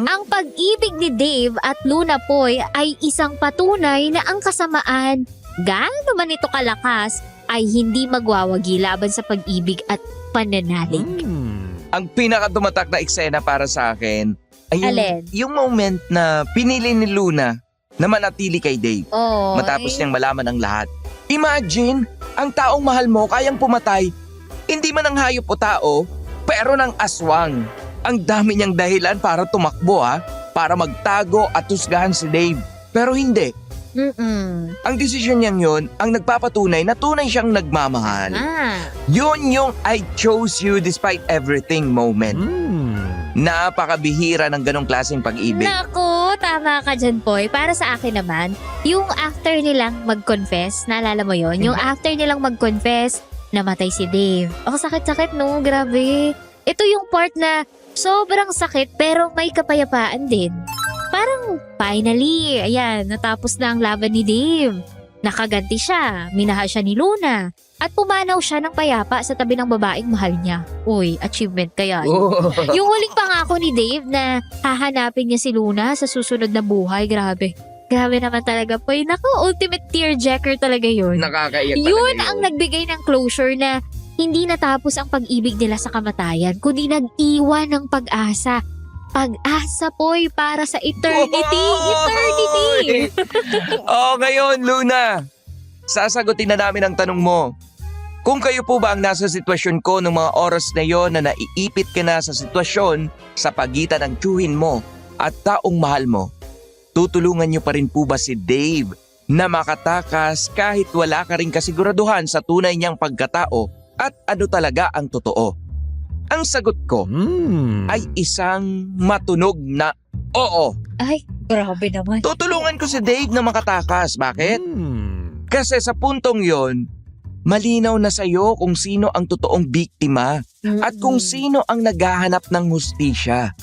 Ang pag-ibig ni Dave at Luna Poy ay isang patunay na ang kasamaan, gaano man ito kalakas, ay hindi magwawagi laban sa pag-ibig at pananalig. Ang pinakatumatak na eksena para sa akin ay Alin? yung moment na pinili ni Luna na manatili kay Dave Oh, matapos niyang malaman ang lahat. Imagine, ang taong mahal mo kayang pumatay, hindi man ng hayop o tao, pero ng aswang. Ang dami niyang dahilan para tumakbo para magtago at husgahan si Dave. Pero hindi. Ang desisyon niyang yon ang nagpapatunay na tunay siyang nagmamahal. Yun yung I chose you despite everything moment. Napakabihira ng ganong klaseng pag-ibig. Naku, tama ka dyan, Poy. Para sa akin naman, yung after nilang mag-confess, naalala mo yon? Yung after nilang mag-confess, namatay si Dave. Ako sakit-sakit, no? Grabe. Ito yung part na sobrang sakit pero may kapayapaan din. Parang finally, ayan, natapos na ang laban ni Dave. Nakaganti siya, minahal siya ni Luna, at pumanaw siya ng payapa sa tabi ng babaeng mahal niya. Uy, achievement kaya. Yung huling pangako ni Dave na hahanapin niya si Luna sa susunod na buhay, grabe. Grabe naman talaga po. Naku, ultimate tearjerker talaga yun. Nakakaiyak talaga Yun ang nagbigay ng closure na hindi natapos ang pag-ibig nila sa kamatayan, kundi nag-iwan ng pag-asa. Pag-asa, Poy, para sa eternity. Eternity! Ngayon, Luna. Sasagutin na namin ang tanong mo. Kung kayo po ba ang nasa sitwasyon ko ng mga oras na yon na naiipit ka na sa sitwasyon sa pagitan ng tiyuhin mo at taong mahal mo, tutulungan niyo pa rin po ba si Dave na makatakas kahit wala ka rin kasiguraduhan sa tunay niyang pagkatao at ano talaga ang totoo? Ang sagot ko ay isang matunog na oo. Ay, grabe naman. Tutulungan ko si Dave na makatakas. Bakit? Kasi sa puntong yon, malinaw na sa'yo kung sino ang totoong biktima at kung sino ang naghahanap ng hustisya.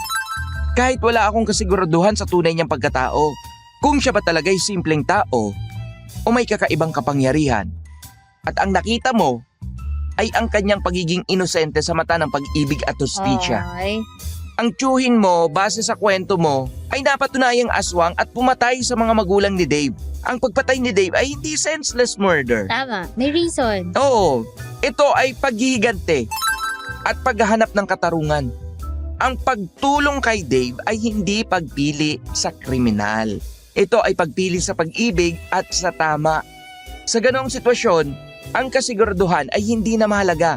Kahit wala akong kasiguraduhan sa tunay niyang pagkatao, kung siya ba talaga'y simpleng tao o may kakaibang kapangyarihan. At ang nakita mo ay ang kanyang pagiging inosente sa mata ng pag-ibig at hustisya. Ay. Ang tiyuhin mo, base sa kwento mo, ay napatunayang aswang at pumatay sa mga magulang ni Dave. Ang pagpatay ni Dave ay hindi senseless murder. Tama, may reason. Oo, ito ay paghihigante at paghahanap ng katarungan. Ang pagtulong kay Dave ay hindi pagpili sa kriminal. Ito ay pagpili sa pag-ibig at sa tama. Sa ganong sitwasyon, ang kasiguraduhan ay hindi na mahalaga.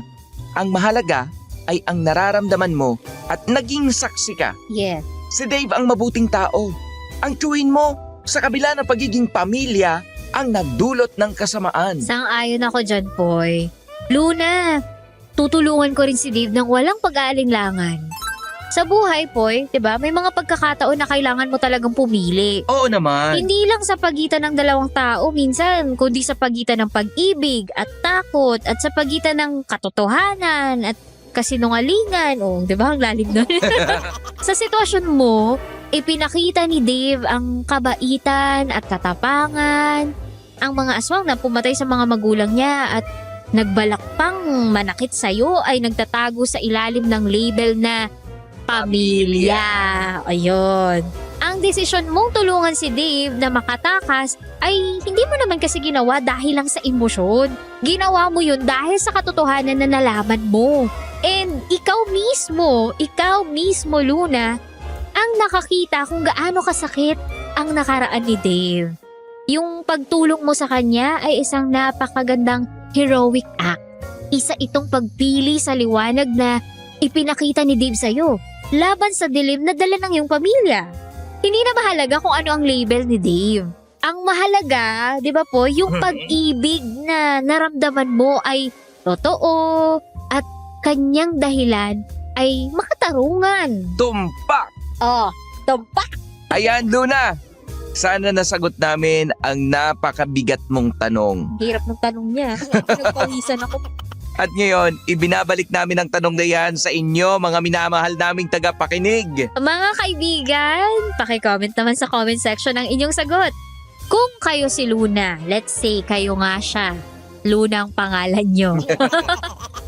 Ang mahalaga ay ang nararamdaman mo at naging saksi ka. Yes. Si Dave ang mabuting tao. Ang tiyuhin mo, sa kabila ng pagiging pamilya, ang nagdulot ng kasamaan. Sang-ayon ako dyan, Poy. Luna, tutulungan ko rin si Dave ng walang pag-aalinlangan. Sa buhay, Poy, 'di ba? May mga pagkakataon na kailangan mo talagang pumili. Oo naman. Hindi lang sa pagitan ng dalawang tao minsan, kundi sa pagitan ng pag-ibig at takot at sa pagitan ng katotohanan at kasinungalingan. Oh, 'di ba? Ang lalim nun. Sa sitwasyon mo, ipinakita ni Dave ang kabaitan at katapangan. Ang mga aswang na pumatay sa mga magulang niya at nagbalak pang manakit sa'yo ay nagtatago sa ilalim ng label na pamilya. Ayun. Ang desisyon mong tulungan si Dave na makatakas ay hindi mo naman kasi ginawa dahil lang sa emosyon. Ginawa mo yun dahil sa katotohanan na nalaman mo. And ikaw mismo, Luna, ang nakakita kung gaano kasakit ang nakaraan ni Dave. Yung pagtulong mo sa kanya ay isang napakagandang heroic act. Isa itong pagpili sa liwanag na ipinakita ni Dave sa'yo. Laban sa dilim na dala ng iyong pamilya. Hindi na mahalaga kung ano ang label ni Dave. Ang mahalaga, di ba po, yung pag-ibig na naramdaman mo ay totoo at kanyang dahilan ay makatarungan. Tumpak! Oh, tumpak! Ayan, Luna! Sana nasagot namin ang napakabigat mong tanong. Hirap ng tanong niya. Nagpawisan ako. At ngayon, ibinabalik namin ang tanong na yan sa inyo, mga minamahal naming tagapakinig. Mga kaibigan, paki-comment naman sa comment section ang inyong sagot. Kung kayo si Luna, let's say kayo nga siya, Luna ang pangalan nyo.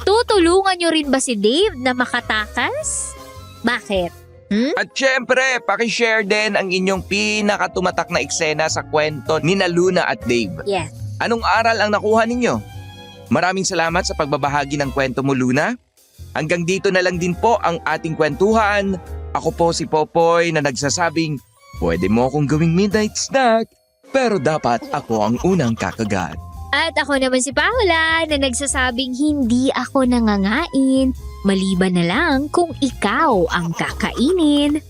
Tutulungan nyo rin ba si Dave na makatakas? Bakit? At syempre, pakishare din ang inyong pinakatumatak na eksena sa kwento ni na Luna at Dave. Yes. Anong aral ang nakuha ninyo? Maraming salamat sa pagbabahagi ng kwento mo, Luna. Hanggang dito na lang din po ang ating kwentuhan. Ako po si Popoy na nagsasabing, pwede mo akong gawing midnight snack, pero dapat ako ang unang kakagat. At ako naman si Paula na nagsasabing hindi ako nangangain, maliban na lang kung ikaw ang kakainin.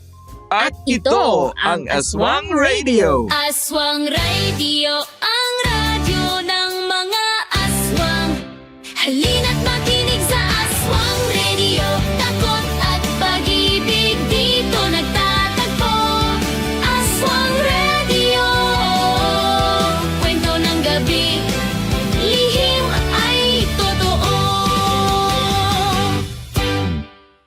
At ito ang Aswang Radio. Aswang Radio, ang radyo ng mga aswang. Halina't